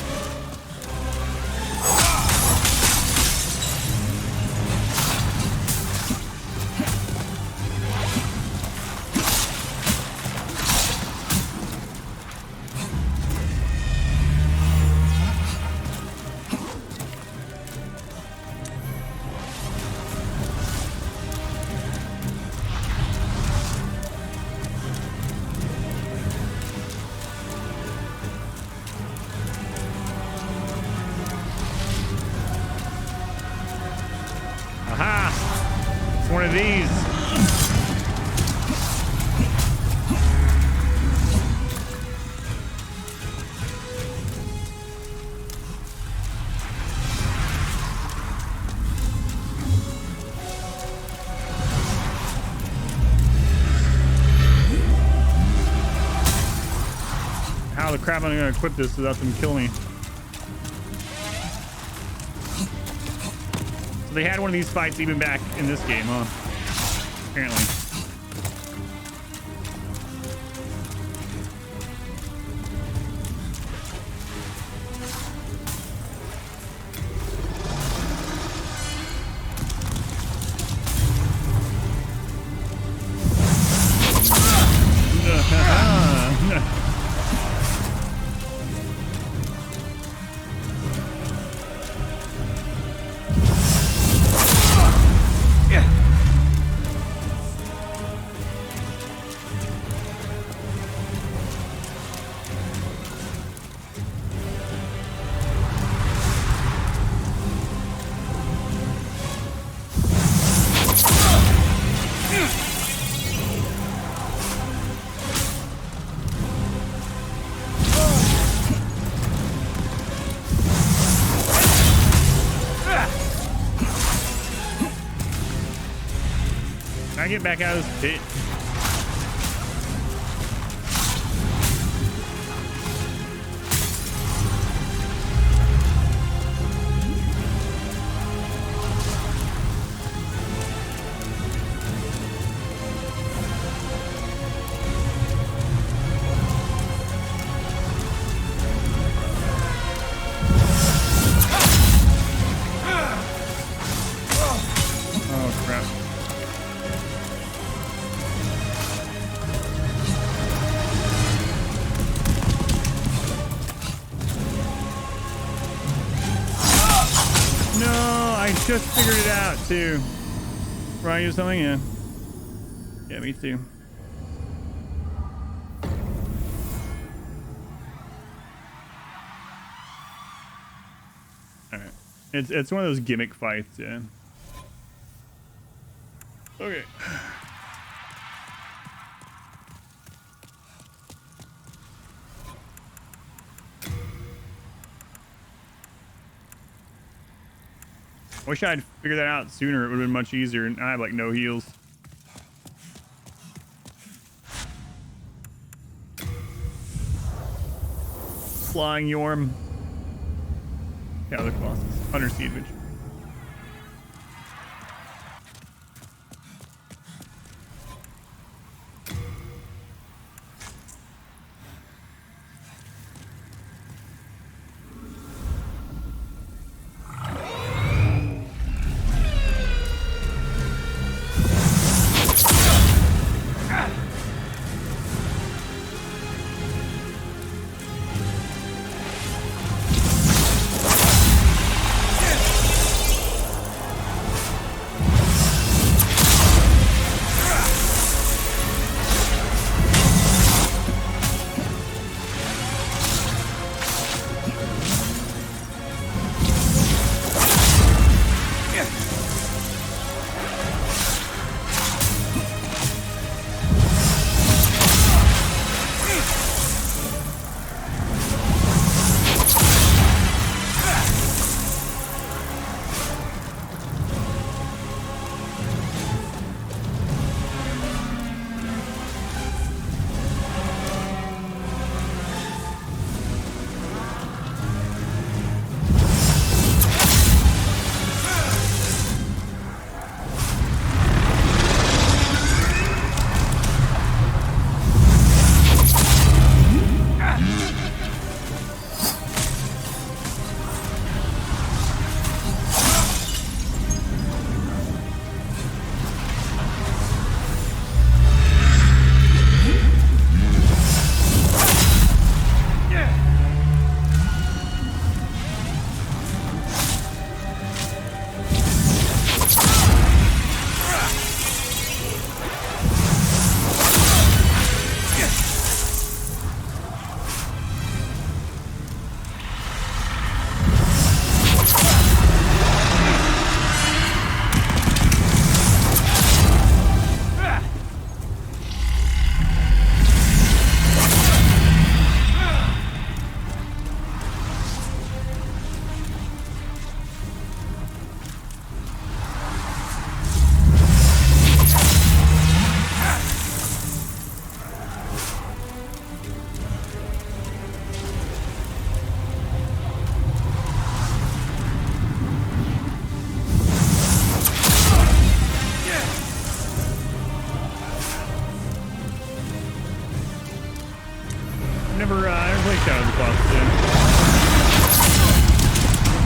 One of these. How the crap am I gonna equip this without them kill me? So they had one of these fights even back in this game, huh? Apparently. I get back out of this pit. Oh crap. I just figured it out too. Ryan, you something? Yeah. Yeah, me too. Alright. It's one of those gimmick fights, yeah. Okay. Wish I'd figured that out sooner. It would have been much easier. And I have like no heals. Flying Yorm. Yeah, other Colossus. Undersea Adventure. Shadow of the Colossus, yeah.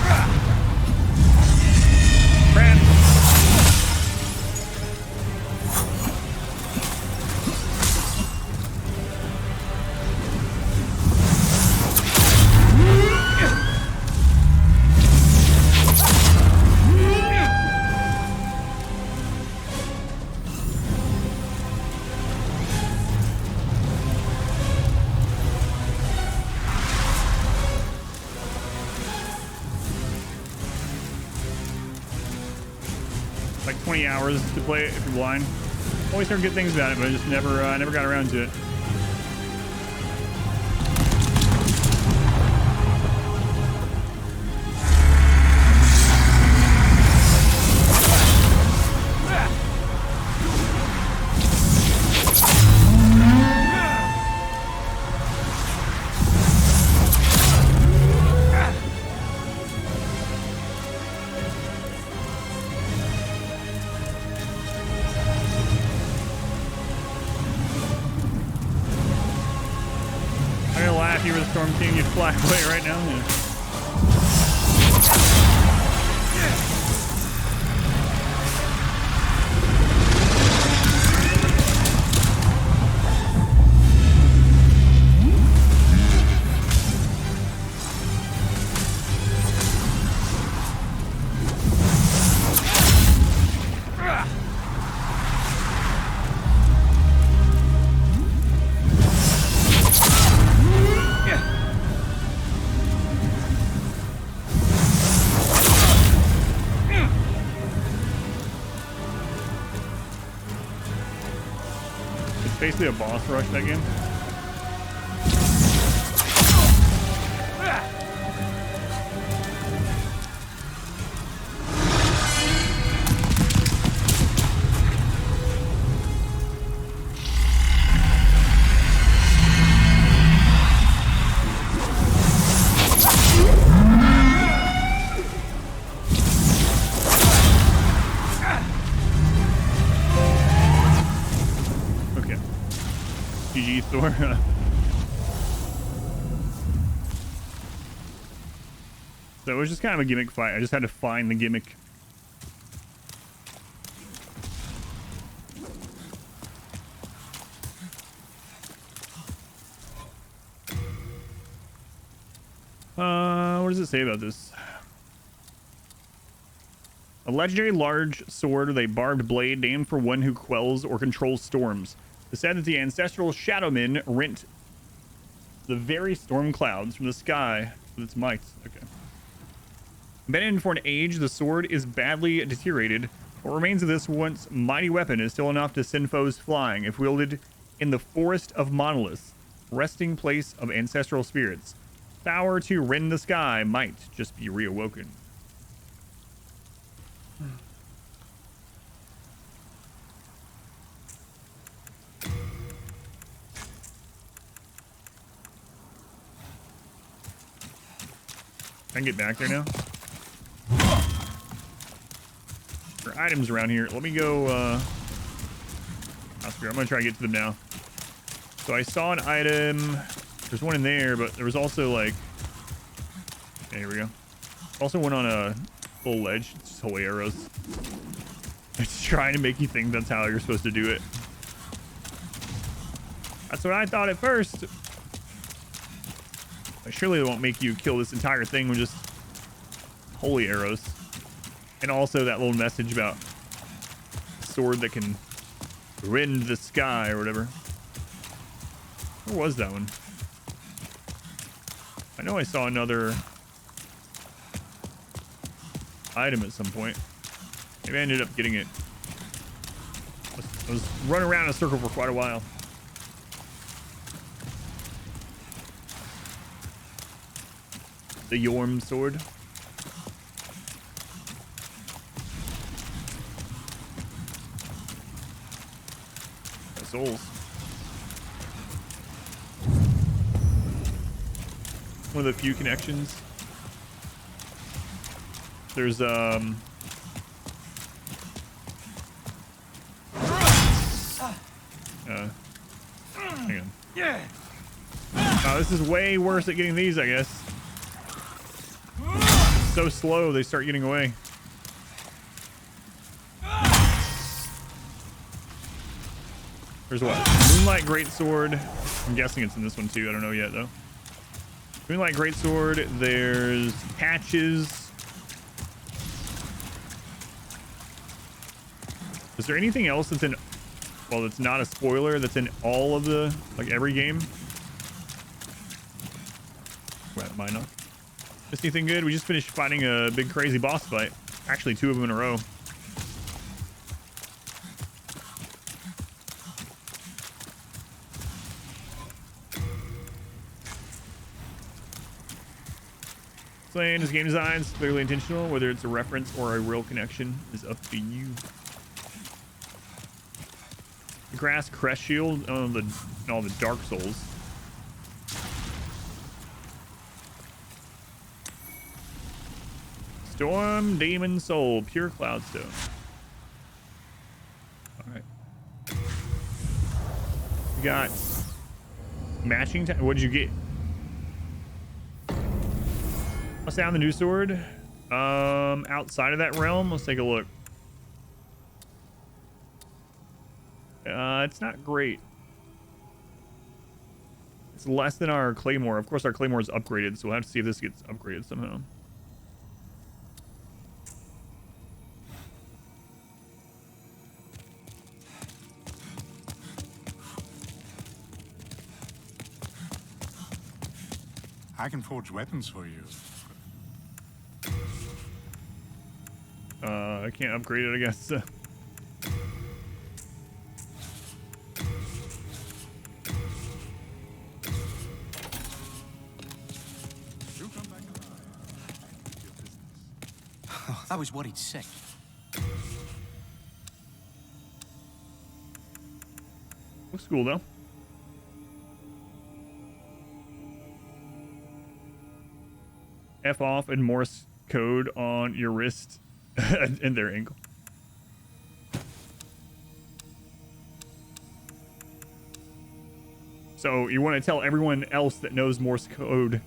Crap. Like 20 hours to play it if you're blind. Always heard good things about it, but I just never got around to it. You were the Storm King, you'd fly away right now. Yeah. Basically a boss rush that game. GG Thor. So it was just kind of a gimmick fight. I just had to find the gimmick. What does it say about this? A legendary large sword with a barbed blade named for one who quells or controls storms. It said that the ancestral Shadowmen rent the very storm clouds from the sky with its might. Okay. Abandoned for an age, the sword is badly deteriorated. What remains of this once mighty weapon is still enough to send foes flying if wielded in the forest of monoliths, resting place of ancestral spirits. Power to rend the sky might just be reawoken. I can get back there now. There are items around here. Let me go, I'm gonna try to get to them now. So I saw an item. There's one in there, but there was also like, okay, here we go. Also one on a full ledge. It's just holy arrows. It's trying to make you think that's how you're supposed to do it. That's what I thought at first. Surely they won't make you kill this entire thing with just holy arrows. And also that little message about sword that can rend the sky or whatever. Where was that one? I know I saw another item at some point. Maybe I ended up getting it. I was running around in a circle for quite a while. The Yorm sword. Souls. One of the few connections. There's hang on. Wow, this is way worse at getting these, I guess. So slow, they start getting away. There's what? Moonlight Greatsword. I'm guessing it's in this one too. I don't know yet though. Moonlight Greatsword. There's patches. Is there anything else that's in? Well, that's not a spoiler. That's in all of the every game. Well, might not. Just anything good? We just finished fighting a big crazy boss fight. Actually, 2 of them in a row. Saying his game design is clearly intentional. Whether it's a reference or a real connection is up to you. The grass crest shield on all the Dark Souls. Storm Demon Soul, pure Cloudstone. All right. We got matching. What'd you get? What's down the new sword? Outside of that realm, let's take a look. It's not great. It's less than our claymore. Of course, our claymore is upgraded, so we'll have to see if this gets upgraded somehow. I can forge weapons for you. I can't upgrade it, I guess. I was worried sick. Looks cool though. F off and Morse code on your wrist and their ankle. So you want to tell everyone else that knows Morse code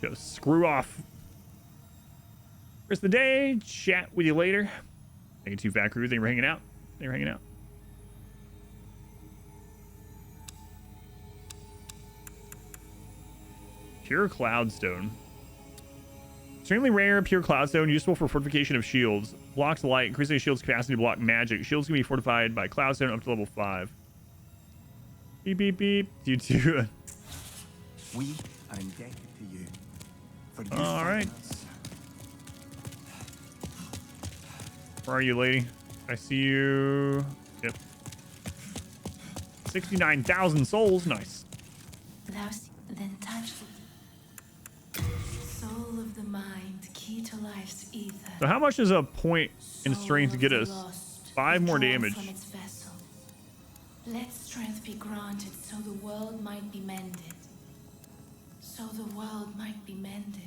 to screw off. Rest of the day. Chat with you later. Thank you, Two Fat Crew. Thank you for hanging out. Thank you for hanging out. Pure Cloudstone. Extremely rare, pure Cloudstone, useful for fortification of shields. Blocks light, increasing a shield's capacity to block magic. Shields can be fortified by Cloudstone up to level 5. Beep, beep, beep. You too. We are indebted to you. For you All right. Where are you, lady? I see you. Yep. 69,000 souls. Nice. Thou then touched soul of the mind, key to life's ether. So how much does a point in strength Soul get of us? the lost, 5 more withdrawn damage. from its vessel. Let strength be granted so the world might be mended. So the world might be mended.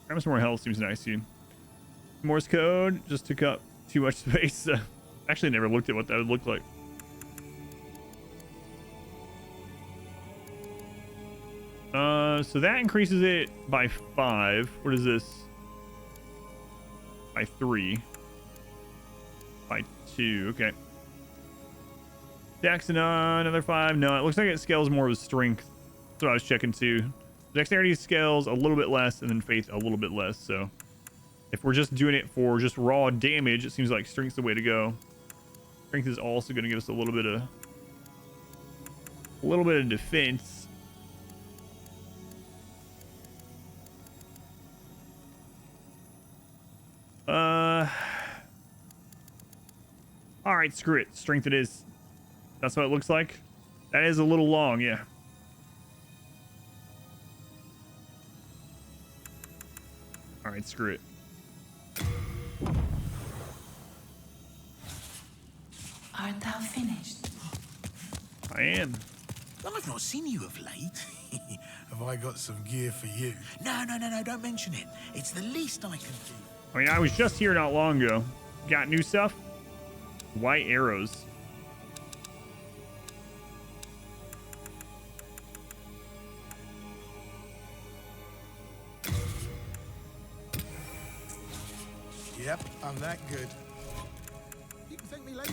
Grab some more health seems nice to you. Morse code just took up too much space. Actually never looked at what that would look like. So that increases it by 5. What is this? By 3. By 2. Okay. Dex another 5. No, it looks like it scales more with strength. That's what I was checking too. Dexterity scales a little bit less, and then faith a little bit less. So if we're just doing it for just raw damage, it seems like strength's the way to go. Strength is also going to give us a little bit of defense. All right, screw it. Strength it is. That's what it looks like. That is a little long, yeah. All right, screw it. Art thou finished? I am. I've not seen you of late. Have I got some gear for you? No, don't mention it. It's the least I can do. I mean, I was just here not long ago. Got new stuff? White arrows. Yep, I'm that good. You can thank me later.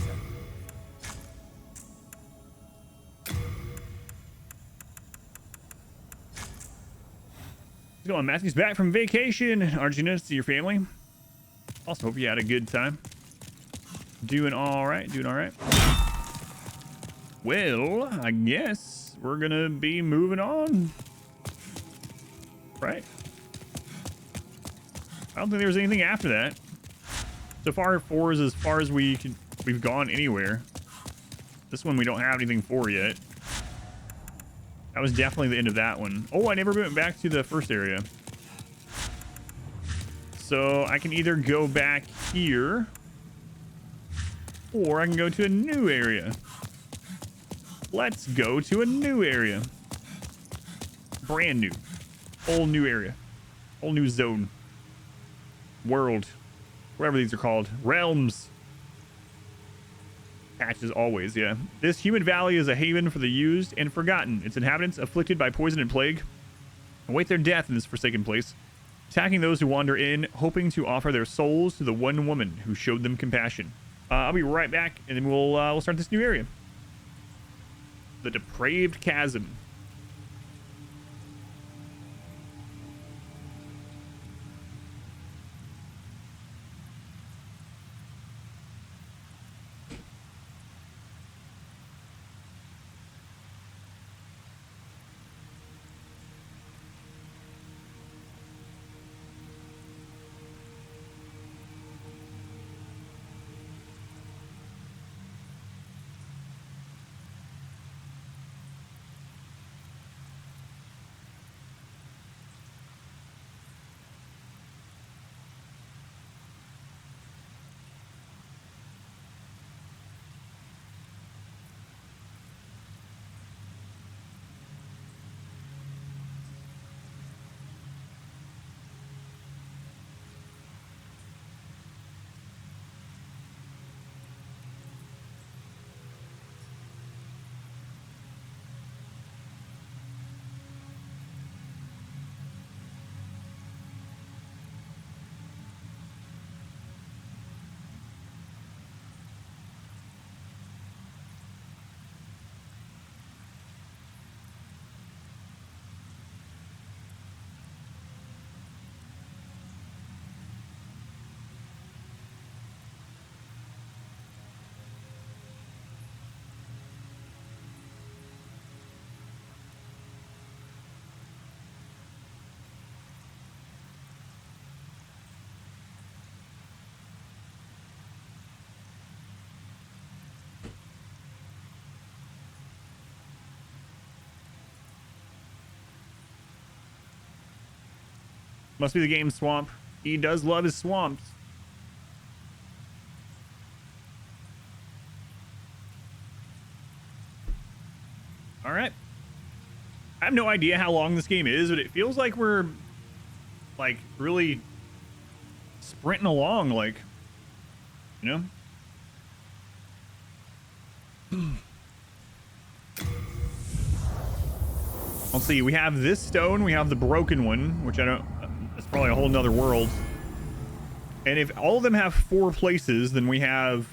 What's going on? Matthew's back from vacation. Aren't you nice to see your family? Also, hope you had a good time. Doing all right. Doing all right. Well, I guess we're gonna be moving on. Right? I don't think there's anything after that. So far, 4 is as far as we've gone anywhere. This one we don't have anything for yet. That was definitely the end of that one. Oh, I never went back to the first area. So I can either go back here, or I can go to a new area. Let's go to a new area. Brand new. Whole new area. Whole new zone. World. Whatever these are called. Realms. Patches always, yeah. This human valley is a haven for the used and forgotten. Its inhabitants, afflicted by poison and plague, await their death in this forsaken place, attacking those who wander in, hoping to offer their souls to the one woman who showed them compassion. I'll be right back, and then we'll start this new area. The Depraved Chasm. Must be the game swamp. He does love his swamps. All right. I have no idea how long this game is, but it feels like we're like really sprinting along, like, you know? Let's see, we have this stone, we have the broken one, which I don't, it's probably a whole nother world. And if all of them have 4 places, then we have,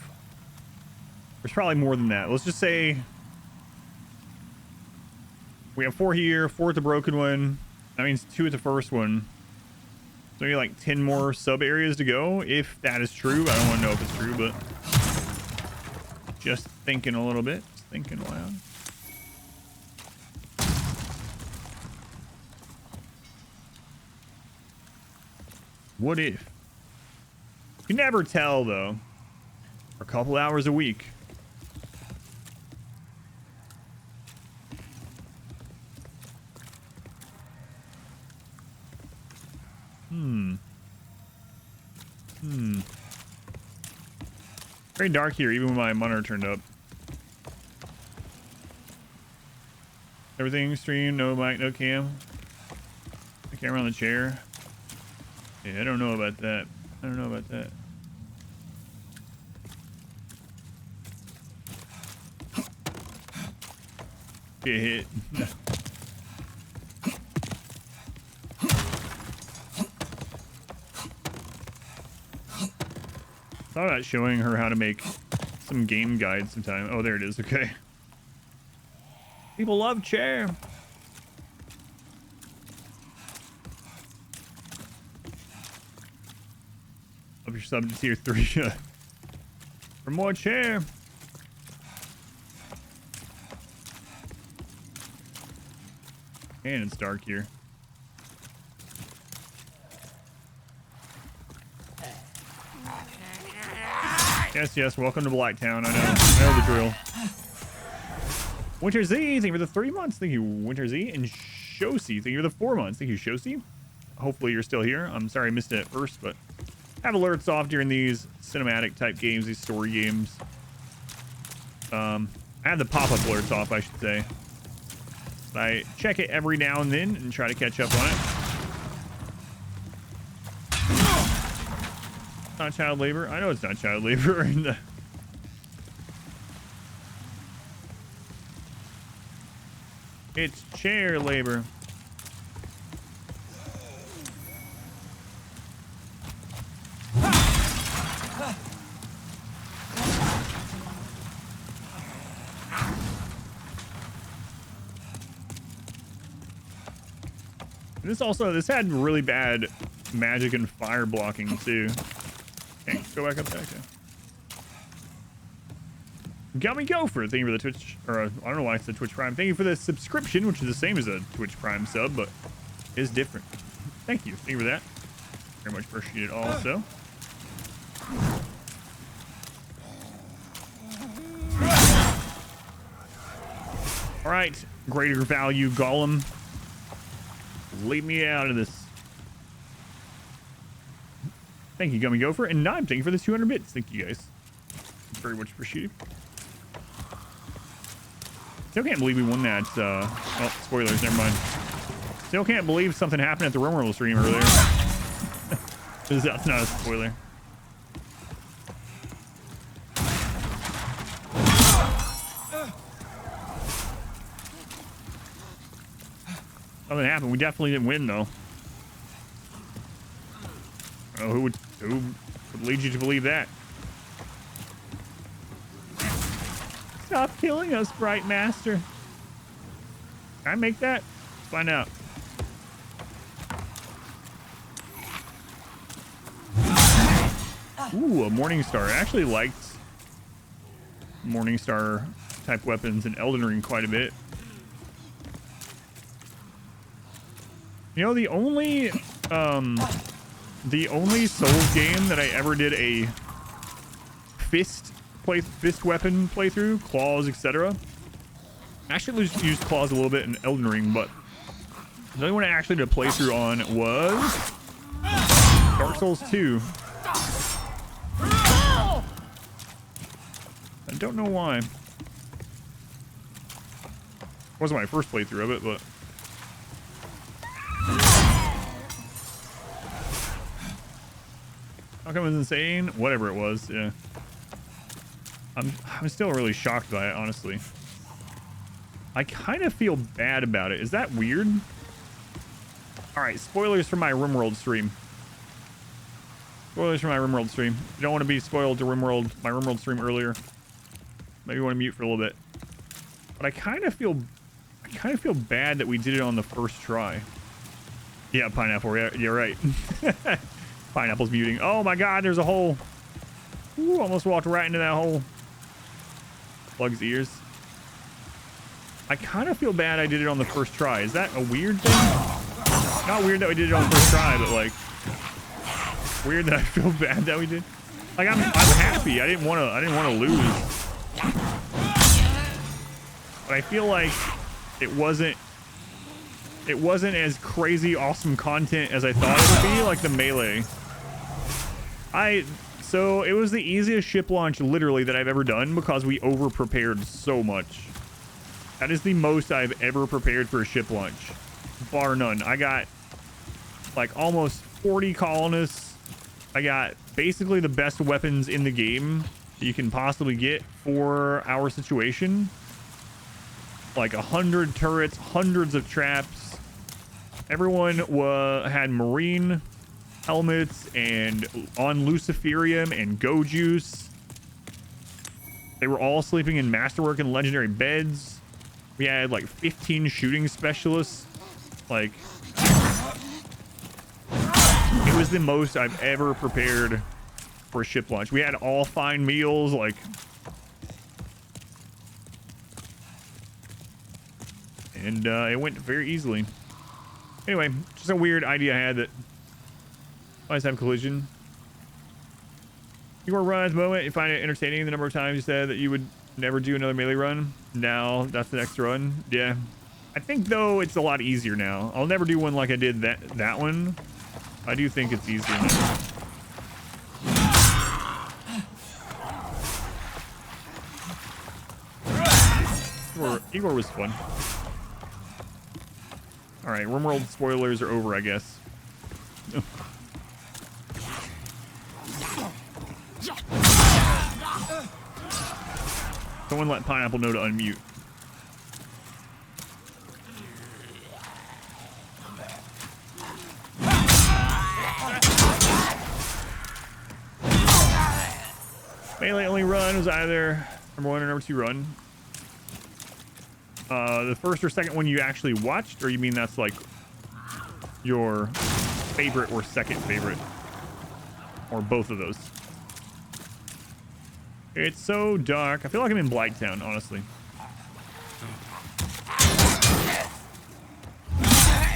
there's probably more than that. Let's just say we have 4 here, 4 at the broken one. That means 2 at the first one. So maybe like 10 more sub areas to go, if that is true. I don't want to know if it's true, but just thinking a little bit, just thinking aloud. What if? You can never tell, though. For a couple hours a week. Very dark here, even when my monitor turned up. Everything stream, no mic, no cam. The camera on the chair. Yeah, I don't know about that. I don't know about that. Get hit. Thought about showing her how to make some game guide sometime. Oh, there it is. Okay. People love chair. Up your sub to tier 3 for more chair. And it's dark here. Yes, yes. Welcome to Blacktown. I know the drill. Winter Z, thank you for the 3 months. Thank you, Winter Z. And Shosi, thank you for the 4 months. Thank you, Shosi. Hopefully you're still here. I'm sorry I missed it at first, but have alerts off during these cinematic type games, these story games. I have the pop-up alerts off, I should say. But I check it every now and then and try to catch up on it. Not child labor. I know it's not child labor. It's chair labor. This had really bad magic and fire blocking too. Okay, go back up there. Okay. Gummy Gopher, thank you for the Twitch, or I don't know why it's the Twitch Prime. Thank you for the subscription, which is the same as a Twitch Prime sub, but is different. Thank you for that. Very much appreciate it also. All right, greater value Golem. Leave me out of this. Thank you, Gummy Gopher. And Nime, thank you for the 200 bits. Thank you, guys. Very much appreciated. Still can't believe we won that. Oh, spoilers, never mind. Still can't believe something happened at the RimWorld stream earlier. That's not a spoiler. Something happened. We definitely didn't win, though. Oh, who would lead you to believe that? Stop killing us, Bright Master. Can I make that? Let's find out. Ooh, a Morningstar. I actually liked Morningstar type weapons in Elden Ring quite a bit. You know, the only Souls game that I ever did a fist weapon playthrough, claws, etc. I actually used claws a little bit in Elden Ring, but the only one I actually did a playthrough on was Dark Souls 2. I don't know why. It wasn't my first playthrough of it, but outcome was insane. Whatever it was, yeah. I'm still really shocked by it, honestly. I kind of feel bad about it. Is that weird? All right, spoilers for my RimWorld stream. Spoilers for my RimWorld stream. If you don't want to be spoiled to my RimWorld stream earlier, maybe you want to mute for a little bit. But I kind of feel bad that we did it on the first try. Yeah, Pineapple. Yeah, you're right. Pineapple's muting. Oh my God, there's a hole. Ooh, almost walked right into that hole. Plug's ears. I kind of feel bad I did it on the first try. Is that a weird thing? Not weird that we did it on the first try, but like weird that I feel bad that we did. Like I'm happy. I didn't want to lose. But I feel like it wasn't as crazy awesome content as I thought it would be, like the melee. So it was the easiest ship launch literally that I've ever done because we over prepared so much. That is the most I've ever prepared for a ship launch, bar none. I got like almost 40 colonists. I got basically the best weapons in the game that you can possibly get for our situation. like 100 turrets, hundreds of traps. Everyone had marine helmets and on Luciferium and Go Juice. They were all sleeping in Masterwork and legendary beds. We had like 15 shooting specialists. Like, it was the most I've ever prepared for a ship launch. We had all fine meals, like, and it went very easily. Anyway, just a weird idea I had that always have collision. Your run's moment, you find it entertaining the number of times you said that you would never do another melee run. Now that's the next run. Yeah. I think though it's a lot easier now. I'll never do one like I did that one. I do think it's easier now. Igor was fun. Alright, RimWorld spoilers are over, I guess. Someone let Pineapple know to unmute. Melee only run was either number 1 or number 2 run. The first or second one you actually watched, or you mean that's like your favorite or second favorite? Or both of those? It's so dark. I feel like I'm in Blighttown, honestly.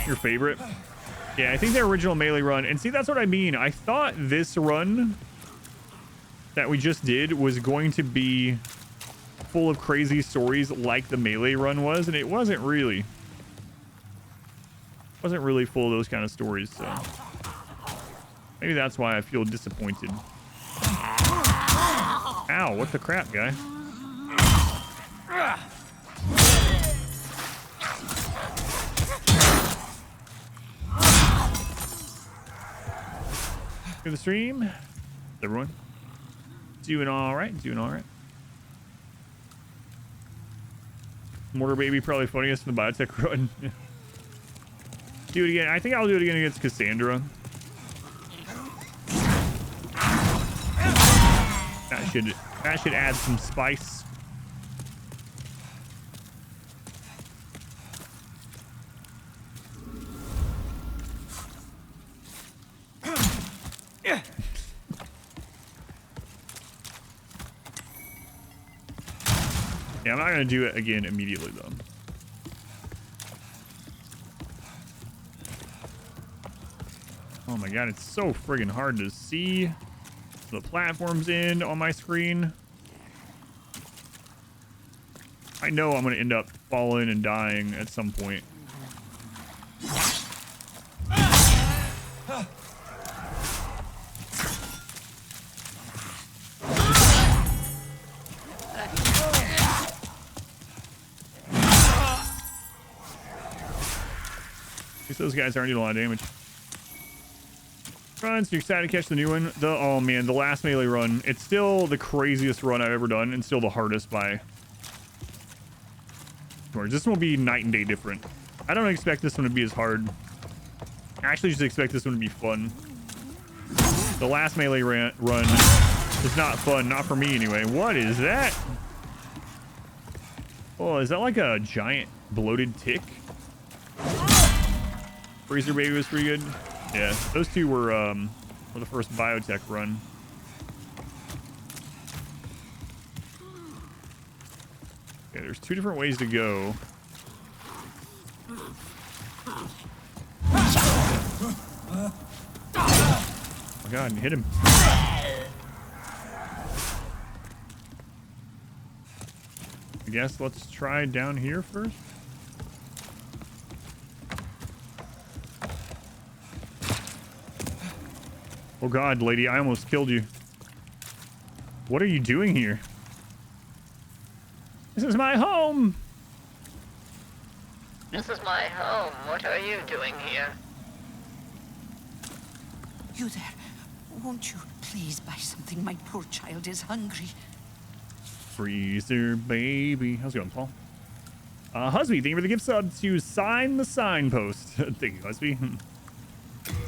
Your favorite? Yeah, I think the original melee run. And see, that's what I mean. I thought this run that we just did was going to be full of crazy stories like the melee run was, and it wasn't really. Wasn't really full of those kind of stories, so maybe that's why I feel disappointed. Ow, what the crap, guy? To the stream. Everyone doing all right, doing all right. Mortar Baby probably funniest in the biotech run. Do it again. I think I'll do it again against Cassandra. That should add some spice. Yeah, I'm not gonna do it again immediately though. Oh my god, it's so friggin' hard to see the platforms in on my screen. I know I'm gonna end up falling and dying at some point. Those guys aren't doing a lot of damage. Runs, you're excited to catch the new one? Oh man, the last melee run. It's still the craziest run I've ever done and still the hardest by. This one will be night and day different. I don't expect this one to be as hard. I actually just expect this one to be fun. The last melee run is not fun, not for me anyway. What is that? Oh, is that like a giant bloated tick? Freezer Baby was pretty good. Yeah, those two were the first biotech run. Okay, there's 2 different ways to go. Oh my god, hit him. I guess let's try down here first. Oh god, lady, I almost killed you. What are you doing here? This is my home! This is my home. What are you doing here? You there. Won't you please buy something? My poor child is hungry. Freezer Baby. How's it going, Paul? Husby, thank you for the gift sub to Sign the Signpost. Thank you, Husby.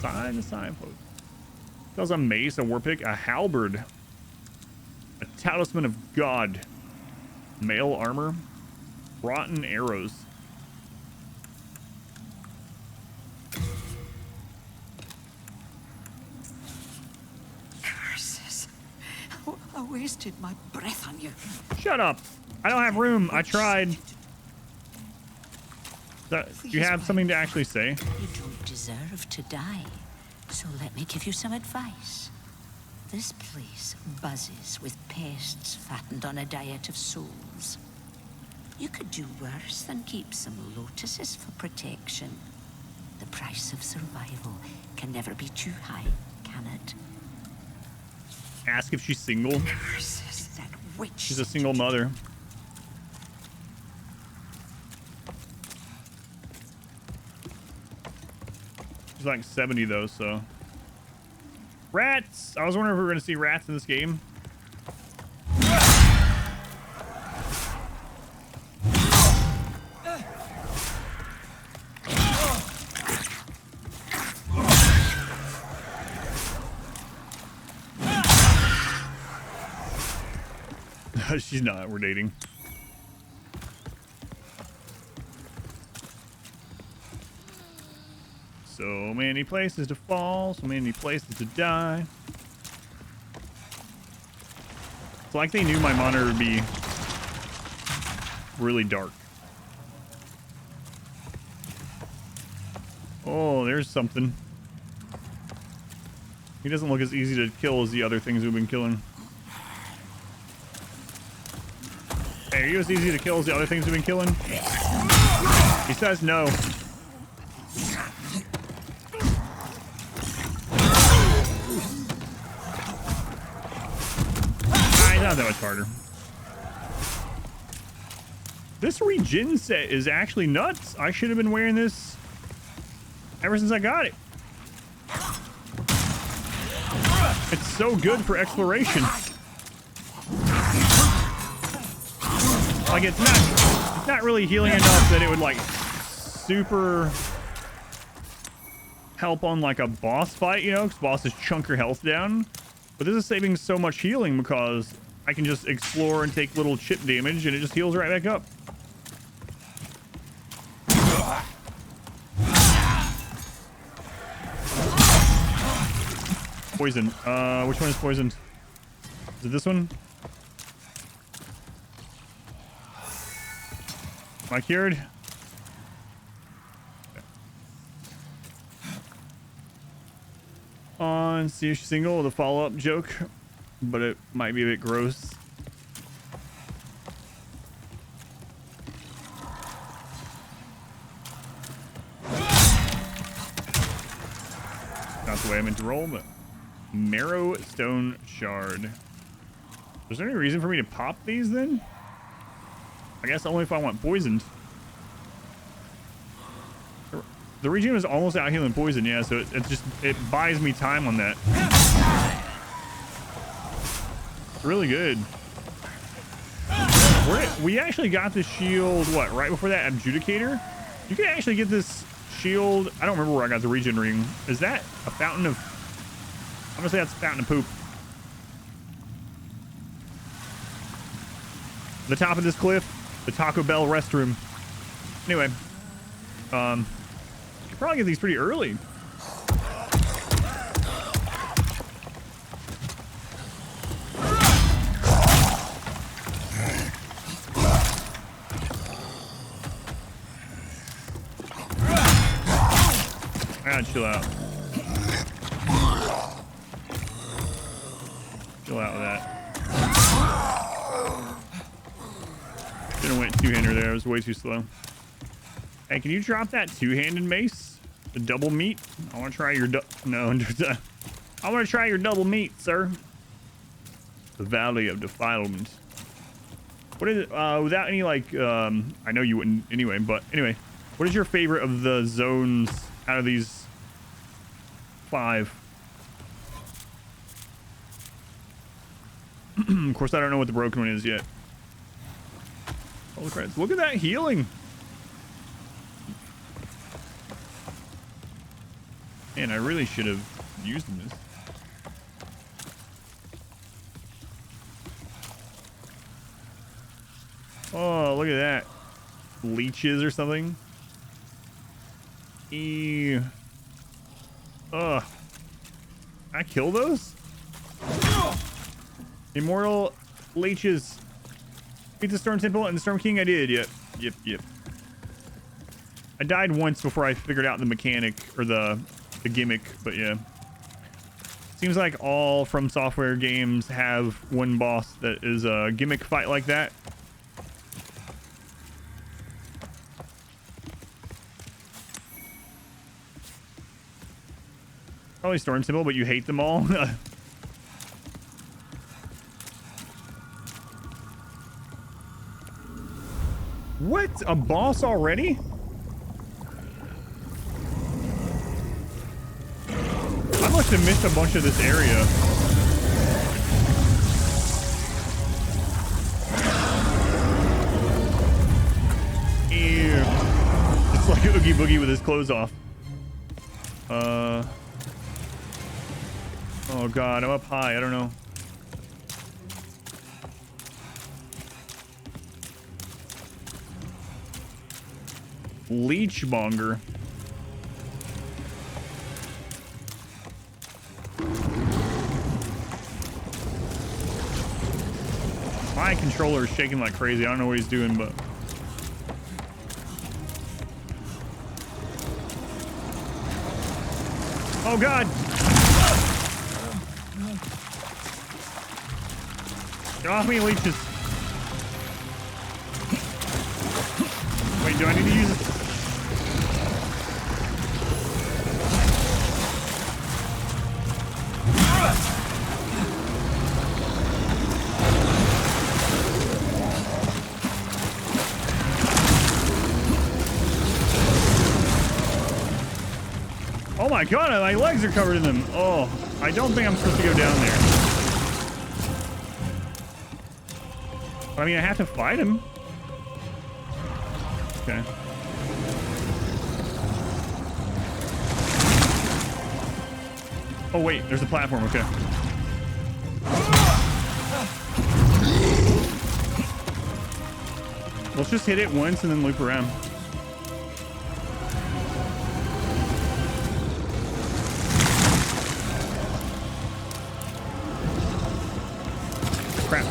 Sign the Signpost. That was a mace, a war pick, a halberd, a talisman of God, mail armor, rotten arrows. Curses. I wasted my breath on you. Shut up. I don't have room. I tried. Do you have something to actually say? You don't deserve to die. So let me give you some advice. This place buzzes with pests fattened on a diet of souls. You could do worse than keep some lotuses for protection. The price of survival can never be too high, can it? Ask if she's single. Curses, that witch. She's a single mother. She's like 70 though, so. Rats! I was wondering if we were going to see rats in this game. She's not. We're dating. So many places to fall, so many places to die. It's like they knew my monitor would be really dark. Oh, there's something. He doesn't look as easy to kill as the other things we've been killing. Hey, are you as easy to kill as the other things we've been killing? He says no. Not that much harder. This regen set is actually nuts. I should have been wearing this ever since I got it. It's so good for exploration. Like it's not really healing enough that it would like super help on like a boss fight, you know, because bosses chunk your health down. But this is saving so much healing because I can just explore and take little chip damage and it just heals right back up. Poison. Which one is poisoned? Is it this one? Am I cured? On see if she's single with a follow-up joke, but it might be a bit gross. Not the way I meant to roll, but marrow stone shard. Is there any reason for me to pop these then? I guess only if I want poisoned. The regen is almost out healing poison, yeah, so it buys me time on that. Really good. We actually got the shield, what, right before that adjudicator? You can actually get this shield. I don't remember where I got the regen ring. Is that a fountain of... I'm gonna say that's a fountain of poop. The top of this cliff, the Taco Bell restroom. Anyway, probably get these pretty early. Chill out. Chill out with that. Should've went two-hander there. I was way too slow. Hey, can you drop that two-handed mace? The double meat? I want to try your I want to try your double meat, sir. The Valley of Defilement. What is it? Without any like, I know you wouldn't anyway, but anyway, what is your favorite of the zones out of these 5? Of course, I don't know what the broken one is yet. Holy crap! Look at that healing. Man, I really should have used this. Oh, look at that. Leeches or something. Ew. Ugh. I kill those? Immortal leeches. Beat the Storm Temple and the Storm King. I did. Yep. I died once before I figured out the mechanic or the gimmick, but yeah. Seems like all From Software games have one boss that is a gimmick fight like that. Probably Storm Temple, but you hate them all. What? A boss already? I must have missed a bunch of this area. Ew. It's like Oogie Boogie with his clothes off. Oh god, I'm up high. I don't know. Leechmonger. My controller is shaking like crazy. I don't know what he's doing, but... Oh god! Get off me, leeches. Wait, do I need to use it? Oh my god, my legs are covered in them. Oh, I don't think I'm supposed to go down there. I mean, I have to fight him. Okay. Oh wait, there's a platform. Okay. Let's just hit it once and then loop around. Crap.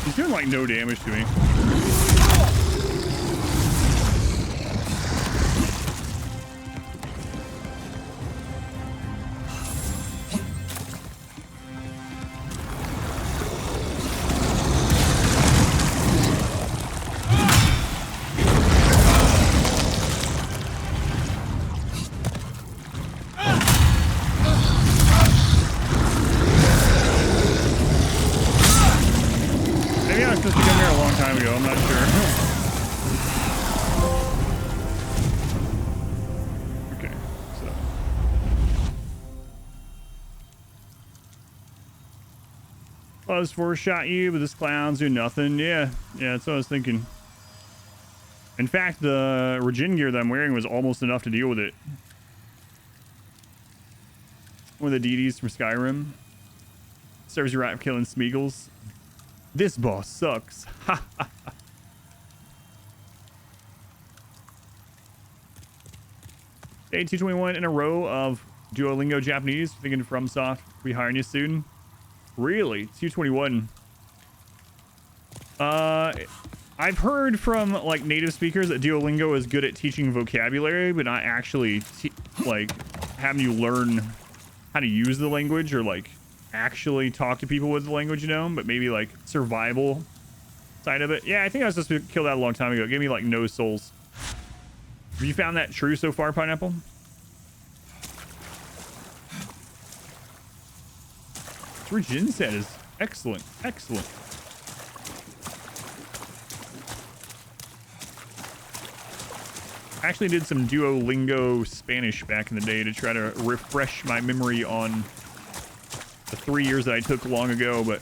He's doing like no damage to me. Maybe I was supposed to come here a long time ago. I'm not sure. Okay, so. Buzz force shot you, but this clown's do nothing. Yeah, that's what I was thinking. In fact, the regen gear that I'm wearing was almost enough to deal with it. One of the deities from Skyrim. Serves you right for killing Smeagol's. This boss sucks. Ha ha ha. Day 221 in a row of Duolingo Japanese. Thinking FromSoft be hiring you soon. Really? 221. I've heard from like native speakers that Duolingo is good at teaching vocabulary, but not actually like having you learn how to use the language or like actually talk to people with the language, you know, but maybe like survival side of it. Yeah, I think I was supposed to kill that a long time ago. It gave me like no souls. Have you found that true so far, Pineapple? Jin said is excellent. Excellent. I actually did some Duolingo Spanish back in the day to try to refresh my memory on the 3 years that I took long ago, but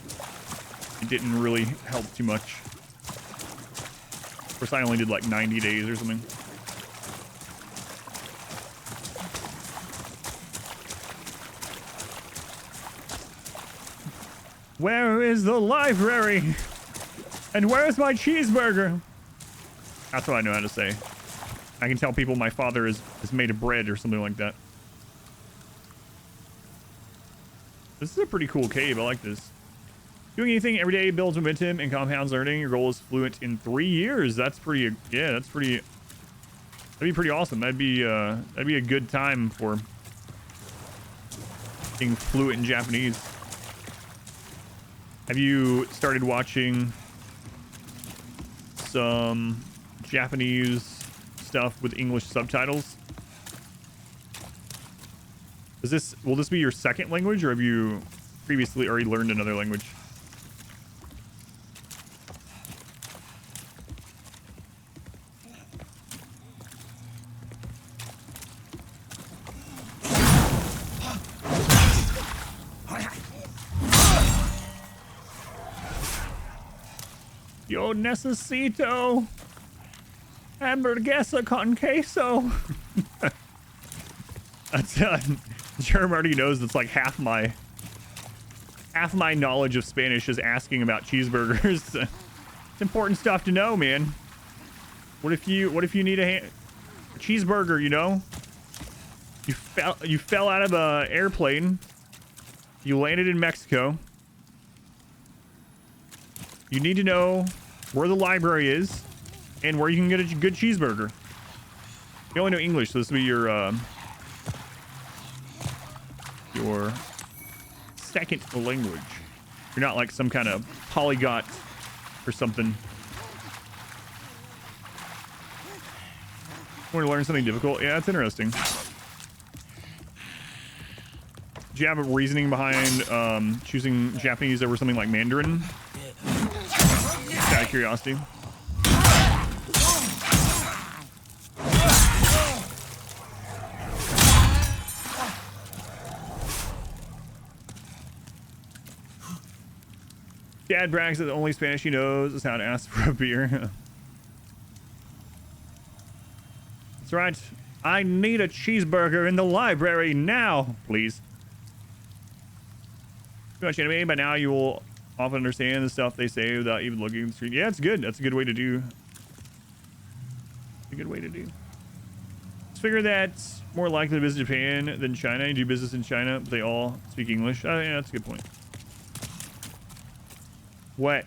it didn't really help too much. Of course, I only did like 90 days or something. Where is the library? And where's my cheeseburger? That's what I know how to say. I can tell people my father is made of bread or something like that. This is a pretty cool cave. I like this. Doing anything every day builds momentum and compounds learning. Your goal is fluent in 3 years. That's pretty, yeah, that's pretty, that'd be pretty awesome. That'd be a good time for being fluent in Japanese. Have you started watching some Japanese stuff with English subtitles? Will this be your second language, or have you previously already learned another language? Yo necesito hamburguesa con queso. That's Jerem already knows that's like half my knowledge of Spanish is asking about cheeseburgers. It's important stuff to know, man. What if you need a cheeseburger, you know? You fell out of a airplane. You landed in Mexico. You need to know where the library is and where you can get a good cheeseburger. You only know English, so this will be your second language. You're not like some kind of polyglot or something. Want to learn something difficult? Yeah, that's interesting. Do you have a reasoning behind choosing Japanese over something like Mandarin? Just out of curiosity. Dad brags that the only Spanish he knows is how to ask for a beer. That's right. I need a cheeseburger in the library now, please. Too much anime, by now you will often understand the stuff they say without even looking at the screen. Yeah, it's good. That's a good way to do. It's a good way to do. Let's figure that more likely to visit Japan than China. You do business in China, but they all speak English. Oh, yeah, that's a good point. What?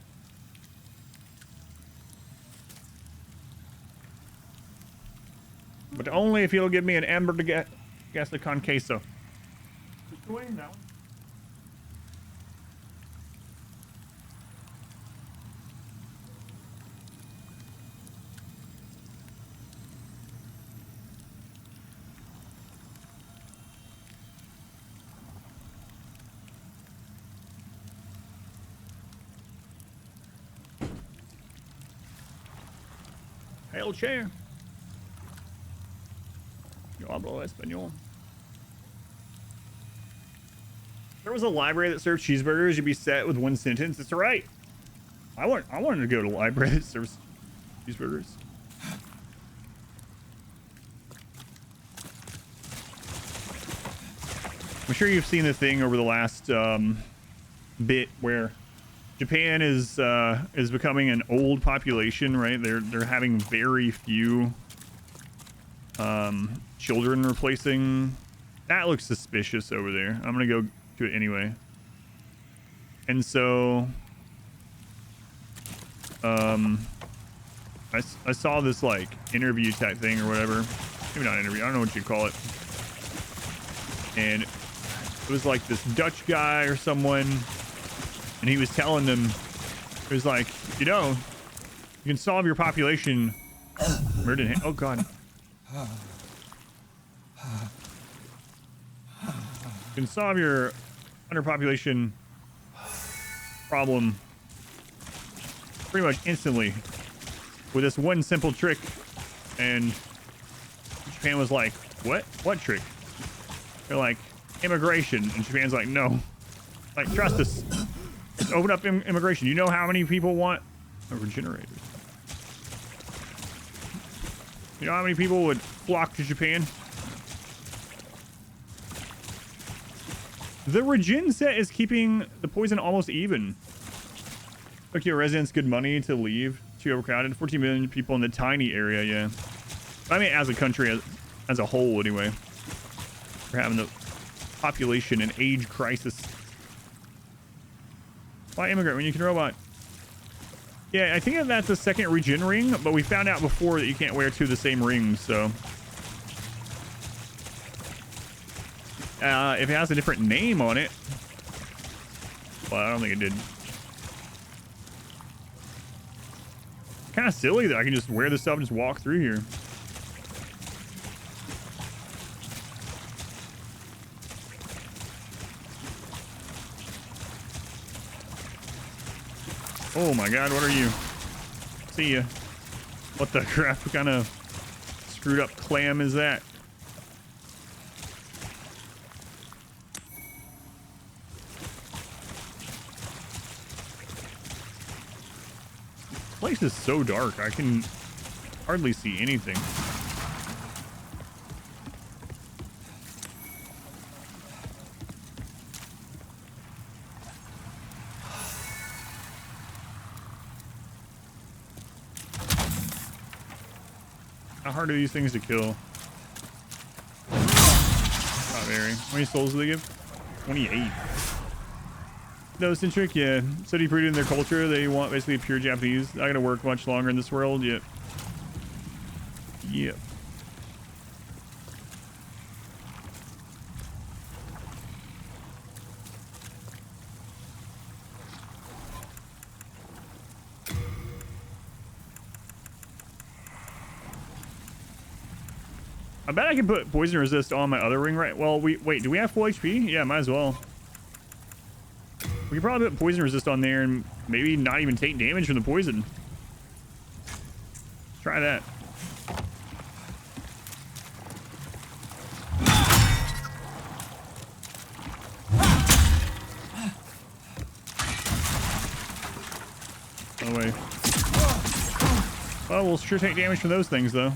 But only if you'll give me an hamburguesa con queso. Just go in now. El chair. Yo hablo español. If there was a library that served cheeseburgers, you'd be set with one sentence. It's right. I wanted to go to a library that serves cheeseburgers. I'm sure you've seen the thing over the last bit where Japan is becoming an old population, right? They're having very few children replacing. That looks suspicious over there. I'm gonna go to it anyway. And so I saw this like interview type thing or whatever. Maybe not interview, I don't know what you call it. And it was like this Dutch guy or someone, and he was telling them, it was like, you know, you can solve your population. Oh god. You can solve your underpopulation problem pretty much instantly with this one simple trick. And Japan was like, what? What trick? They're like, immigration. And Japan's like, no. Like, trust us. Just open up immigration. You know how many people want a regenerator? You know how many people would flock to Japan? The regen set is keeping the poison almost even. Tokyo residents good money to leave. Too overcrowded. 14 million people in the tiny area, yeah. I mean, as a country, as a whole, anyway. We're having the population and age crisis. Why immigrant when you can robot? Yeah, I think that's a second regen ring, but we found out before that you can't wear two of the same rings, so. If it has a different name on it. Well, I don't think it did. Kind of silly that I can just wear this stuff and just walk through here. Oh my god, what are you? See ya. What the crap kind of screwed up clam is that? This place is so dark, I can hardly see anything. How hard are these things to kill? Not very. How many souls do they give? 28. No, Centric, yeah. So deep rooted in their culture, they want basically pure Japanese. Not gonna work much longer in this world. Yep. Yep. I bet I can put poison resist on my other ring, right? Well, wait, do we have full HP? Yeah, might as well. We could probably put poison resist on there and maybe not even take damage from the poison. Let's try that. No way. Well, we'll sure take damage from those things, though.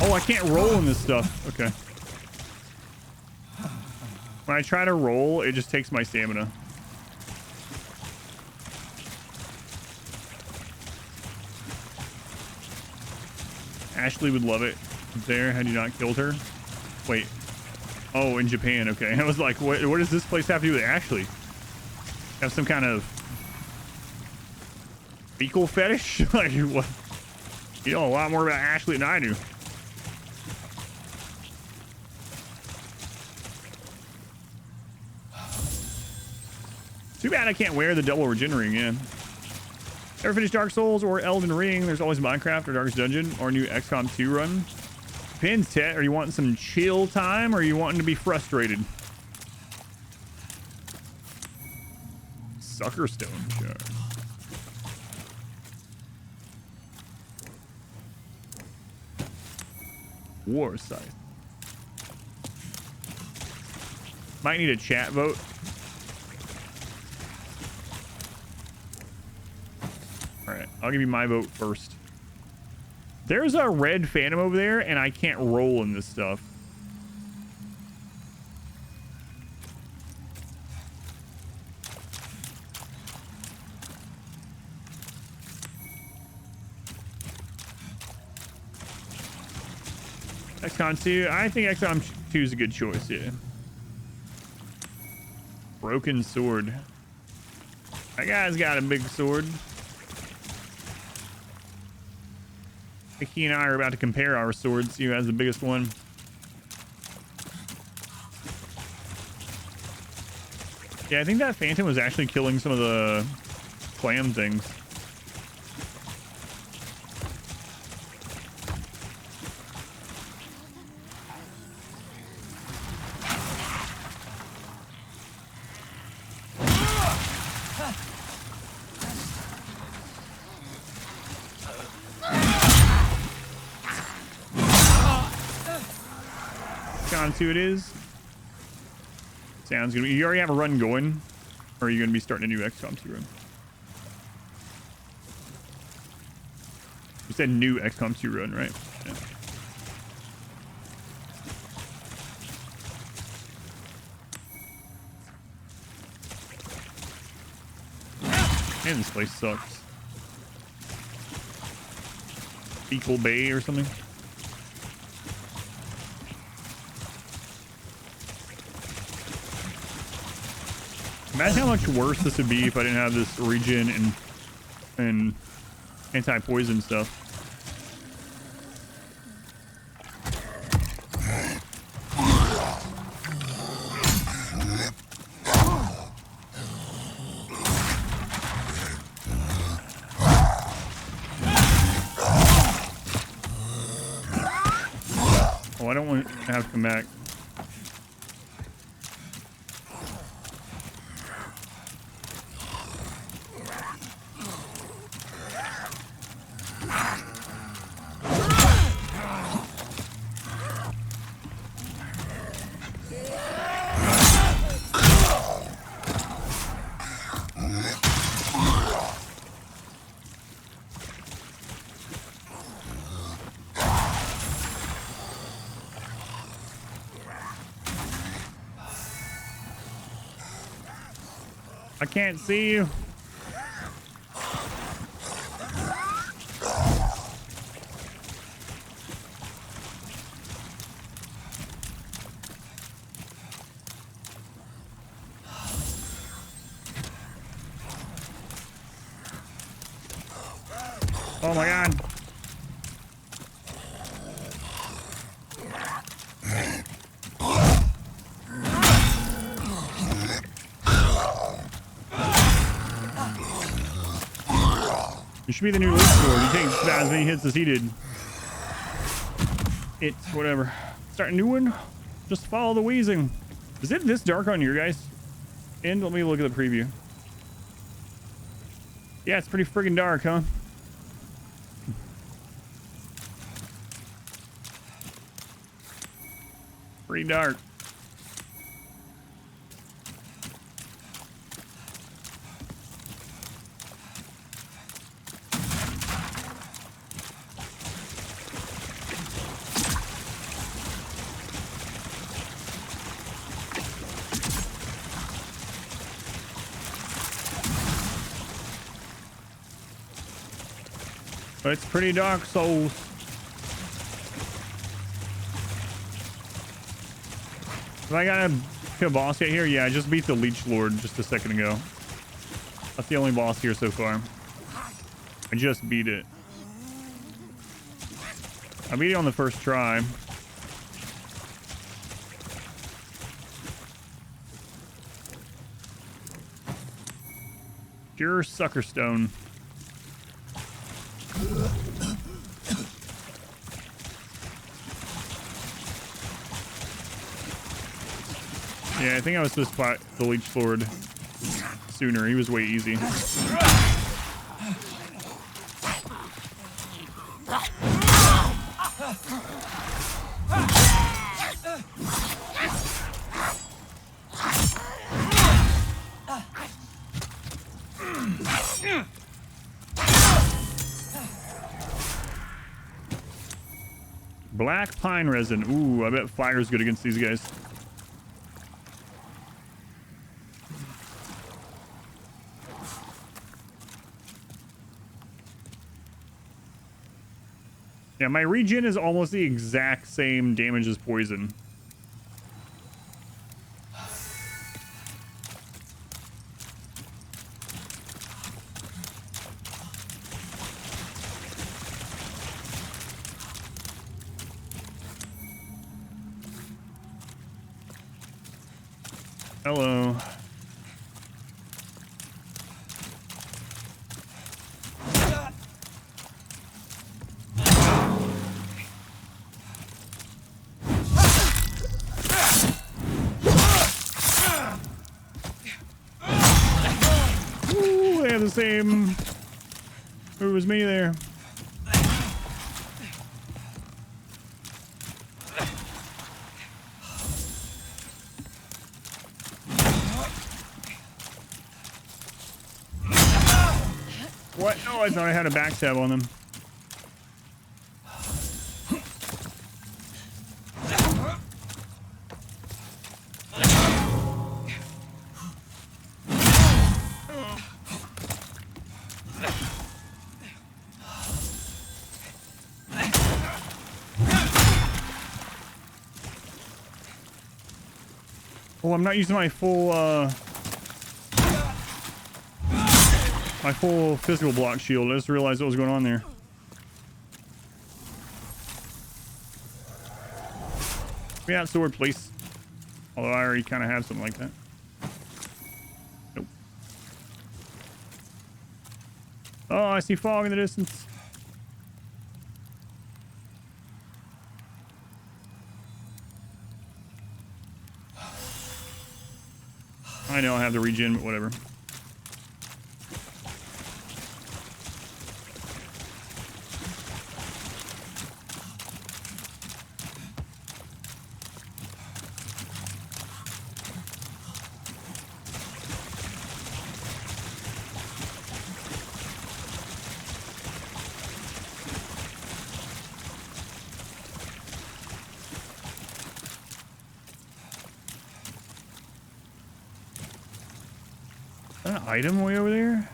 Oh, I can't roll in this stuff. Okay. When I try to roll, it just takes my stamina. Ashley would love it there had you not killed her. Wait. Oh, in Japan. Okay. I was like, what does this place have to do with Ashley? Have some kind of fecal fetish? Like, what? You know a lot more about Ashley than I do. Too bad I can't wear the double regen ring, yeah. Ever finished Dark Souls or Elden Ring? There's always Minecraft or Darkest Dungeon or new XCOM 2 run. Depends, Tet. Are you wanting some chill time or are you wanting to be frustrated? Sucker Stone Shard. War Scythe. Might need a chat vote. Alright, I'll give you my vote first. There's a red phantom over there, and I can't roll in this stuff. XCOM 2, I think XCOM 2 is a good choice, yeah. Broken sword. That guy's got a big sword. He and I are about to compare our swords, see who has the biggest one. Yeah, I think that phantom was actually killing some of the clam things. XCOM 2 it is. Sounds good. You already have a run going? Or are you going to be starting a new XCOM 2 run? You said new XCOM 2 run, right? Yeah. Man, this place sucks. Equal Bay or something. Imagine how much worse this would be if I didn't have this regen and anti-poison stuff. Oh, I don't want to have to come back. I can't see you. Oh my God. You should be the new Leech Lord. You take about as many hits as he did. It's whatever. Start a new one. Just follow the wheezing. Is it this dark on your guys' end? Let me look at the preview. Yeah, it's pretty friggin' dark, huh? Pretty dark. But it's pretty dark, souls. Have I got a boss yet here? Yeah, I just beat the Leech Lord just a second ago. That's the only boss here so far. I just beat it. I beat it on the first try. Pure sucker stone. Yeah, I think I was supposed to fight the Leech Lord sooner. He was way easy. Black pine resin. Ooh, I bet fire's good against these guys. Yeah, my regen is almost the exact same damage as poison. Hello. Ooh, they have the same move as me there. Oh, I thought I had a backstab on them. Oh, I'm not using my full physical block shield. I just realized what was going on there. Give me that sword, please. Although I already kind of have something like that. Nope. Oh, I see fog in the distance. I know I have the regen, but whatever. An item way over there?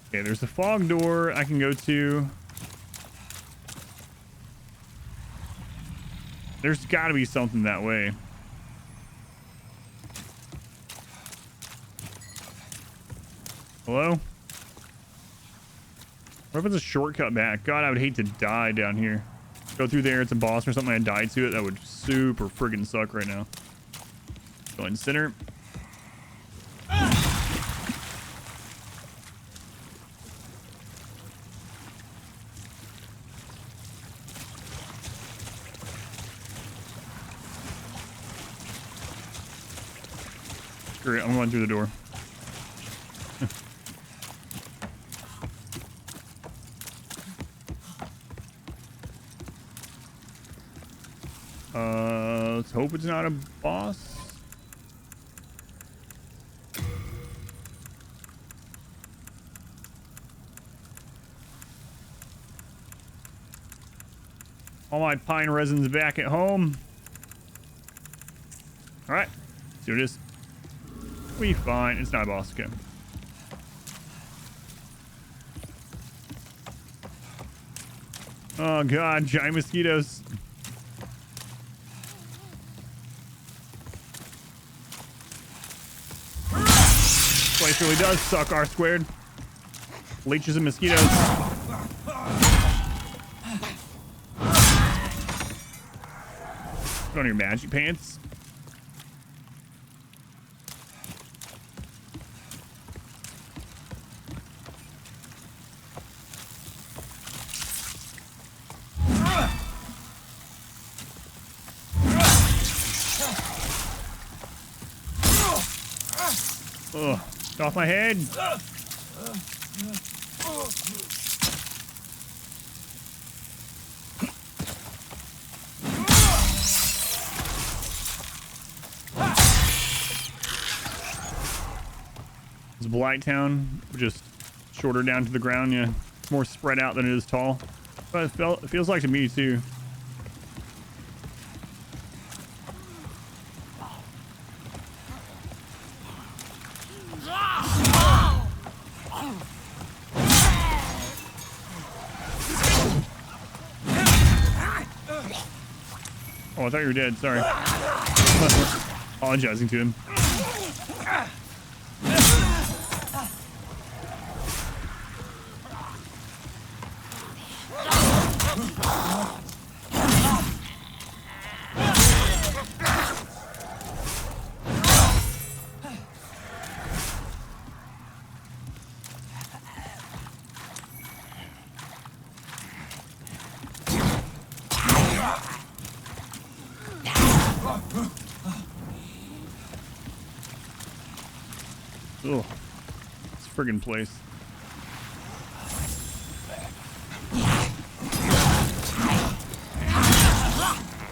Okay, there's the fog door I can go to. There's got to be something that way. Hello? What if it's a shortcut back? God, I would hate to die down here. Go through there, it's a boss or something, I died to it. That would super friggin' suck right now. Go in center. Screw it, I'm going through the door. Let's hope it's not a boss. All my pine resin's back at home. All right, let's do this. We fine. It's not a boss. Okay. Oh god, giant mosquitoes. This place really does suck, R squared. Leeches and mosquitoes. Put on your magic pants. Ugh, get off my head. It's Blighttown, just shorter down to the ground. Yeah, it's more spread out than it is tall. But it feels like to me too. Oh, I thought you were dead. Sorry. Apologizing to him. Ugh. This friggin' place.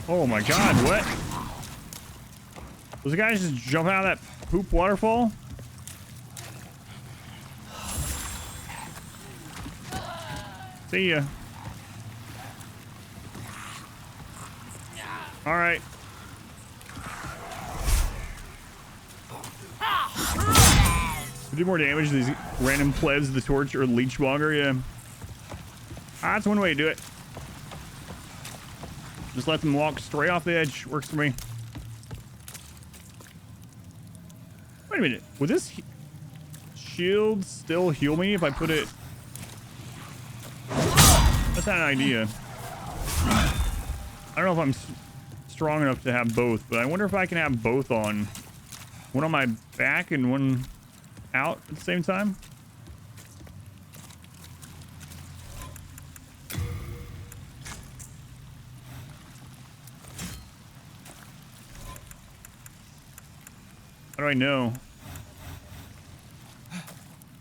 Oh my god, what? Those guys just jump out of that poop waterfall? See ya. All right. We do more damage to these random plebs, the torch or leech monger. Yeah. That's one way to do it. Just let them walk straight off the edge. Works for me. Wait a minute. Would this shield still heal me if I put it? That's not an idea. I don't know if I'm strong enough to have both, but I wonder if I can have both on. One on my back and one out at the same time. How do I know?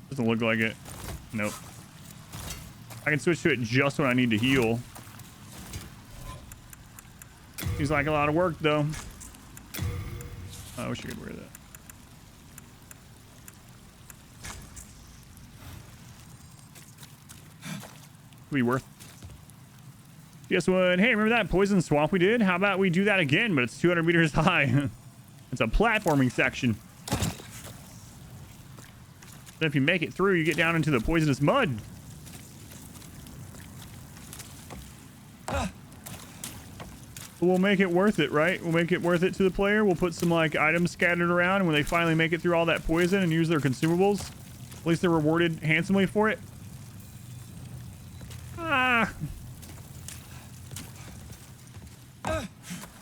Doesn't look like it. Nope. I can switch to it just when I need to heal. Seems like a lot of work, though. I wish I could wear that. Could be worth. Guess what? Hey, remember that poison swamp we did? How about we do that again, but it's 200 meters high. It's a platforming section. Then if you make it through, you get down into the poisonous mud. We'll make it worth it, right? We'll make it worth it to the player. We'll put some like items scattered around, and when they finally make it through all that poison and use their consumables, at least they're rewarded handsomely for it.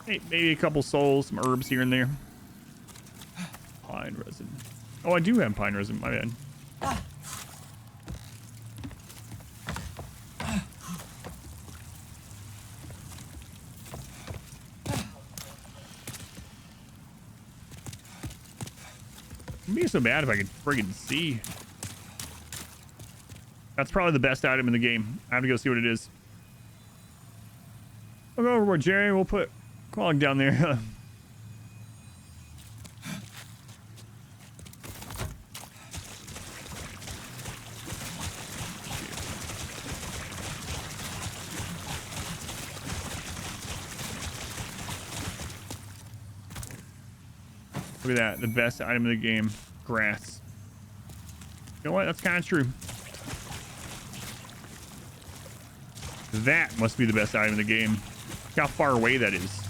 Hey, maybe a couple souls, some herbs here and there. Pine resin. Oh, I do have pine resin. My bad. It'd be so bad if I could friggin' see. That's probably the best item in the game. I have to go see what it is. I'll go overboard, Jerry. We'll put Quag down there. Look at that. The best item of the game. Grass. You know what? That's kind of true. That must be the best item in the game. Look how far away that is.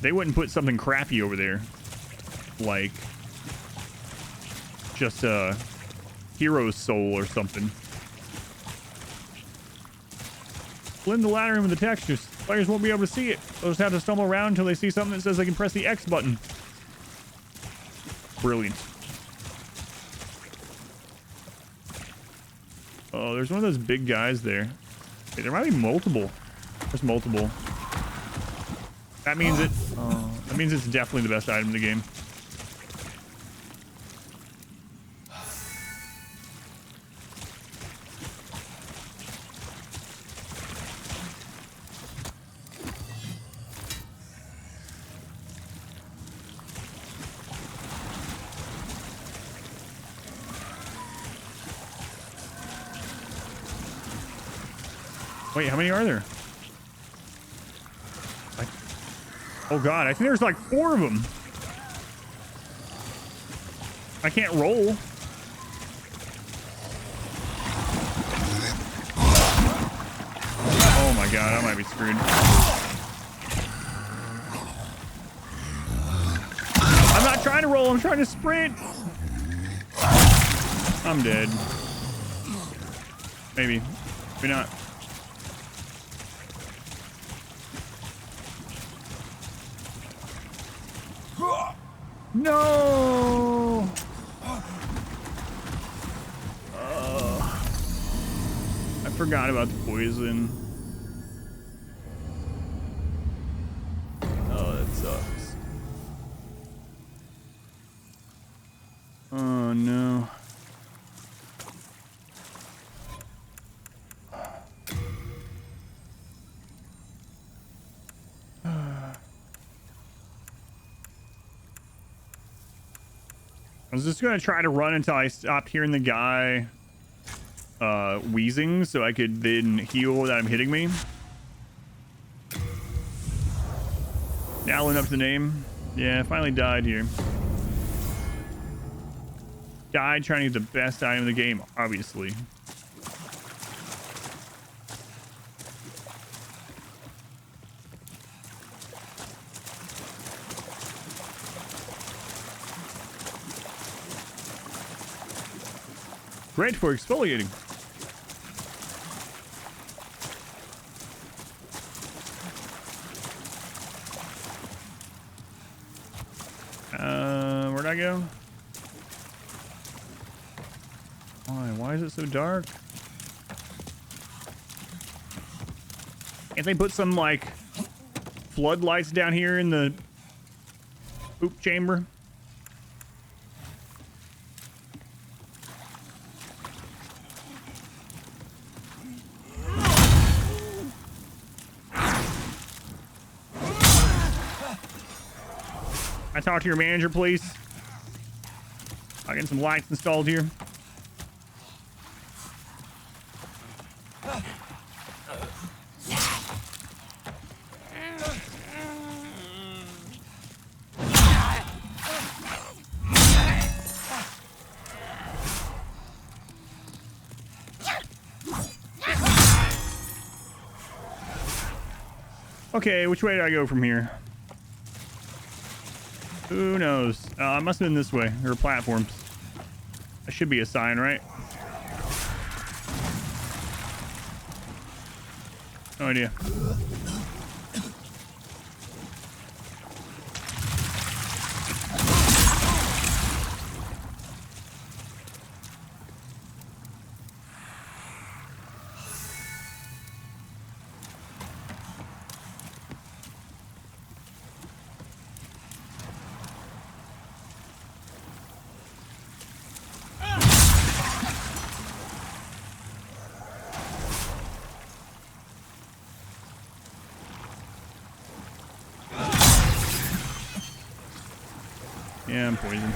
They wouldn't put something crappy over there. Like just a hero's soul or something. Blend the ladder in with the textures. Players won't be able to see it. They'll just have to stumble around until they see something that says they can press the X button. Brilliant. Oh, there's one of those big guys there. Okay, there might be multiple. There's multiple. That means it. That means it's definitely the best item in the game. Wait, how many are there? Oh god, I think there's like 4 of them. I can't roll. Oh my god, I might be screwed. I'm not trying to roll, I'm trying to sprint. I'm dead. Maybe. Maybe not. No! I forgot about the poison. Oh, that sucks. Oh, no. I was just gonna try to run until I stopped hearing the guy wheezing so I could then heal without him hitting me. Now up the name. Yeah, I finally died here. Died trying to get the best item in the game, obviously. Great for exfoliating. Where'd I go? Why is it so dark? Can't they put some, like, floodlights down here in the poop chamber? I talk to your manager, please. I'll get some lights installed here. Okay, which way do I go from here? Who knows? I must have been this way. There are platforms. That should be a sign, right? No idea. Yeah, I'm poisoned.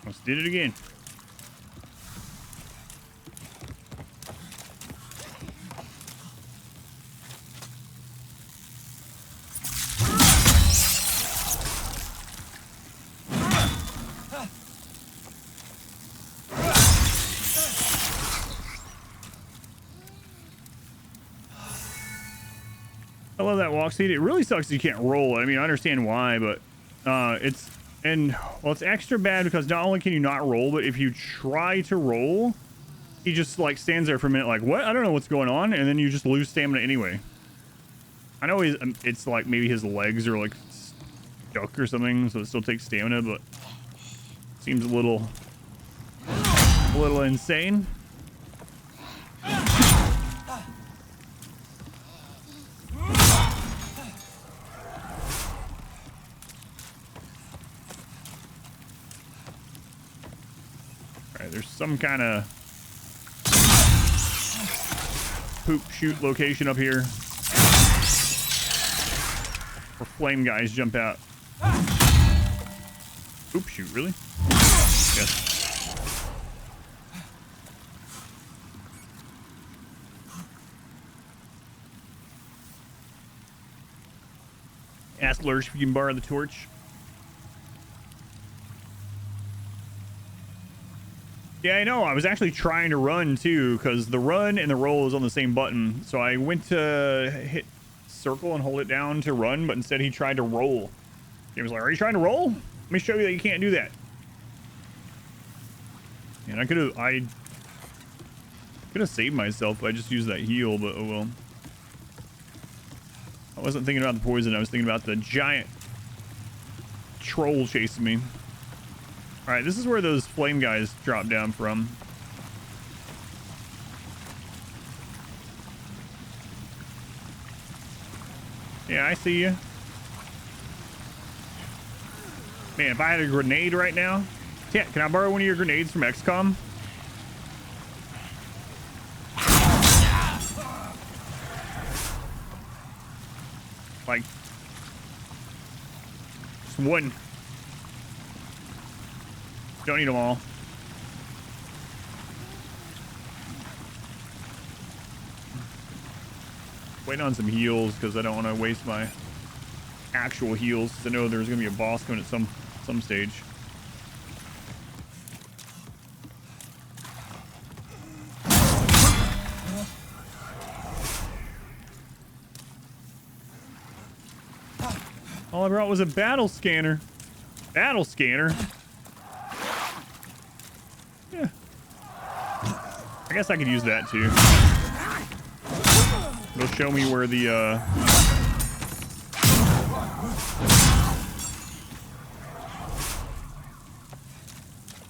Almost did it again. I love that walk speed. It really sucks that you can't roll. I mean, I understand why, but it's extra bad because not only can you not roll, but if you try to roll, he just like stands there for a minute like, what? I don't know what's going on, and then you just lose stamina anyway. I know it's like maybe his legs are like stuck or something, so it still takes stamina, but it seems a little insane. There's some kind of poop shoot location up here where flame guys jump out. Poop shoot, really? Yes. Ask Lurch if you can borrow the torch. Yeah, I know. I was actually trying to run too, because the run and the roll is on the same button. So I went to hit circle and hold it down to run, but instead he tried to roll. He was like, "Are you trying to roll? Let me show you that you can't do that." And I could have saved myself if I just used that heal, but oh well. I wasn't thinking about the poison. I was thinking about the giant troll chasing me. All right, this is where those flame guys drop down from. Yeah, I see you. Man, if I had a grenade right now. Yeah, can I borrow one of your grenades from XCOM? Like, just one. Don't need them all. Waiting on some heals because I don't want to waste my actual heals. I know there's going to be a boss coming at some stage. All I brought was a battle scanner. Battle scanner? Yeah. I guess I could use that too. It'll show me where the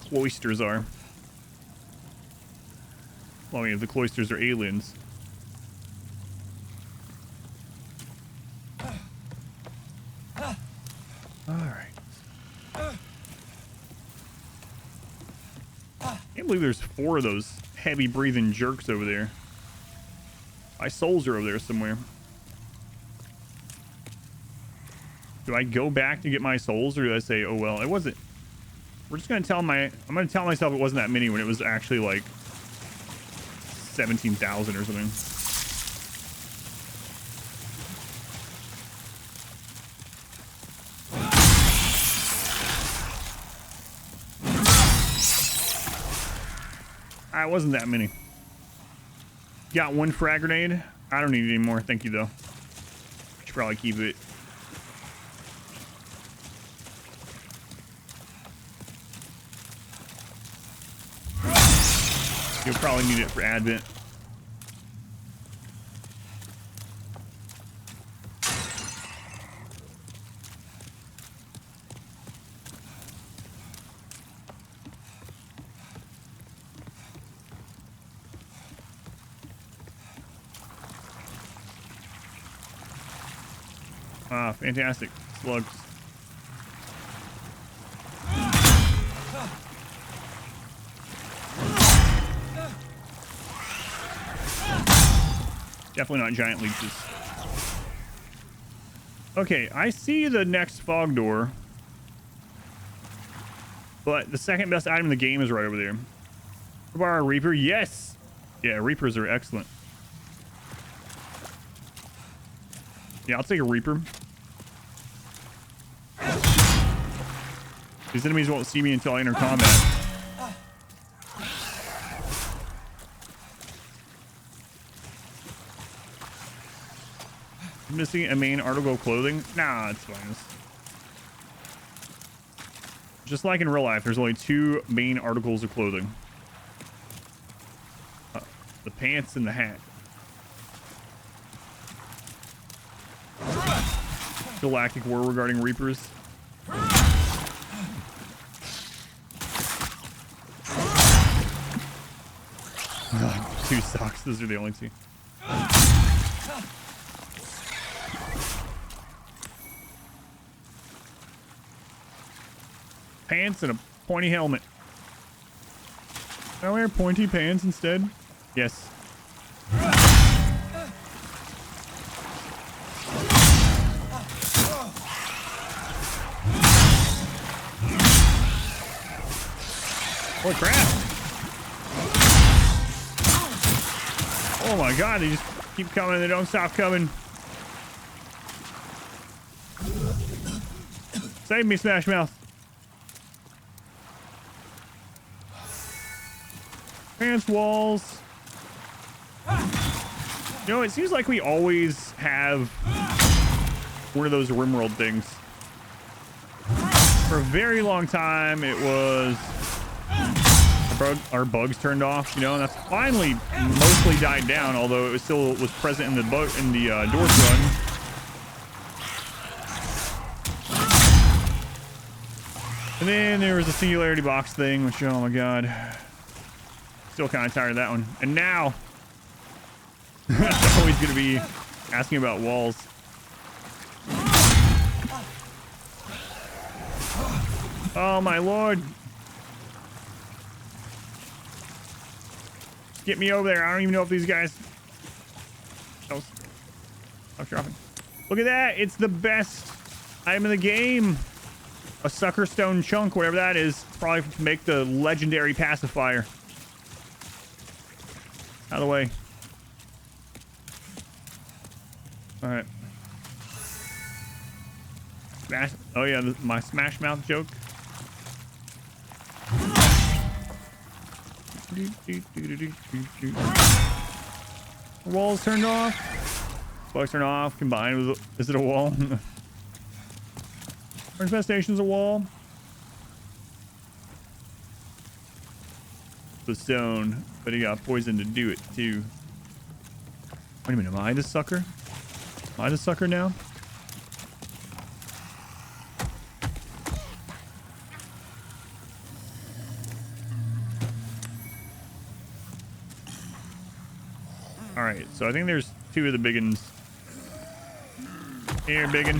cloisters are. Well, I mean, if the cloisters are aliens. Alright. Can't believe there's 4 of those heavy breathing jerks over there. My souls are over there somewhere. Do I go back to get my souls, or do I say, oh well, it wasn't? We're just gonna I'm gonna tell myself it wasn't that many when it was actually like 17,000 or something. It wasn't that many. Got 1 frag grenade. I don't need it anymore. Thank you, though. Should probably keep it. You'll probably need it for Advent. Ah, fantastic. Slugs. Definitely not giant leeches. Okay, I see the next fog door. But the second best item in the game is right over there. Borrow a Reaper? Yes! Yeah, Reapers are excellent. Yeah, I'll take a Reaper. These enemies won't see me until I enter combat. Missing a main article of clothing? Nah, it's fine. Just like in real life, there's only 2 main articles of clothing. The pants and the hat. Galactic war regarding Reapers. 2 socks. Those are the only 2. Pants and a pointy helmet. Can I wear pointy pants instead? Yes. Holy crap. Oh my god, they just keep coming. They don't stop coming. Save me, Smash Mouth. Advanced walls. You know, it seems like we always have one of those rimworld things. For a very long time, it was our bugs turned off, you know, and that's finally mostly died down, although it was still present in the doors run. And then there was a singularity box thing, which, oh my god, still kind of tired of that one. And now I'm always gonna be asking about walls. Oh my lord. Get me over there. I don't even know if these guys... Oh, stop dropping. Look at that. It's the best item in the game. A sucker stone chunk, whatever that is. Probably to make the legendary pacifier. Out of the way. Alright. Smash. Oh yeah, my smash mouth joke. Walls turned off. Bugs turned off. Combined with... Is it a wall? Infestation's a wall. The stone. But he got poisoned to do it too. Wait a minute. Am I the sucker? Am I the sucker now? Alright, so I think there's two of the biggins. Here, biggin.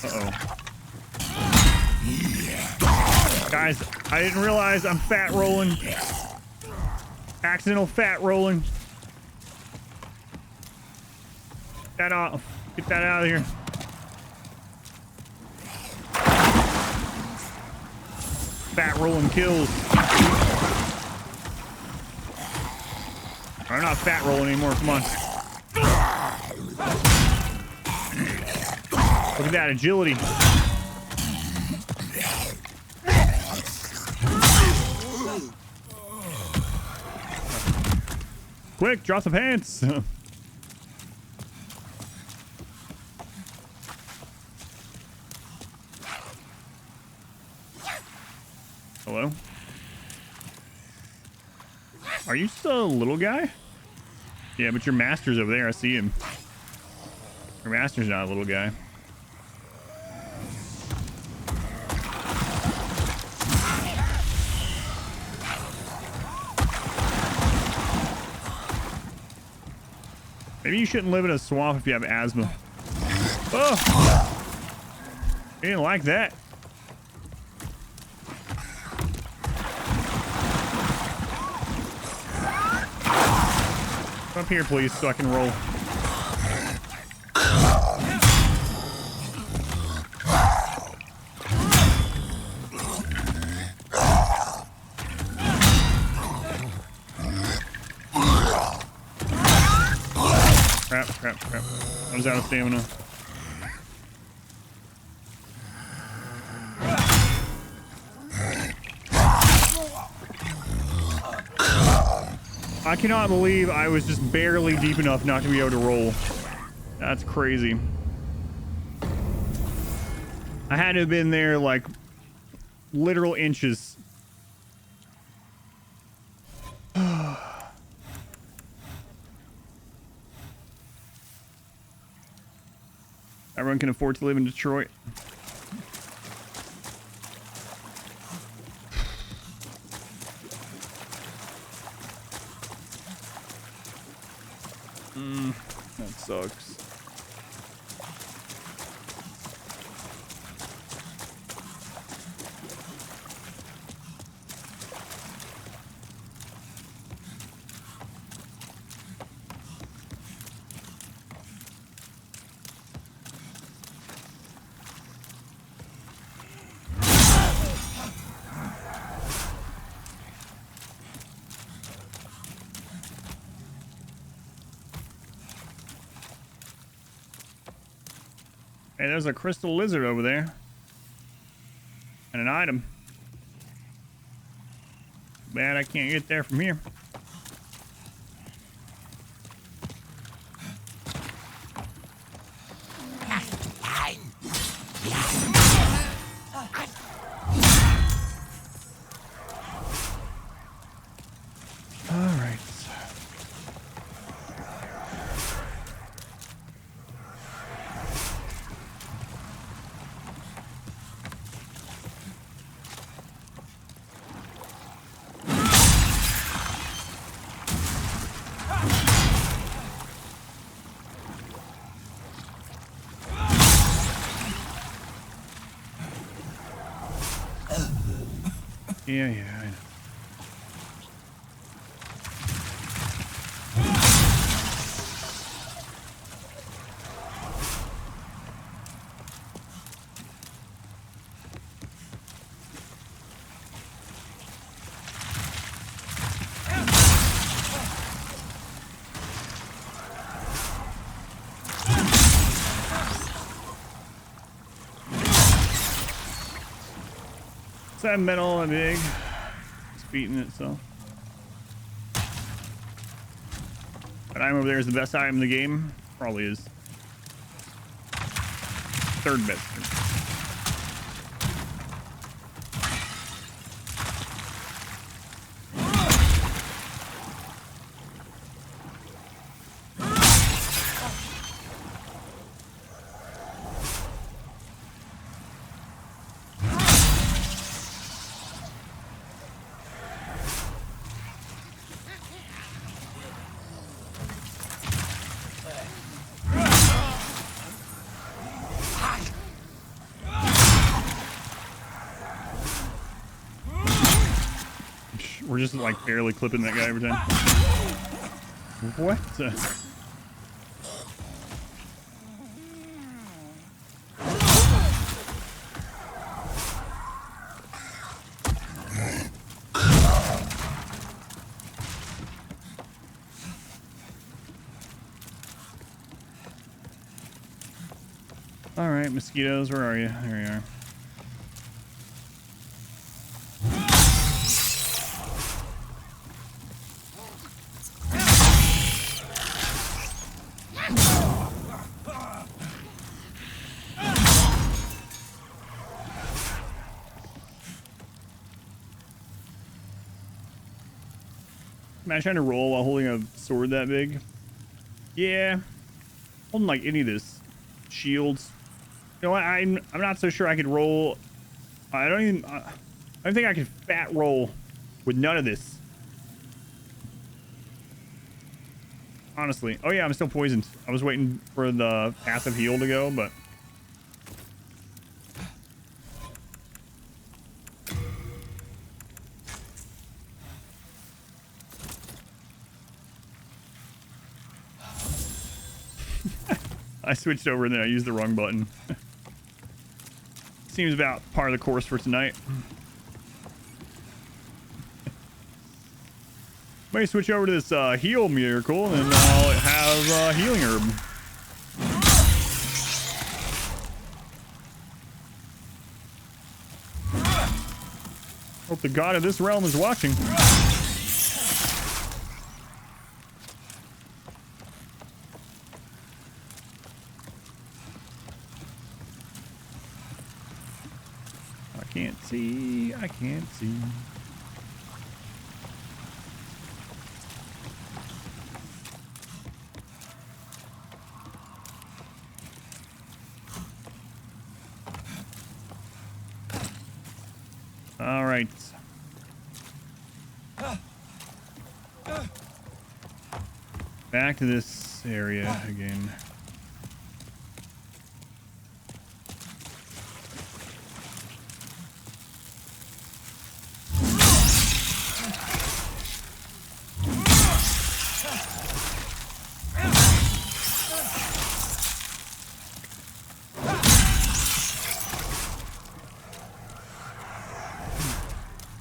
Uh-oh. Guys, I didn't realize I'm fat rolling. Accidental fat rolling. Get that off. Get that out of here. Fat rolling kills. I'm not fat rolling anymore. Come on. Look at that agility. Quick, drop the pants. Hello? Are you still a little guy? Yeah, but your master's over there. I see him. Your master's not a little guy. Maybe you shouldn't live in a swamp if you have asthma. Oh! I didn't like that. Come up here, please, so I can roll. Crap. I was out of stamina. I cannot believe I was just barely deep enough not to be able to roll. That's crazy. I had to have been there like literal inches. Everyone can afford to live in Detroit. That sucks. Hey, there's a crystal lizard over there. And an item. Bad I can't get there from here. All right. Yeah, I know. Is that metal and big? It's beating itself. That item over there is the best item in the game. Probably is. Third best. We're just like barely clipping that guy every time. What? All right, mosquitoes, where are you? There you are. Am I trying to roll while holding a sword that big? Yeah. Holding like any of this. Shields. You know what? I'm not so sure I could roll. I don't think I could fat roll with none of this. Honestly. Oh yeah, I'm still poisoned. I was waiting for the passive heal to go, but I switched over and then I used the wrong button. Seems about par of the course for tonight. Might switch over to this heal miracle and then I'll have healing herb. Hope the god of this realm is watching. I can't see. All right. Back to this area again.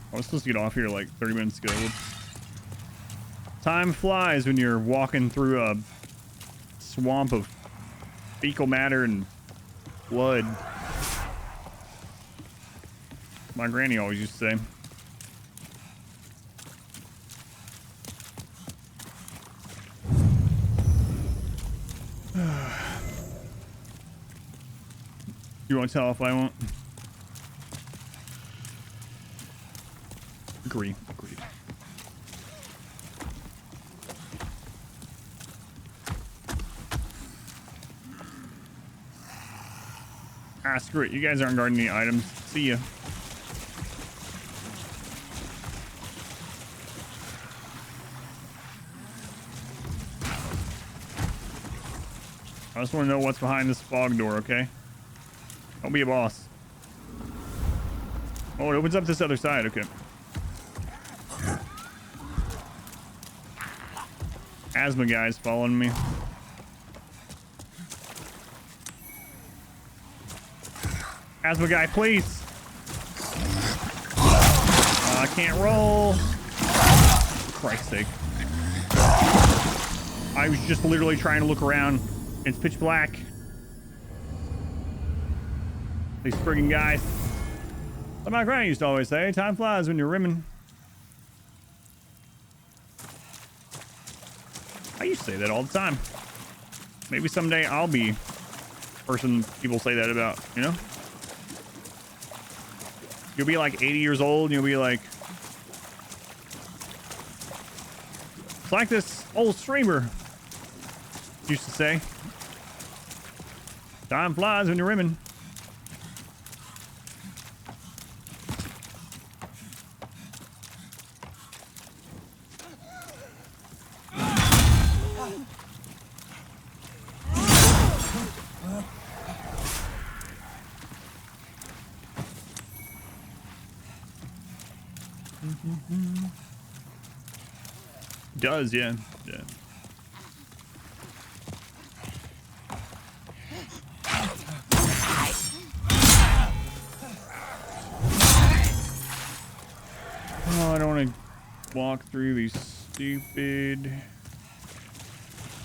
I was supposed to get off here like 30 minutes ago. Time flies when you're walking through a swamp of fecal matter and blood. My granny always used to say. You want to tell if I won't? Agreed. Ah, screw it. You guys aren't guarding any items. See ya. I just want to know what's behind this fog door, okay? Don't be a boss. Oh, it opens up this other side. Okay. Asthma guy's following me. Asthma guy, please. I can't roll. For Christ's sake. I was just literally trying to look around. It's pitch black. These friggin' guys. Like my granny used to always say, time flies when you're rimming. I used to say that all the time. Maybe someday I'll be the person people say that about, you know? You'll be like 80 years old and you'll be like, it's like this old streamer used to say, time flies when you're rimming. Does, yeah. Yeah. Oh, I don't want to walk through these stupid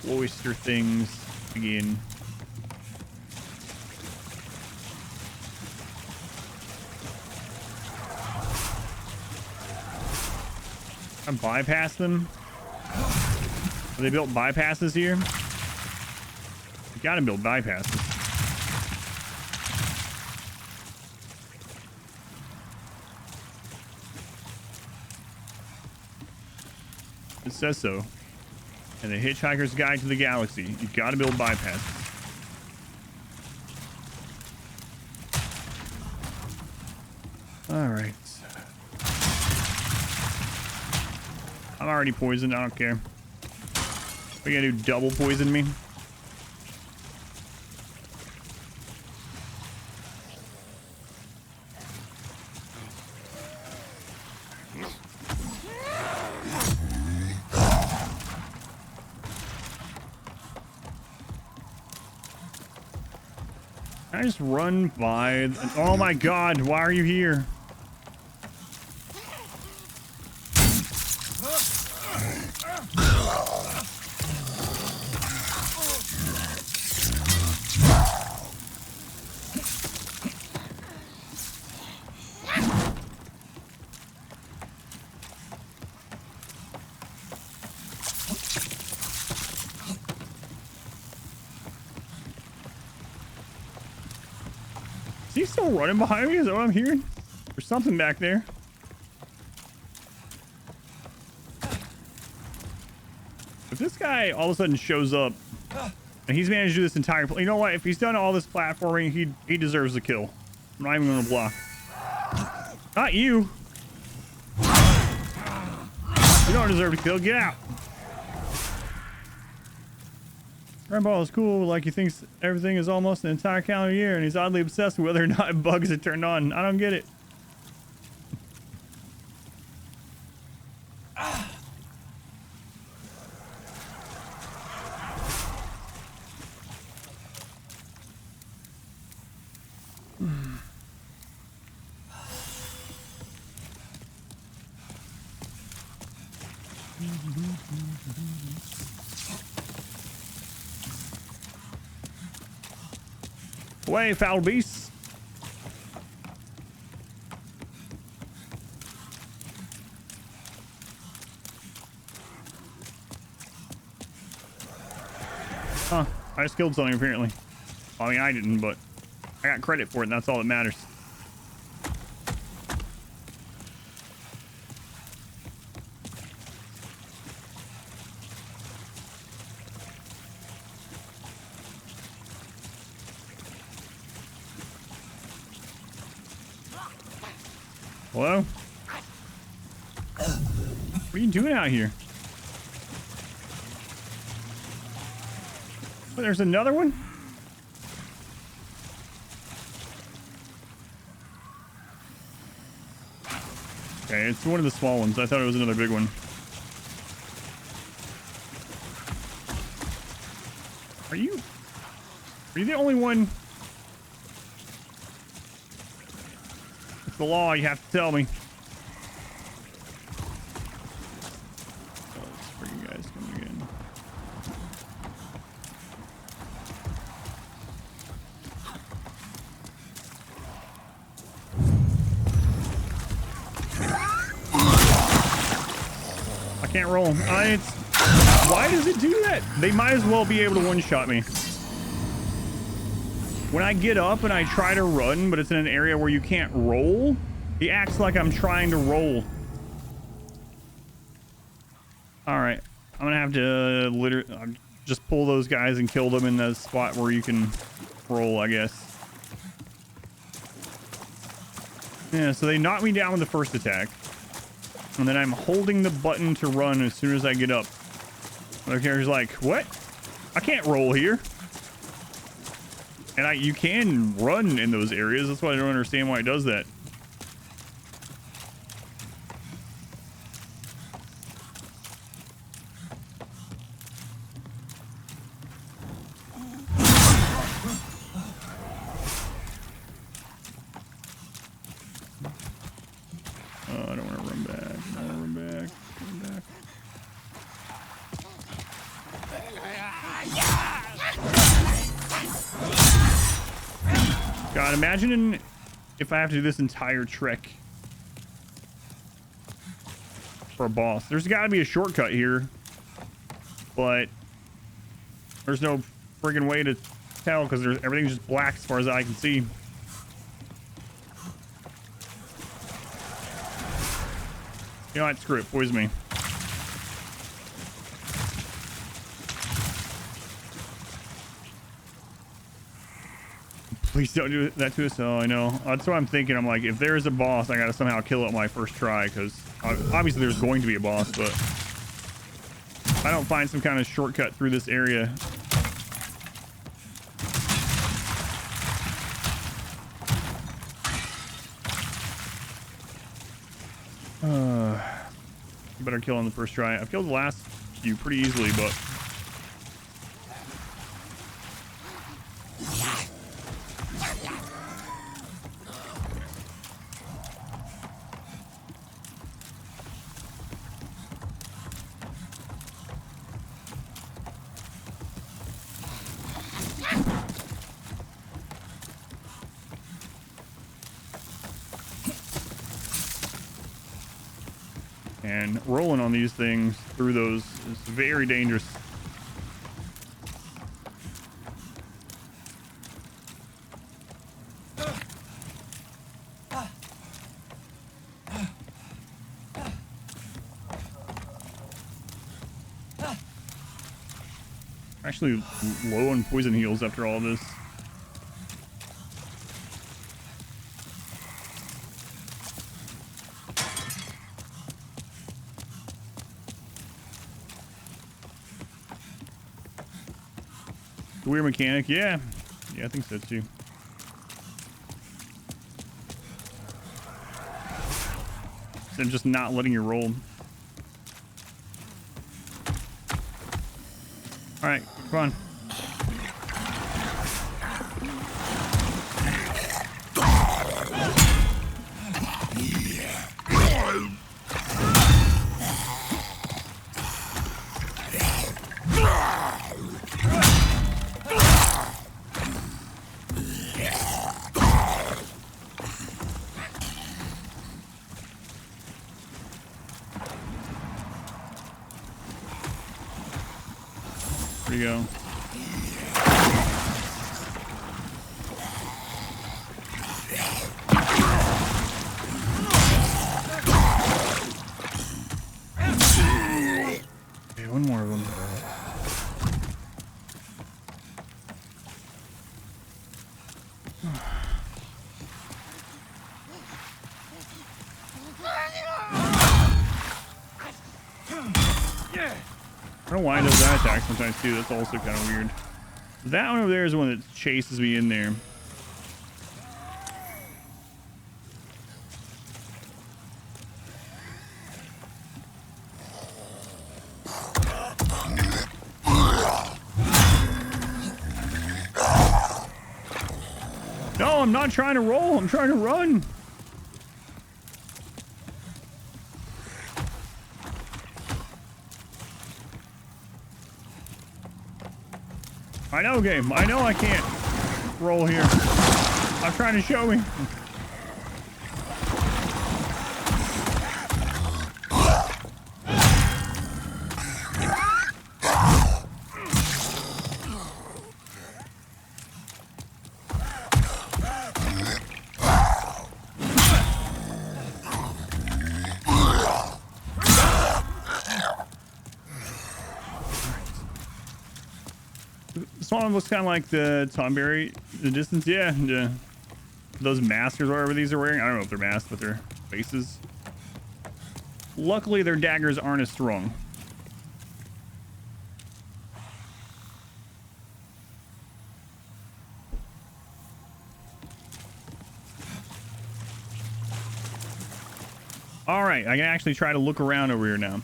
oyster things again. I bypass them. Have they built bypasses here? You gotta build bypasses. It says so. And the Hitchhiker's Guide to the Galaxy. You gotta build bypasses. Alright. I'm already poisoned. I don't care. We gotta do double poison me. Can I just run by? Oh my god, why are you here? Is he still running behind me? Is that what I'm hearing? There's something back there. If this guy all of a sudden shows up and he's managed to do this entire, you know what? If he's done all this platforming, he deserves a kill. I'm not even going to block. Not you. You don't deserve to kill. Get out. Grandpa is cool, like he thinks everything is almost an entire calendar year, and he's oddly obsessed with whether or not bugs are turned on. I don't get it. Away, foul beasts. Huh. I just killed something, apparently. I mean, I didn't, but I got credit for it, and that's all that matters. Hello? What are you doing out here? Oh, there's another one? Okay, it's one of the small ones. I thought it was another big one. Are you the only one? It's the law, you have to tell me. Oh, this freaking guy's coming again. I can't roll. Why does it do that? They might as well be able to one-shot me. When I get up and I try to run, but it's in an area where you can't roll, he acts like I'm trying to roll. All right, I'm gonna have to literally just pull those guys and kill them in the spot where you can roll, I guess. Yeah, so they knocked me down with the first attack. And then I'm holding the button to run as soon as I get up. The character's like, what? I can't roll here. And you can run in those areas. That's why I don't understand why it does that. Oh, I don't want to run back. I don't want to run back. Run back. God, imagine if I have to do this entire trek for a boss. There's got to be a shortcut here, but there's no friggin' way to tell because everything's just black as far as I can see. You know what? Screw it. Poison me. Please don't do that to us. Oh, I know. That's what I'm thinking. I'm like, if there's a boss, I gotta somehow kill it on my first try, because obviously there's going to be a boss, but if I don't find some kind of shortcut through this area. Better kill on the first try. I've killed the last few pretty easily, but and rolling on these things through those is very dangerous. Actually low on poison heals after all this. Weird mechanic, yeah, I think so too. I'm just not letting you roll. All right, come on. Where'd he go? Okay, one more of them. I don't know why it does that attack sometimes too. That's also kind of weird. That one over there is the one that chases me in there. No, I'm not trying to roll. I'm trying to run. I know, game. I know I can't roll here. I'm trying to show me. This one looks kind of like the Tomberry, the distance. Yeah, yeah. Those masks or whatever these are wearing. I don't know if they're masks, but they're faces. Luckily, their daggers aren't as strong. All right, I can actually try to look around over here now.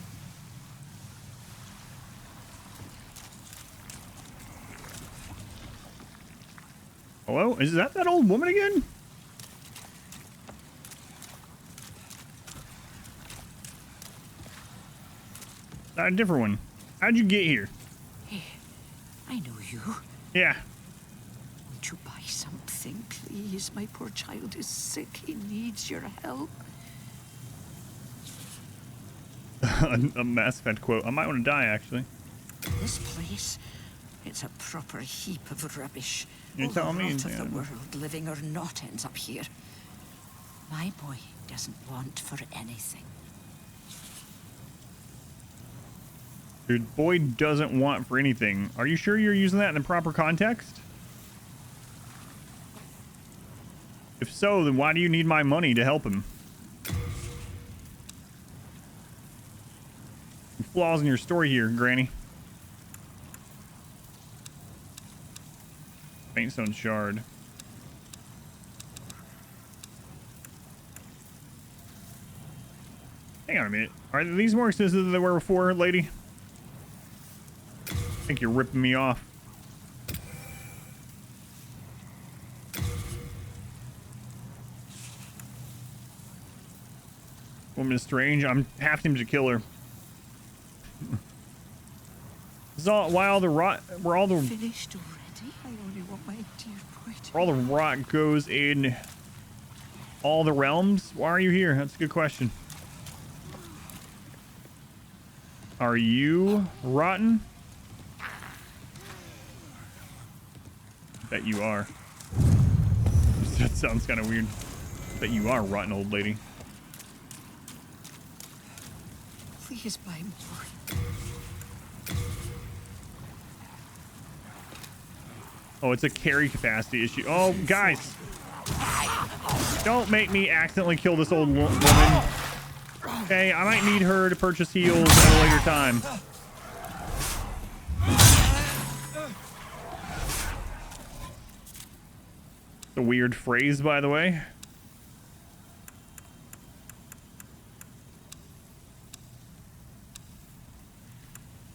Hello? Is that old woman again? A different one. How'd you get here? Hey, I know you. Yeah. Won't you buy something, please? My poor child is sick. He needs your help. A Mass Effect quote. I might want to die, actually. This place, it's a proper heap of rubbish. You're telling me? All the rot of the world, living or not, ends up here. My boy doesn't want for anything. Dude, Boyd doesn't want for anything. Are you sure you're using that in the proper context? If so, then why do you need my money to help him? Flaws in your story here, Granny. Faintstone shard. Hang on a minute. Are these more expensive than they were before, lady? I think you're ripping me off. Woman is strange. I'm half tempted to kill her. This is all why all the rot. Where all the Finished already? I only want my dear boy to... Where all the rot goes in all the realms. Why are you here? That's a good question. Are you rotten? Bet you are. That sounds kind of weird. Bet you are rotten, old lady. Please buy more. Oh, it's a carry capacity issue. Oh, guys. Don't make me accidentally kill this old woman. Okay, I might need her to purchase heals at a later time. A weird phrase, by the way.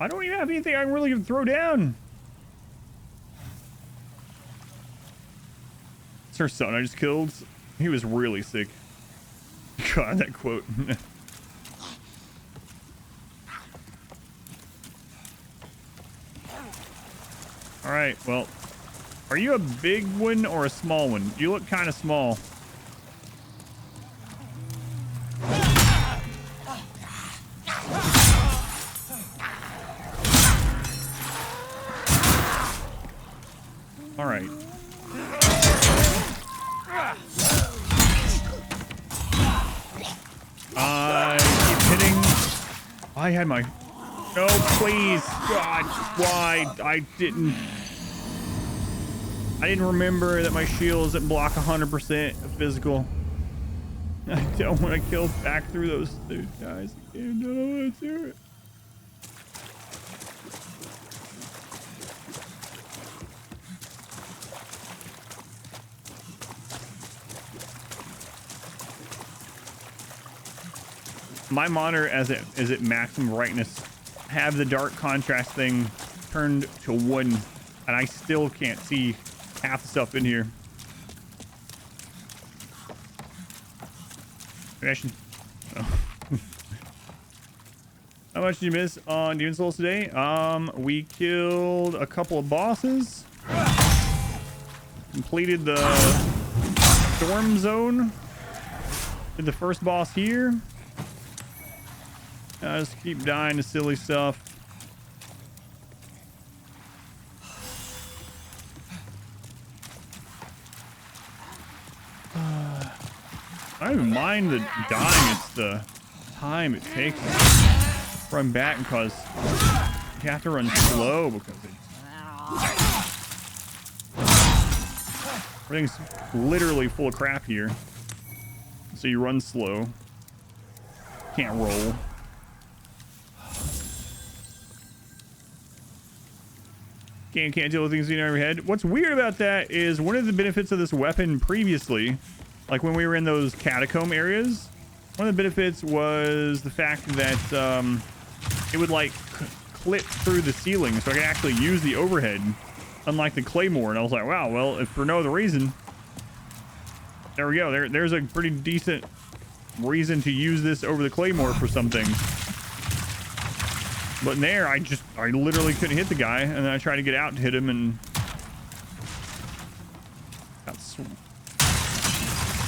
I don't even have anything I really can throw down. It's her son I just killed. He was really sick. God, that quote. All right, well, are you a big one or a small one? You look kind of small. I had my... No, please. God, why? I didn't remember that my shields that block 100% of physical. I don't want to kill back through those two guys again. I don't want to do it. My monitor, as it is at maximum brightness, have the dark contrast thing turned to 1, and I still can't see half the stuff in here. Oh. How much did you miss on Demon Souls today? We killed a couple of bosses, completed the storm zone, did the first boss here. Just keep dying to silly stuff. I don't even mind the dying. It's the time it takes to run back because you have to run slow because everything's literally full of crap here. So you run slow. Can't roll. Can't deal with things in your head. What's weird about that is one of the benefits of this weapon previously, like when we were in those catacomb areas, one of the benefits was the fact that it would like clip through the ceiling, so I could actually use the overhead, unlike the claymore. And I was like, wow, well, if for no other reason, there we go. There's a pretty decent reason to use this over the claymore for some things. But in there, I literally couldn't hit the guy, and then I tried to get out to hit him, and got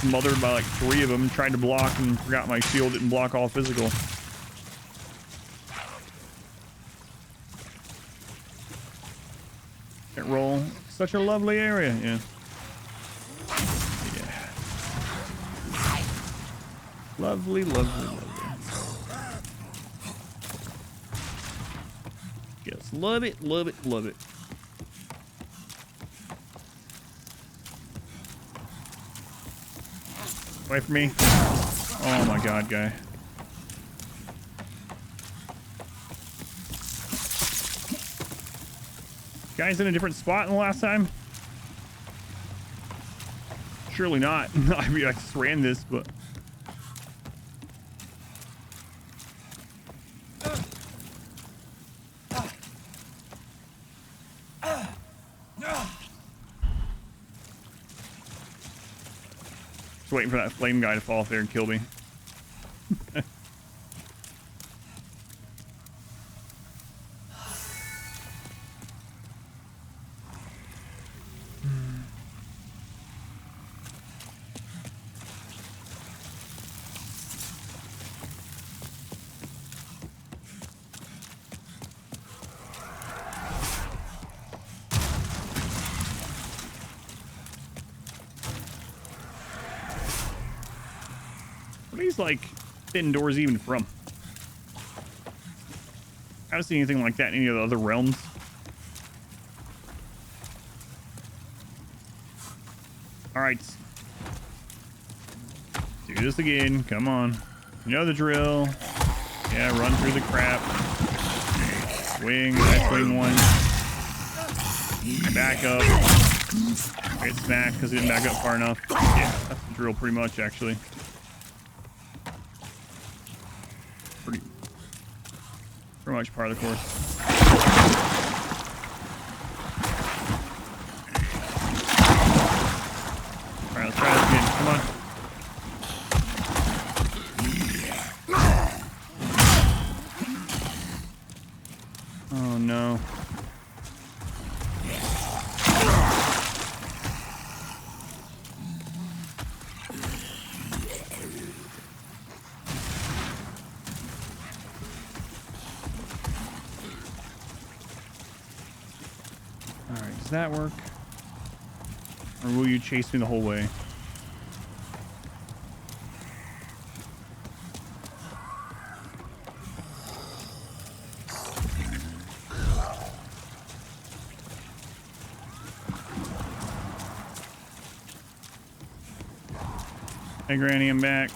smothered by like 3 of them. Tried to block and forgot my shield didn't block all physical. Can't roll. Such a lovely area, yeah. Yeah. Lovely, lovely, lovely. Yes, love it, love it, love it. Away from me. Oh my god, guy. Guy's in a different spot than the last time? Surely not. I mean, I just ran this, but... Waiting for that flame guy to fall off there and kill me. Like thin doors even from? I haven't seen anything like that in any of the other realms. All right, do this again. Come on, you know the drill. Yeah, run through the crap. Swing, I swing one. Back up. Get smacked because it didn't back up far enough. Yeah, that's the drill pretty much actually. Pretty much part of the course. Alright, let's try this again. Come on. Oh no. Does that work? Or will you chase me the whole way? Hey, Granny, I'm back.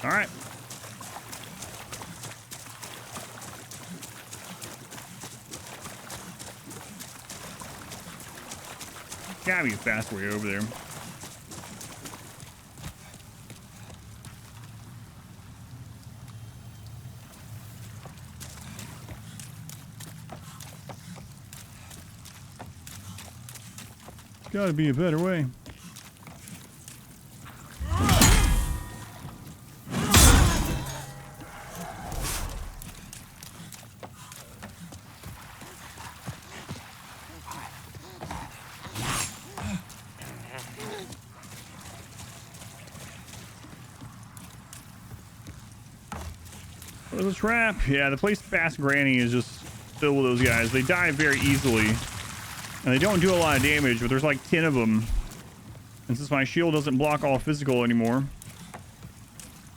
All right. Gotta be a fast way over there. Gotta be a better way. There's a trap. Yeah, the place past Granny is just filled with those guys. They die very easily. And they don't do a lot of damage, but there's like 10 of them. And since my shield doesn't block all physical anymore,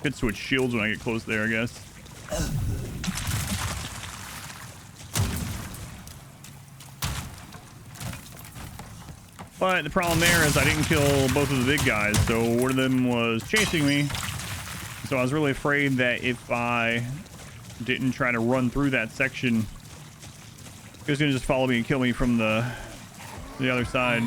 could switch shields when I get close there, I guess. But the problem there is I didn't kill both of the big guys, so one of them was chasing me. So I was really afraid that if I didn't try to run through that section, he was gonna just follow me and kill me from the other side.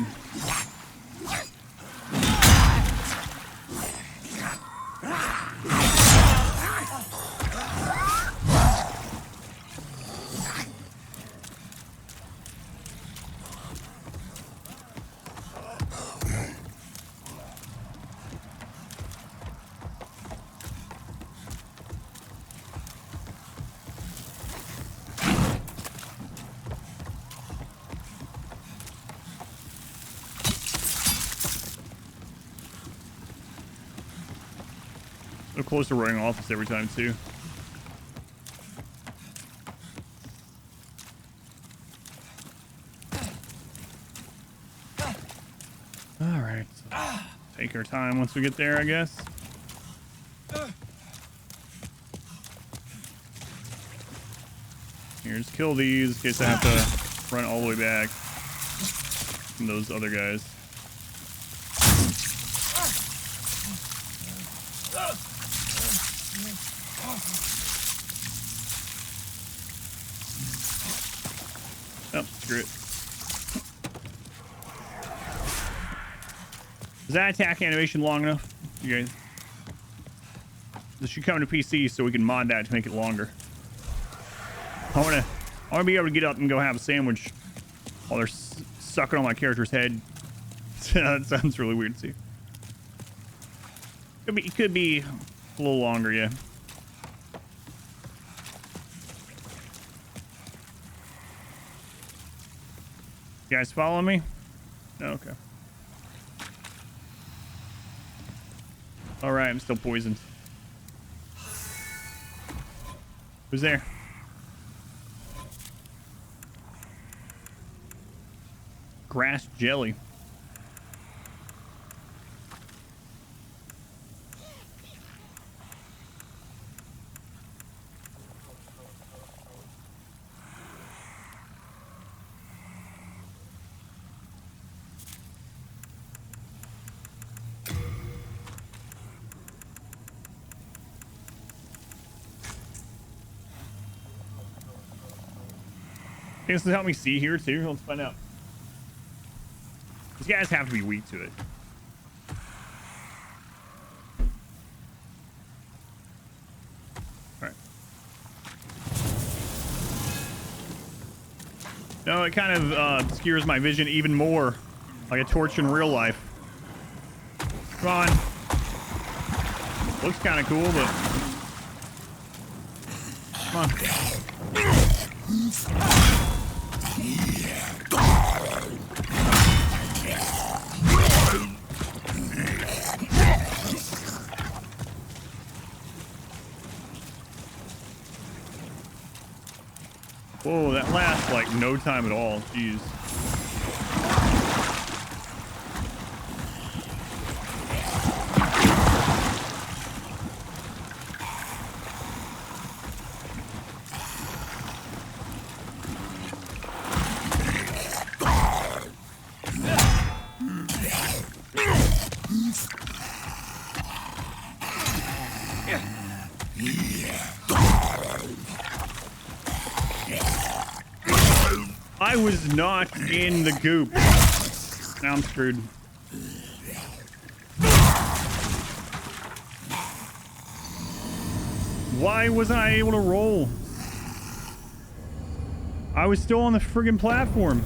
So close to running off this every time too. All right, so take our time once we get there, I guess. Here, just kill these in case I have to run all the way back from those other guys. Oh, screw it. Is that attack animation long enough, you guys? This should come to PC so we can mod that to make it longer. I wanna be able to get up and go have a sandwich while they're sucking on my character's head. That sounds really weird to see. It could be a little longer, yeah. You guys follow me? Okay. All right, I'm still poisoned. Who's there? Grass jelly. This will help me see here too. Let's find out. These guys have to be weak to it. All right. No, it kind of obscures my vision even more, like a torch in real life. Come on. Looks kind of cool, but come on. Whoa, that lasts like no time at all. Jeez. I was not in the goop. Now I'm screwed. Why wasn't I able to roll? I was still on the friggin' platform.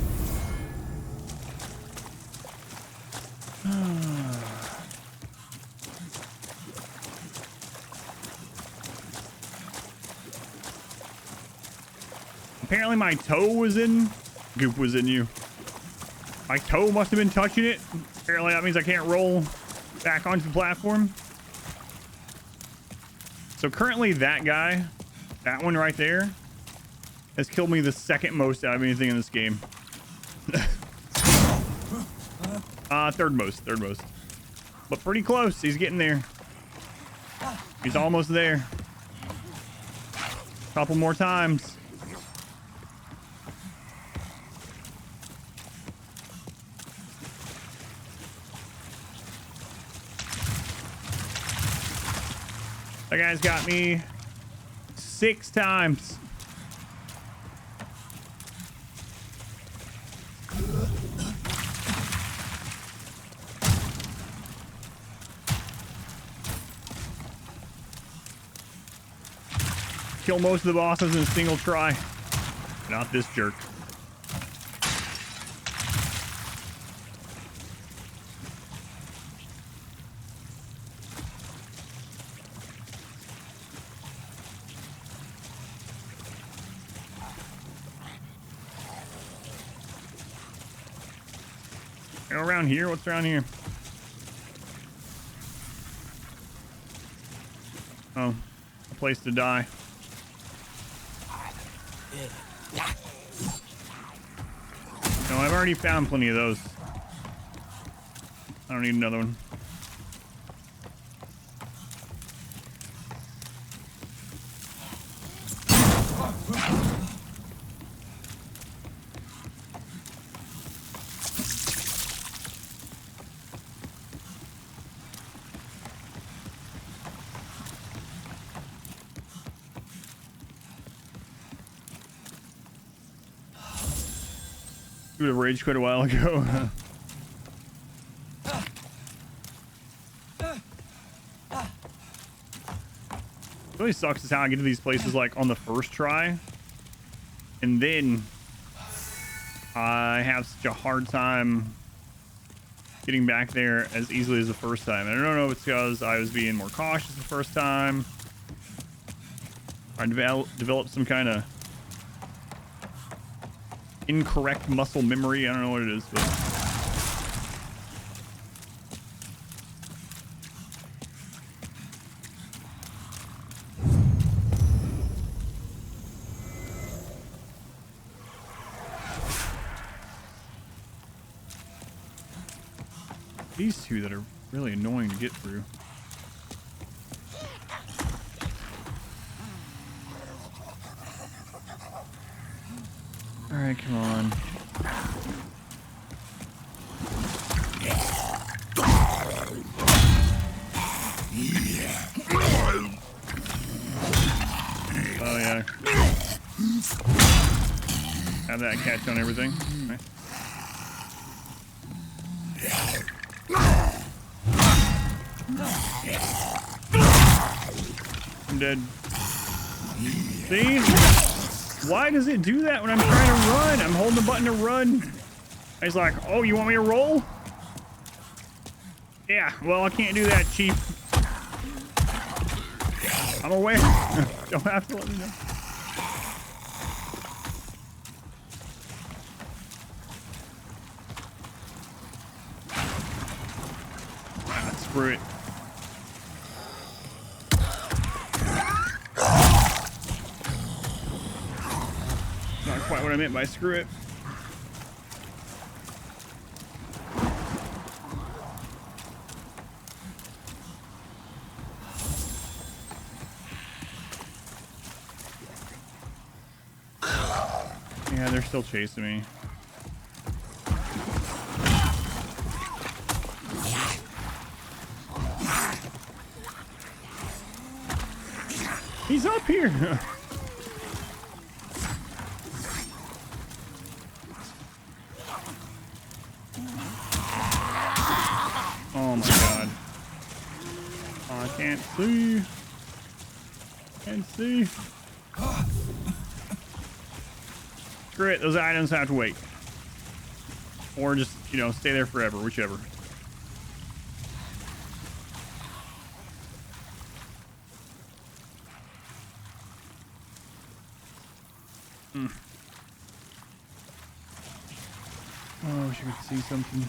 Apparently my toe was in. Goop was in you. My toe must have been touching it. Apparently that means I can't roll back onto the platform. So currently that guy, that one right there, has killed me the second most out of anything in this game. Third most. But pretty close. He's getting there. He's almost there. Couple more times. That guy's got me 6 times. Kill most of the bosses in a single try. Not this jerk. Around here? What's around here? Oh, a place to die. No, I've already found plenty of those. I don't need another one. You would have rage quit a while ago. What really sucks is how I get to these places like on the first try, and then I have such a hard time getting back there as easily as the first time. And I don't know if it's because I was being more cautious the first time. I developed some kind of incorrect muscle memory. I don't know what it is, but these two that are really annoying to get through. All right, come on. Oh yeah. Have that catch on everything. Nice. I'm dead. See? Why does it do that when I'm trying to run? I'm holding the button to run. He's like, oh, you want me to roll? Yeah, well, I can't do that, Chief. I'm aware. Don't have to let me know. Ah, screw it. quite what I meant by screw it. Yeah, they're still chasing me. He's up here. Oh my god. Oh, I can't see. Can't see. Screw it, those items have to wait. Or just, you know, stay there forever, whichever. Oh, I wish I could see something.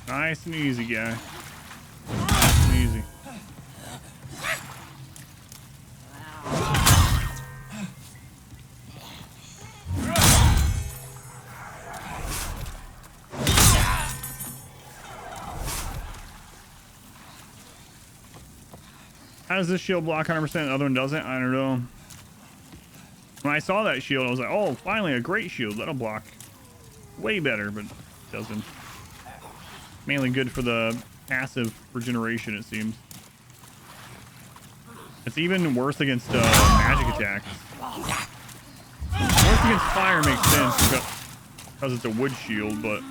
Nice and easy, guy. Nice and easy. How does this shield block 100%? The other one doesn't? I don't know. When I saw that shield, I was like, oh, finally a great shield. That'll block way better, but it doesn't. Mainly good for the passive regeneration, it seems. It's even worse against magic attacks. Worse against fire makes sense because it's a wood shield, but...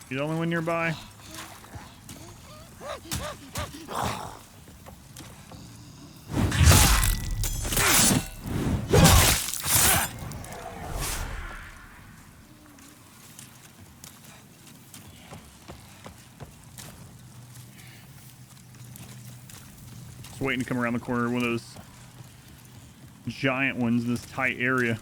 You the only one nearby? Just waiting to come around the corner, one of those giant ones in this tight area.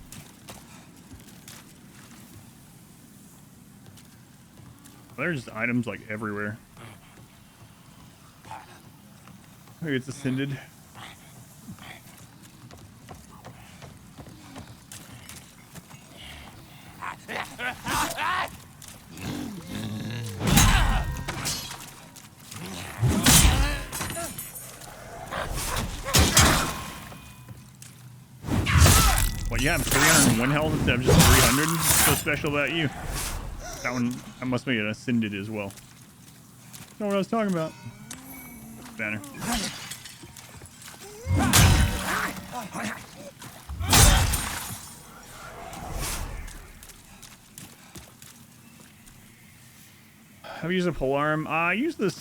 There's items like everywhere. Maybe it's ascended. What, you have 301 health instead of just 300? What's so special about you? That one, I must make it ascended as well. Know what I was talking about. Banner. Have you used a polearm? I used the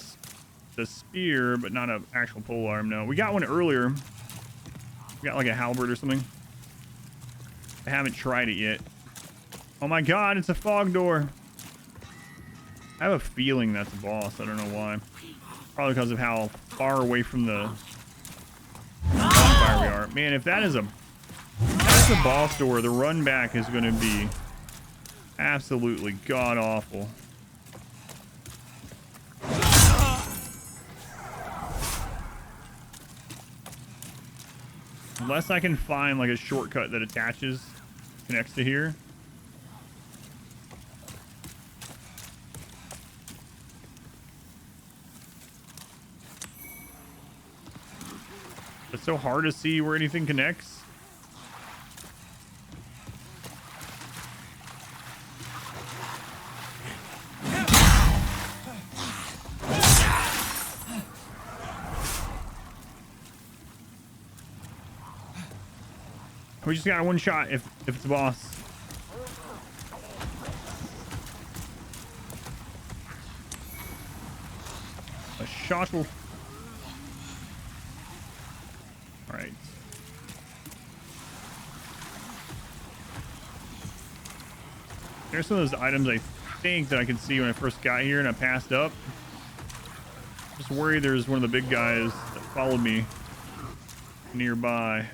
spear, but not an actual polearm. No, we got one earlier. We got like a halberd or something. I haven't tried it yet. Oh my god, it's a fog door. I have a feeling that's a boss. I don't know why. Probably because of how far away from the bonfire we are. Man, if that's a boss door, the run back is going to be absolutely god awful. Unless I can find like a shortcut that connects to here. It's so hard to see where anything connects. We just got one shot if it's a boss. A shot will... Alright. There's some of those items I think that I could see when I first got here and I passed up. Just worried there's one of the big guys that followed me nearby.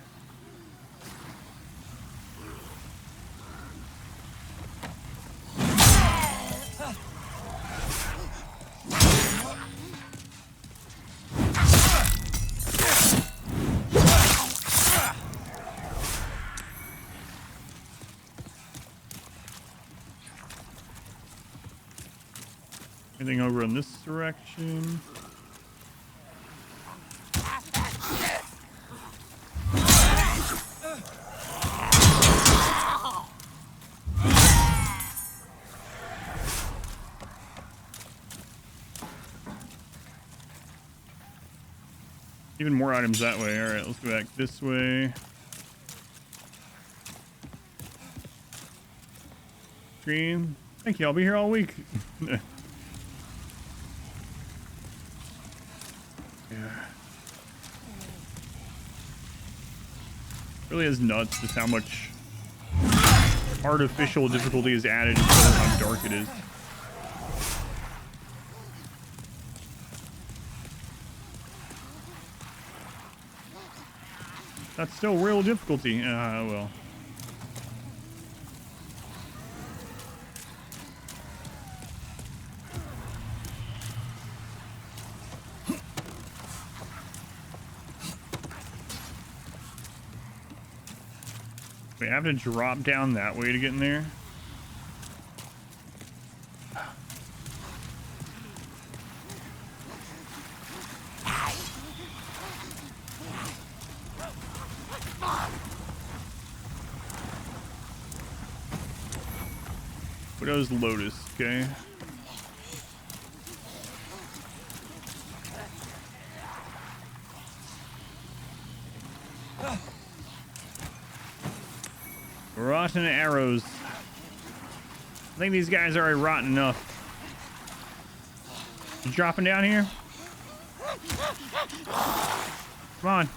Anything over in this direction? Even more items that way. All right, let's go back this way. Screen. Thank you. I'll be here all week. Yeah. Really is nuts just how much artificial difficulty is added because of how dark it is. That's still real difficulty. Well. Wait, I have to drop down that way to get in there? Widow's Lotus, okay. Rotten arrows. I think these guys are already rotten enough. You dropping down here? Come on.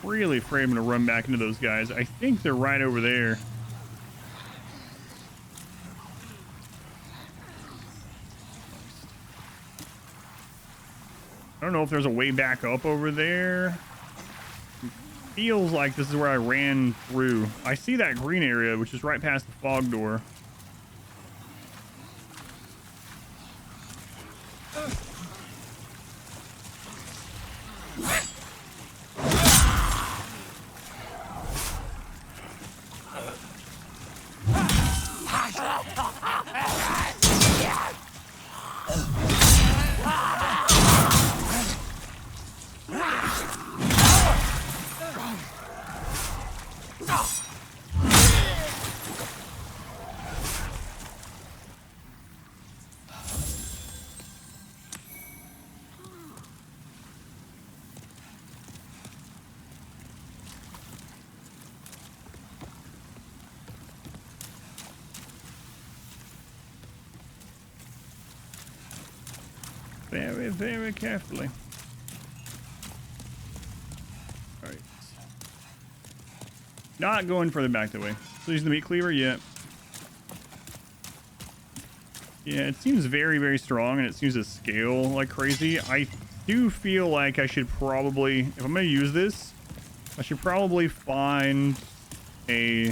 Really afraid I'm gonna run back into those guys. I think they're right over there. I don't know if there's a way back up over there. It feels like this is where I ran through. I see that green area, which is right past the fog door. Very, very carefully. All right. Not going further back that way. So using the meat cleaver, yeah. Yeah, it seems very, very strong, and it seems to scale like crazy. I do feel like I should probably, if I'm going to use this, I should probably find a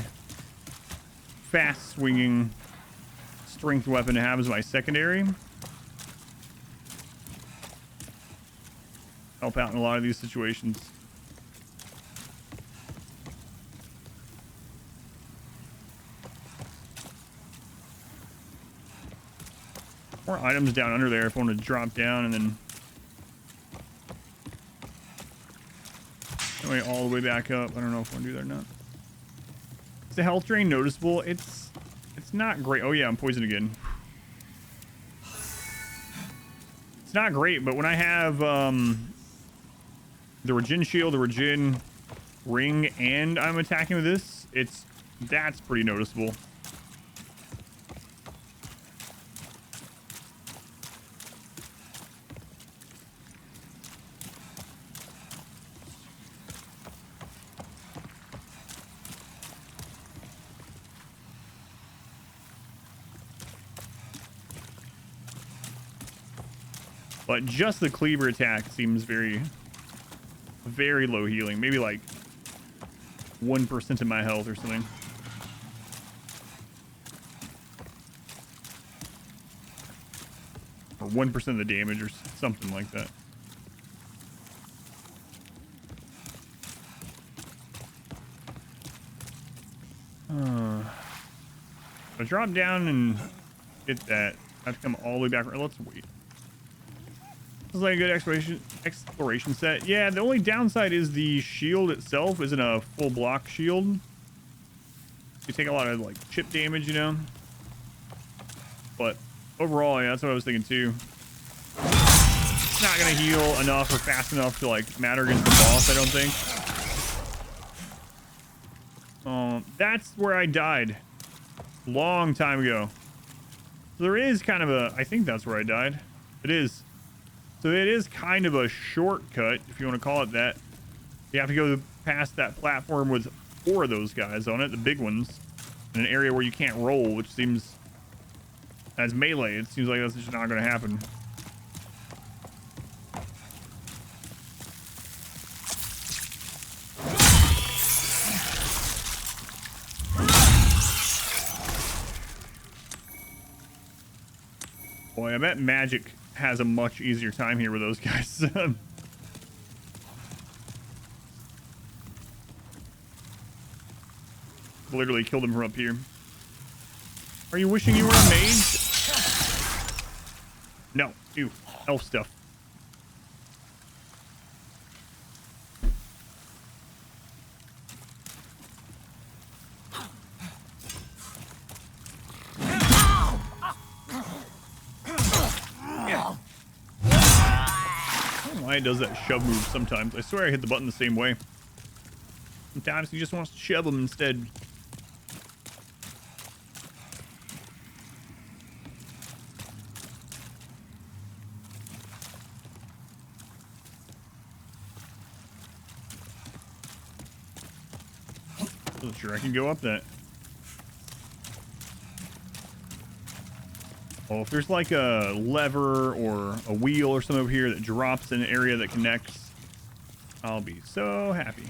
fast swinging strength weapon to have as my secondary. help out in a lot of these situations. More items down under there if I want to drop down and then way all the way back up. I don't know if I want to do that or not. Is the health drain noticeable? It's not great. Oh yeah, I'm poisoned again. It's not great, but when I have the regen shield, the regen ring, and I'm attacking with this, that's pretty noticeable. But just the cleaver attack seems very, very low healing. Maybe like 1% of my health or something. Or 1% of the damage or something like that. I drop down and get that. I have to come all the way back. Let's wait. This is like a good exploration set. Yeah, the only downside is the shield itself isn't a full block shield. You take a lot of like chip damage, you know. But overall, yeah, that's what I was thinking too. It's not gonna heal enough or fast enough to like matter against the boss, I don't think. That's where I died. Long time ago. So there is kind of a, I think that's where I died. It is. So it is kind of a shortcut, if you want to call it that. You have to go past that platform with 4 of those guys on it, the big ones, in an area where you can't roll, which seems, as melee, it seems like that's just not going to happen. Boy, I bet magic has a much easier time here with those guys. Literally killed him from up here. Are you wishing you were a mage? No. Ew. Elf stuff. Why it does that shove move sometimes. I swear I hit the button the same way. Sometimes he just wants to shove them instead. Wasn't sure I can go up that. Oh, if there's like a lever or a wheel or something over here that drops in an area that connects, I'll be so happy.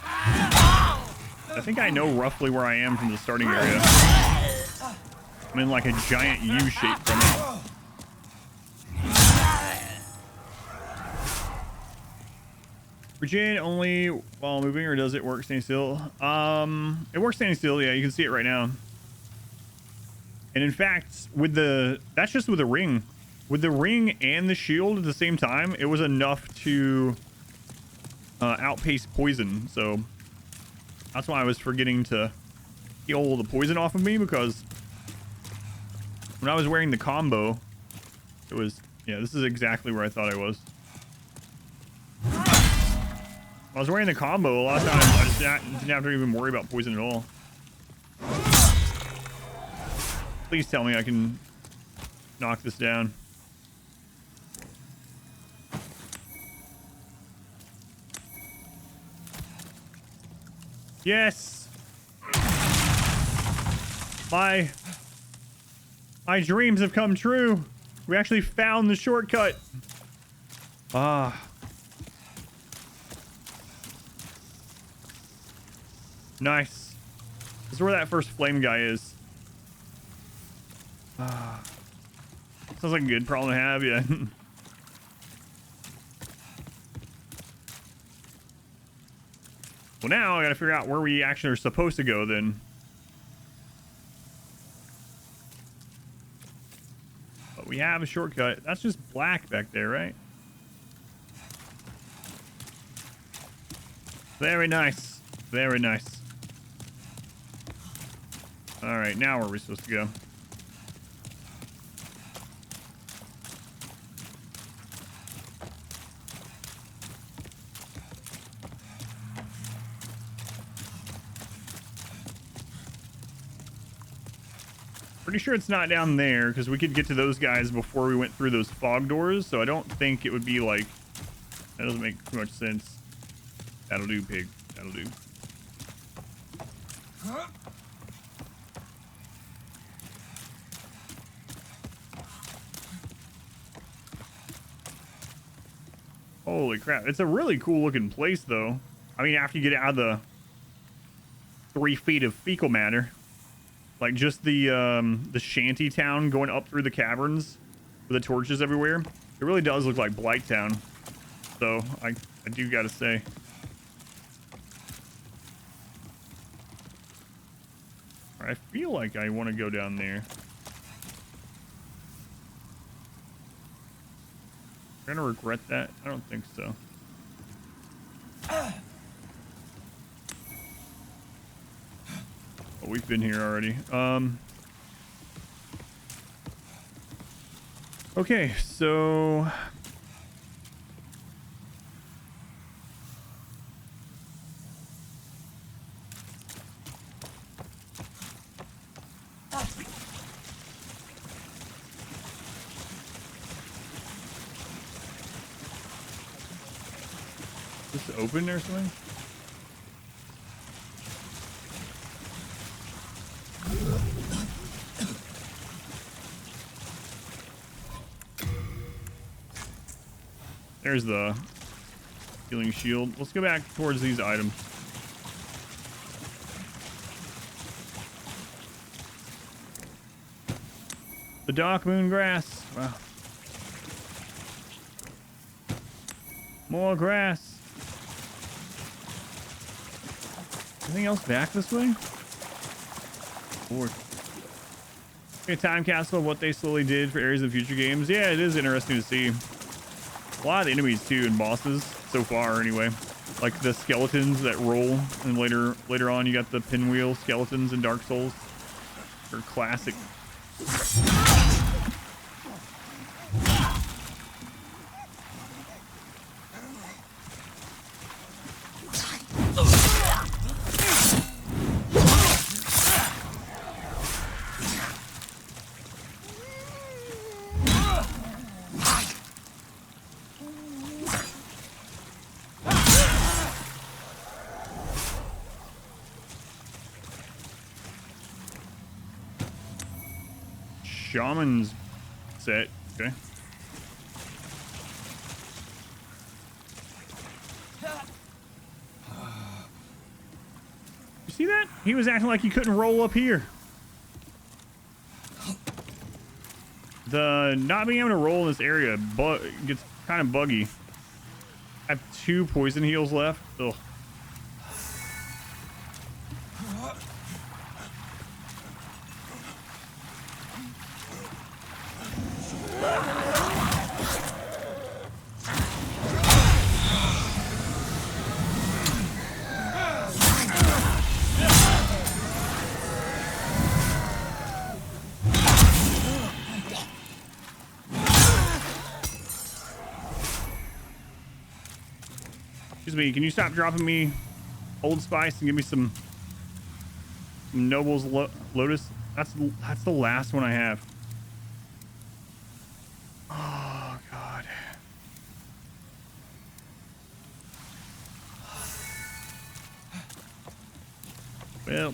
I think I know roughly where I am from the starting area. I'm in like a giant U shape from it. Regen only while moving, or does it work standing still? It works standing still, yeah, you can see it right now. And in fact, with that's just with the ring. With the ring and the shield at the same time, it was enough to outpace poison. So that's why I was forgetting to heal the poison off of me, because when I was wearing the combo, it was, yeah, this is exactly where I thought I was. When I was wearing the combo, a lot of times I just didn't have to even worry about poison at all. Please tell me I can knock this down. Yes! My dreams have come true. We actually found the shortcut. Ah. Nice. This is where that first flame guy is. Sounds like a good problem to have, yeah. Well, now I gotta figure out where we actually are supposed to go then. But we have a shortcut. That's just black back there, right? Very nice. Very nice. Alright, now where are we supposed to go? Pretty sure it's not down there, because we could get to those guys before we went through those fog doors, so I don't think it would be like... That doesn't make too much sense. That'll do, pig. That'll do. Holy crap. It's a really cool looking place, though. I mean, after you get out of the 3 feet of fecal matter. Like, just the shanty town going up through the caverns with the torches everywhere. It really does look like Blight Town. So, I do gotta say. I feel like I want to go down there. I'm gonna regret that? I don't think so. Oh, we've been here already. Okay, so... Is this open or something? There's the healing shield. Let's go back towards these items. The Dark Moon grass. Wow. More grass. Anything else back this way? Forward. Okay, time capsule of what they slowly did for areas of future games. Yeah, it is interesting to see. A lot of the enemies too and bosses so far anyway. Like the skeletons that roll, and later on you got the pinwheel skeletons in Dark Souls. They're classic. Shaman's set. Okay. You see that? He was acting like he couldn't roll up here. The not being able to roll in this area gets kind of buggy. I have 2 poison heals left. Ugh. Excuse me, can you stop dropping me Old Spice and give me some Noble's Lotus? That's the last one I have. Oh, God. Well.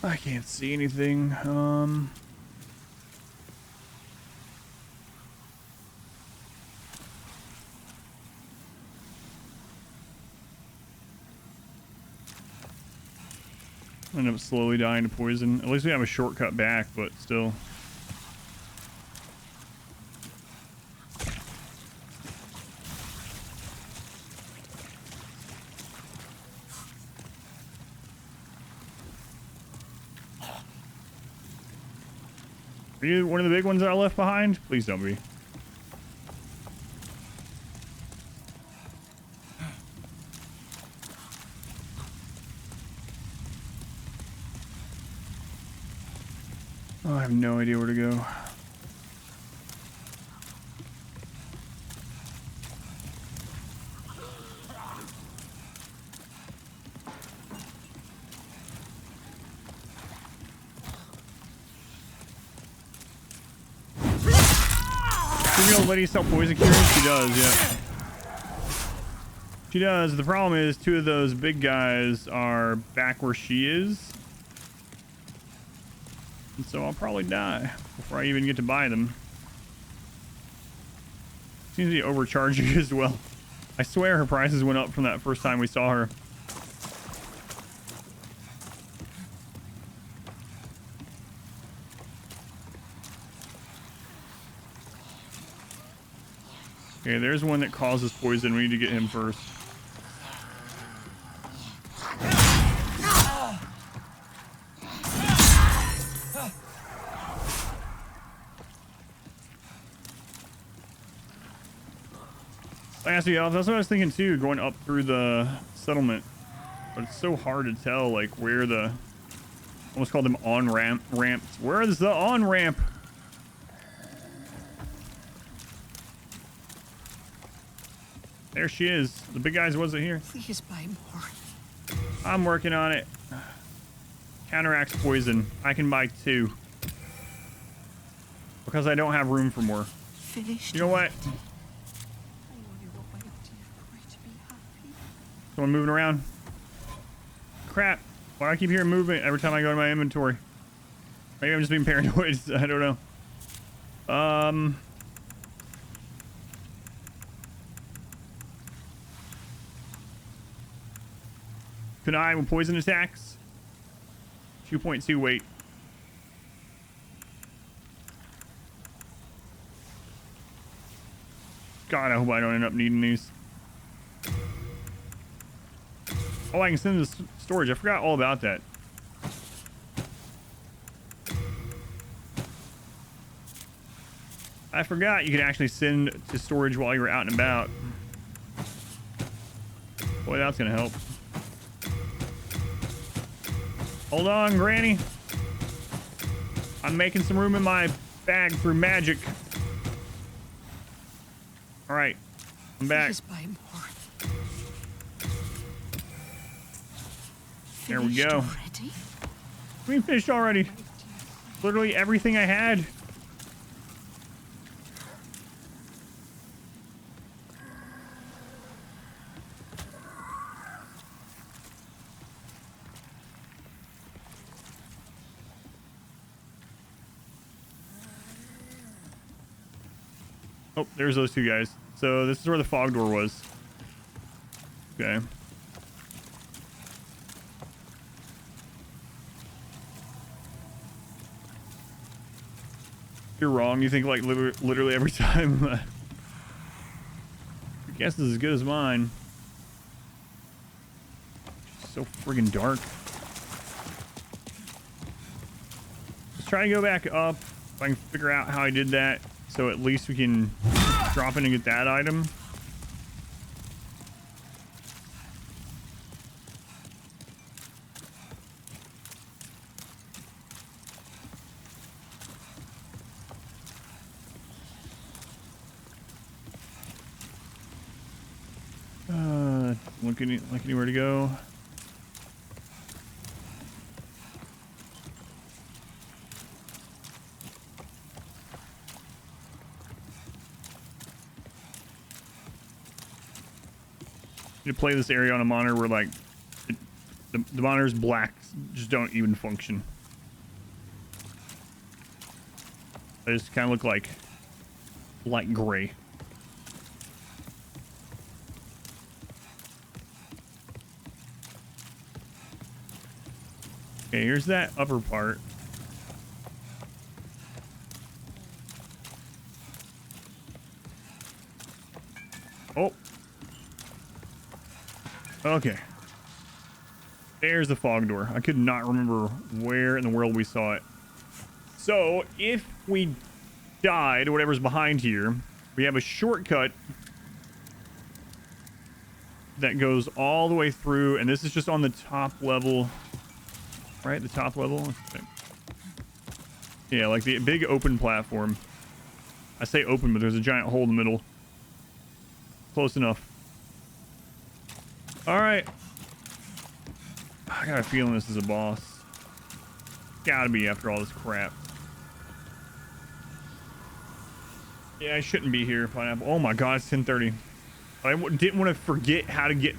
I can't see anything. End up slowly dying to poison. At least we have a shortcut back, but still. Are you one of the big ones that I left behind? Please don't be. Oh, I have no idea where to go. Real lady sell poison cures? She does, yeah. She does. The problem is 2 of those big guys are back where she is. And so I'll probably die before I even get to buy them. Seems to be overcharging as well. I swear her prices went up from that first time we saw her. Okay, there's one that causes poison. We need to get him first. That's what I was thinking too, going up through the settlement. But it's so hard to tell, like, where the... almost call them on-ramps. Where is the on-ramp? There she is. The big guys wasn't here. Please buy more. I'm working on it. Counteracts poison. I can buy 2. Because I don't have room for more. Finished. You know what? Someone moving around. Crap. Why do I keep hearing movement every time I go to my inventory? Maybe I'm just being paranoid. I don't know. Kunai with poison attacks. 2.2 weight. God, I hope I don't end up needing these. Oh, I can send this storage. I forgot all about that. I forgot you could actually send to storage while you're out and about. Boy, that's gonna help. Hold on, Granny. I'm making some room in my bag through magic. All right, I'm back. Please buy more. There we go. Already? We finished already. Literally everything I had. Oh, there's those 2 guys. So this is where the fog door was. Okay. You're wrong. You think like literally every time. Your guess is as good as mine. So friggin' dark. Let's try to go back up. If I can figure out how I did that, so at least we can drop in and get that item. Looking like anywhere to go. You play this area on a monitor where like the monitor's black, just don't even function. They just kind of look like light gray. Okay, here's that upper part. Oh. Okay. There's the fog door. I could not remember where in the world we saw it. So, if we died, whatever's behind here, we have a shortcut that goes all the way through, and this is just on the top level. Right? The top level? Yeah, like the big open platform. I say open, but there's a giant hole in the middle. Close enough. Alright. I got a feeling this is a boss. Gotta be after all this crap. Yeah, I shouldn't be here, Pineapple. Oh my god, it's 10:30. I didn't want to forget how to get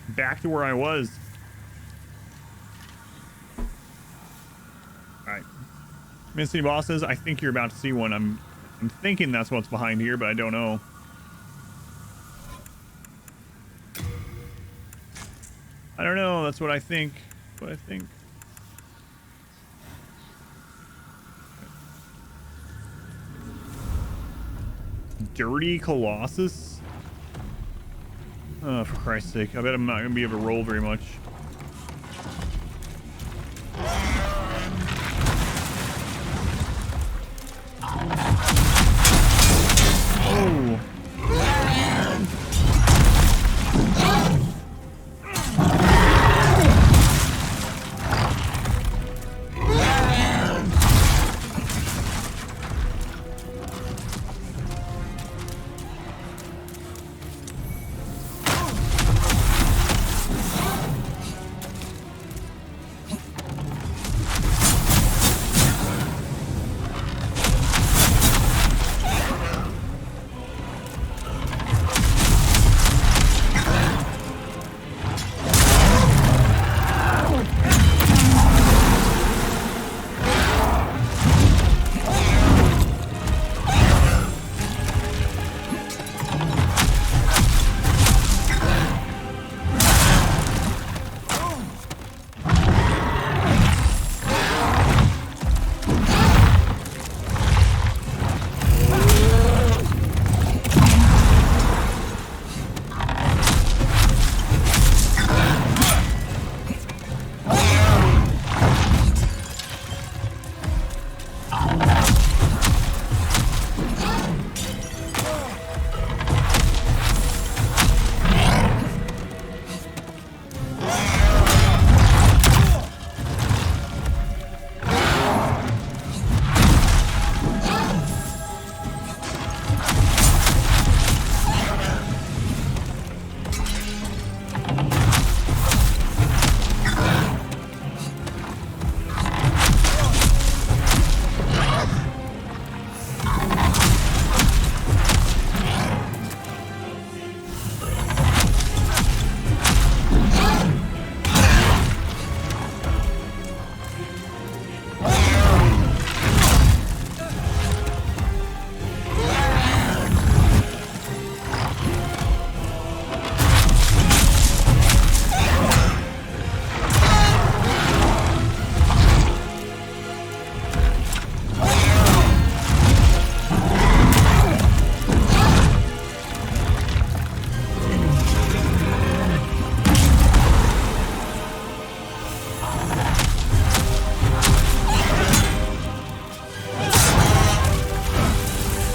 back to where I was. Alright. Miss any bosses? I think you're about to see one. I'm thinking that's what's behind here, but I don't know. I don't know. That's what I think. What I think. Dirty Colossus? Oh, for Christ's sake. I bet I'm not going to be able to roll very much. Oh.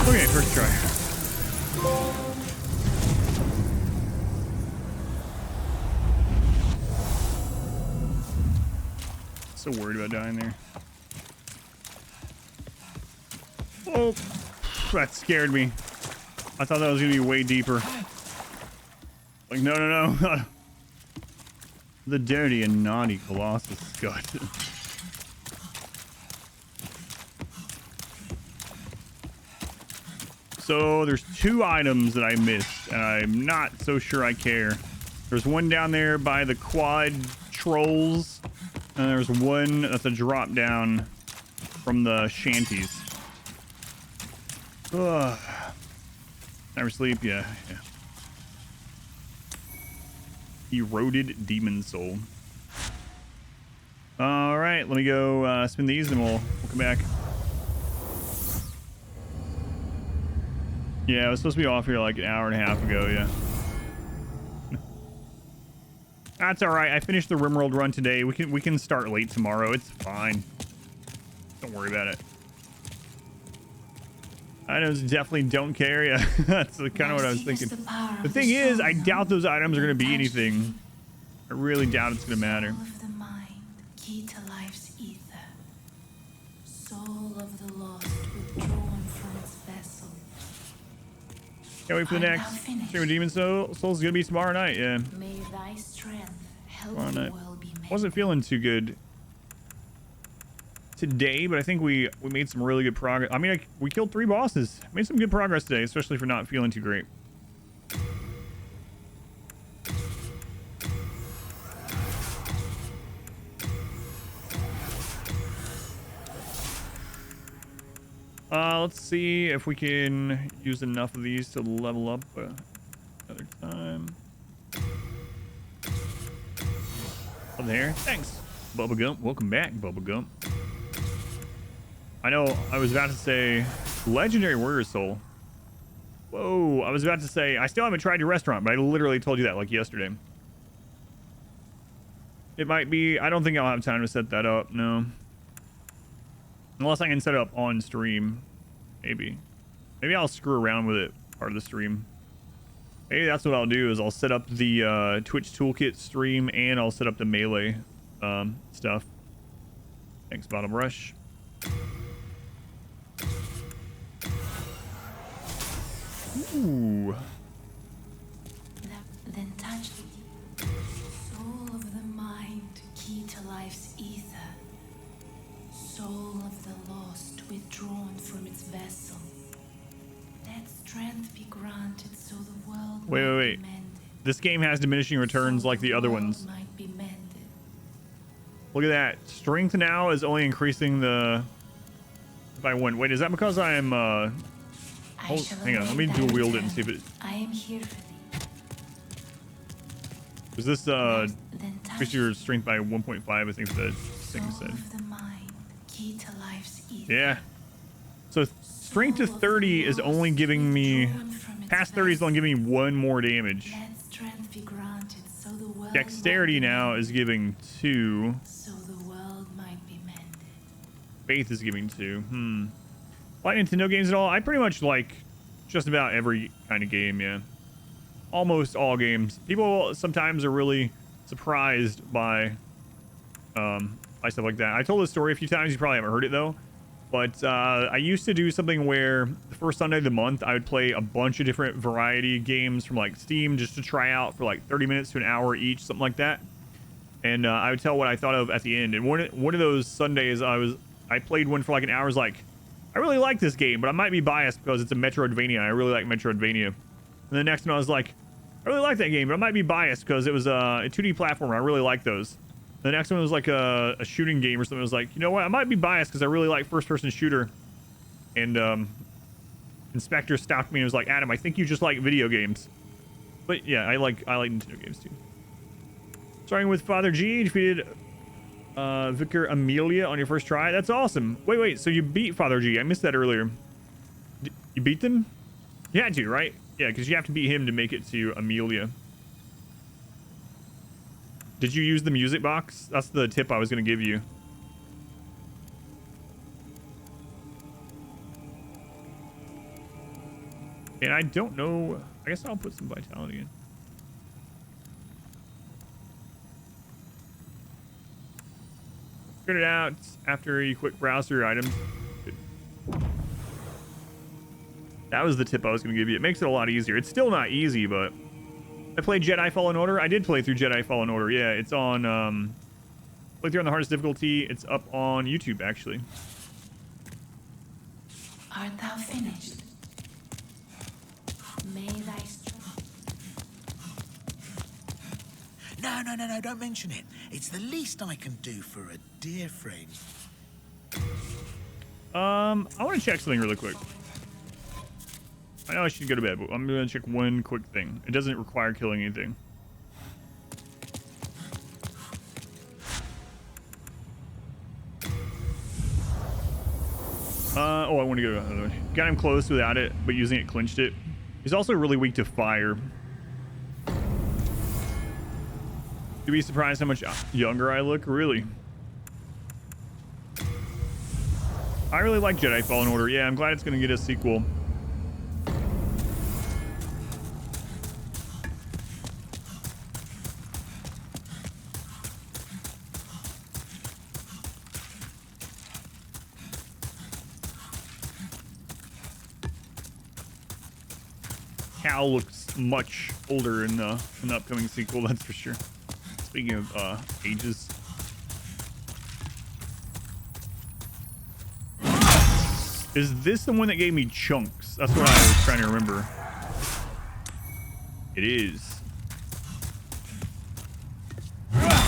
Okay, first try. So worried about dying there. Oh, that scared me. I thought that was gonna be way deeper. Like, no, no, no. The dirty and naughty Colossus gut. So there's two items that I missed, and I'm not so sure I care. There's one down there by the quad trolls, and there's one that's a drop down from the shanties. Ugh. Never sleep, yeah. Eroded demon soul. All right, let me go spin these, and we'll come back. Yeah, I was supposed to be off here like an hour and a half ago. Yeah. That's all right. I finished the RimWorld run today. We can start late tomorrow. It's fine. Don't worry about it. Items definitely don't care. Yeah, that's kind of what I was thinking. The thing is, I doubt those items are going to be anything. I really doubt it's going to matter. Soul of the mind, key to life's ether. Soul of the lost, withdrawn from its vessel. Can't wait for the next stream of Demon Souls. Is gonna be tomorrow night. Yeah. May thy strength help Tomorrow the night. world be made. Wasn't feeling too good today, but I think we made some really good progress. I mean, we killed 3 bosses. Made some good progress today, especially for not feeling too great. Let's see if we can use enough of these to level up another time. Oh, there. Thanks, Bubba Gump. Welcome back, Bubba Gump. I know I was about to say Legendary Warrior Soul. Whoa, I was about to say I still haven't tried your restaurant, but I literally told you that like yesterday. It might be, I don't think I'll have time to set that up, no. Unless I can set it up on stream. Maybe I'll screw around with it part of the stream. Maybe that's what I'll do is I'll set up the Twitch Toolkit stream and I'll set up the melee stuff. Thanks, Bottom Rush. Ooh. Then touch the soul of the mind, key to life's ether. Soul of the lost, withdrawn from its vessel. Let strength be granted so the world Wait. be mended. This game has diminishing returns like the other ones. Might be mended. Look at that. Strength now is only increasing by 1. Wait, is that because I am hang on, let me dual wield it and see if it I am here for thee. is this Then increase your strength by 1.5, I think the thing soul said. of the mind, key to life's ether. Yeah. So strength to 30 is only giving me past 30 is only giving me 1 more damage. Let strength be granted so the world Dexterity now is giving 2. so the world might be mended. Faith is giving 2. Like Nintendo games at all? I pretty much like just about every kind of game, yeah. Almost all games. People sometimes are really surprised by stuff like that. I told this story a few times. You probably haven't heard it though. But I used to do something where the first Sunday of the month, I would play a bunch of different variety games from like Steam just to try out for like 30 minutes to an hour each, something like that. And I would tell what I thought of at the end. And one of those Sundays, I played one for like an hour. I was like, I really like this game, but I might be biased because it's a Metroidvania. I really like Metroidvania. And the next one, I was like, I really like that game, but I might be biased because it was a 2D platformer. I really like those. The next one was like a shooting game or something. I was like, you know what? I might be biased because I really like first-person shooter. And Inspector stopped me and was like, Adam, I think you just like video games. But yeah, I like Nintendo games too. Starting with Father G, defeated Vicar Amelia on your first try. That's awesome. Wait. So you beat Father G. I missed that earlier. You beat them? You had to, right? Yeah, because you have to beat him to make it to Amelia. Did you use the music box? That's the tip I was going to give you. And I don't know. I guess I'll put some vitality in. Figured it out after you quick browse through your items. That was the tip I was going to give you. It makes it a lot easier. It's still not easy, but I played Jedi Fallen Order. I did play through Jedi Fallen Order. Yeah, it's on play through on the hardest difficulty. It's up on YouTube actually. Art thou finished? May thy strength. No, don't mention it. It's the least I can do for a dear friend. I want to check something really quick. I know I should go to bed, but I'm going to check one quick thing. It doesn't require killing anything. Oh, I want to go to the other one. Got him close without it, but using it clinched it. He's also really weak to fire. You'd be surprised how much younger I look, really. I really like Jedi Fallen Order. Yeah, I'm glad it's going to get a sequel. Cal looks much older in the upcoming sequel, that's for sure. Speaking of ages. Is this the one that gave me chunks? That's what I was trying to remember. It is. I'm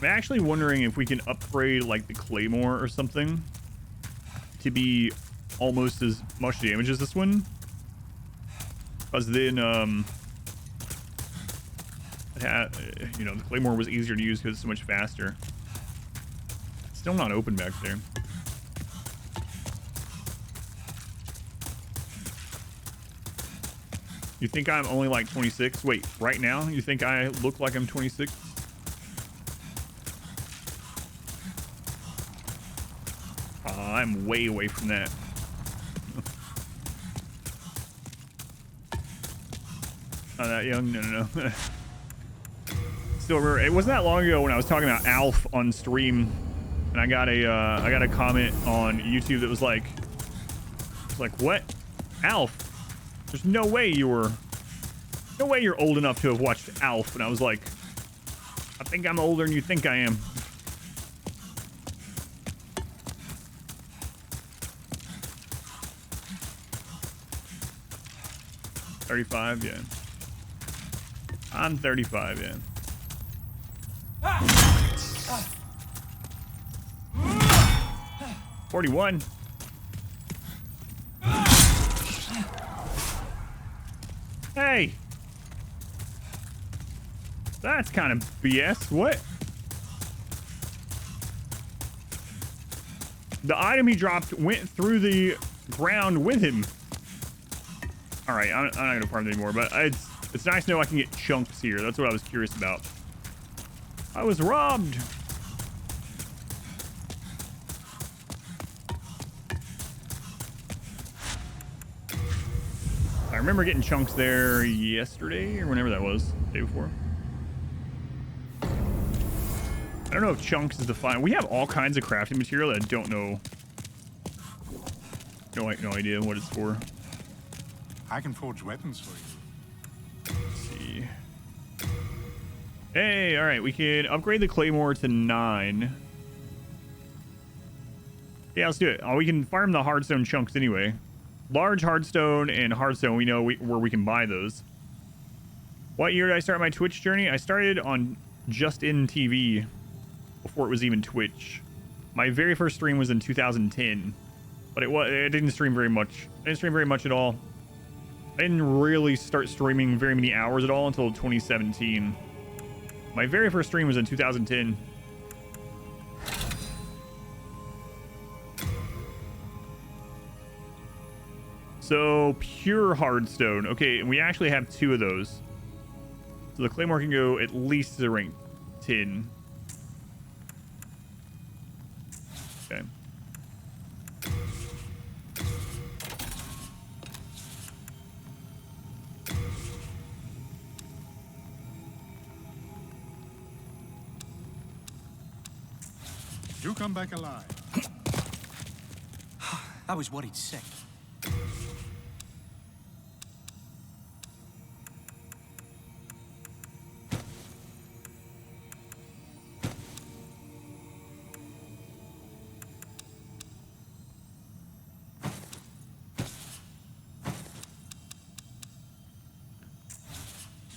actually wondering if we can upgrade like the Claymore or something to be almost as much damage as this one. Because then, you know, the Claymore was easier to use because it's so much faster. It's still not open back there. You think I'm only like 26? Wait, right now? You think I look like I'm 26? I'm way away from that. Not that young? No. Still remember, it wasn't that long ago when I was talking about Alf on stream, and I got a comment on YouTube that was like, what? Alf? There's no way you're old enough to have watched Alf. And I was like, I think I'm older than you think I am. $35, yeah. I'm 35, yeah. 41. Hey! That's kind of BS. What? The item he dropped went through the ground with him. All right, I'm not going to farm anymore, but it's nice to know I can get chunks here. That's what I was curious about. I was robbed. I remember getting chunks there yesterday or whenever that was, the day before. I don't know if chunks is the final. We have all kinds of crafting material that I don't know. No idea what it's for. I can forge weapons for you. Let's see. Hey, all right, we can upgrade the Claymore to 9. Yeah, let's do it. Oh, we can farm the hardstone chunks anyway. Large hardstone and hardstone, we know where we can buy those. What year did I start my Twitch journey? I started on Just In TV before it was even Twitch. My very first stream was in 2010, but it didn't stream very much. I didn't stream very much at all. I didn't really start streaming very many hours at all until 2017. My very first stream was in 2010. So, pure hardstone. Okay, we actually have 2 of those. So the Claymore can go at least to rank 10. Okay. You come back alive. I was worried sick.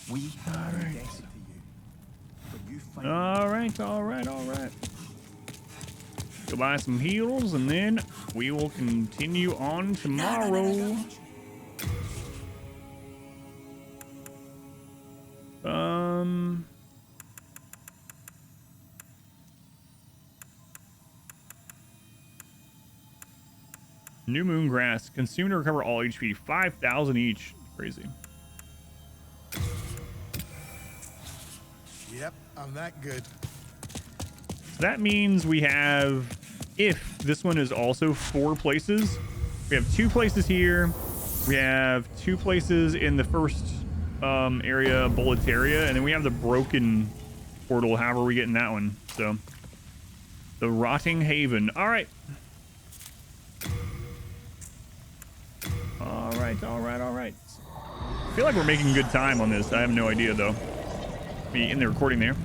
We are indebted to you. When you find All right. Go buy some heals, and then we will continue on tomorrow. New moon grass. Consume to recover all HP. 5,000 each. Crazy. Yep, I'm that good. So that means we have, if this one is also 4 places, we have 2 places here. We have 2 places in the first area, Boletaria, and then we have the broken portal. However, we get in that one. So the Rotting Haven. All right. All right. I feel like we're making good time on this. I have no idea though. Be in the recording there.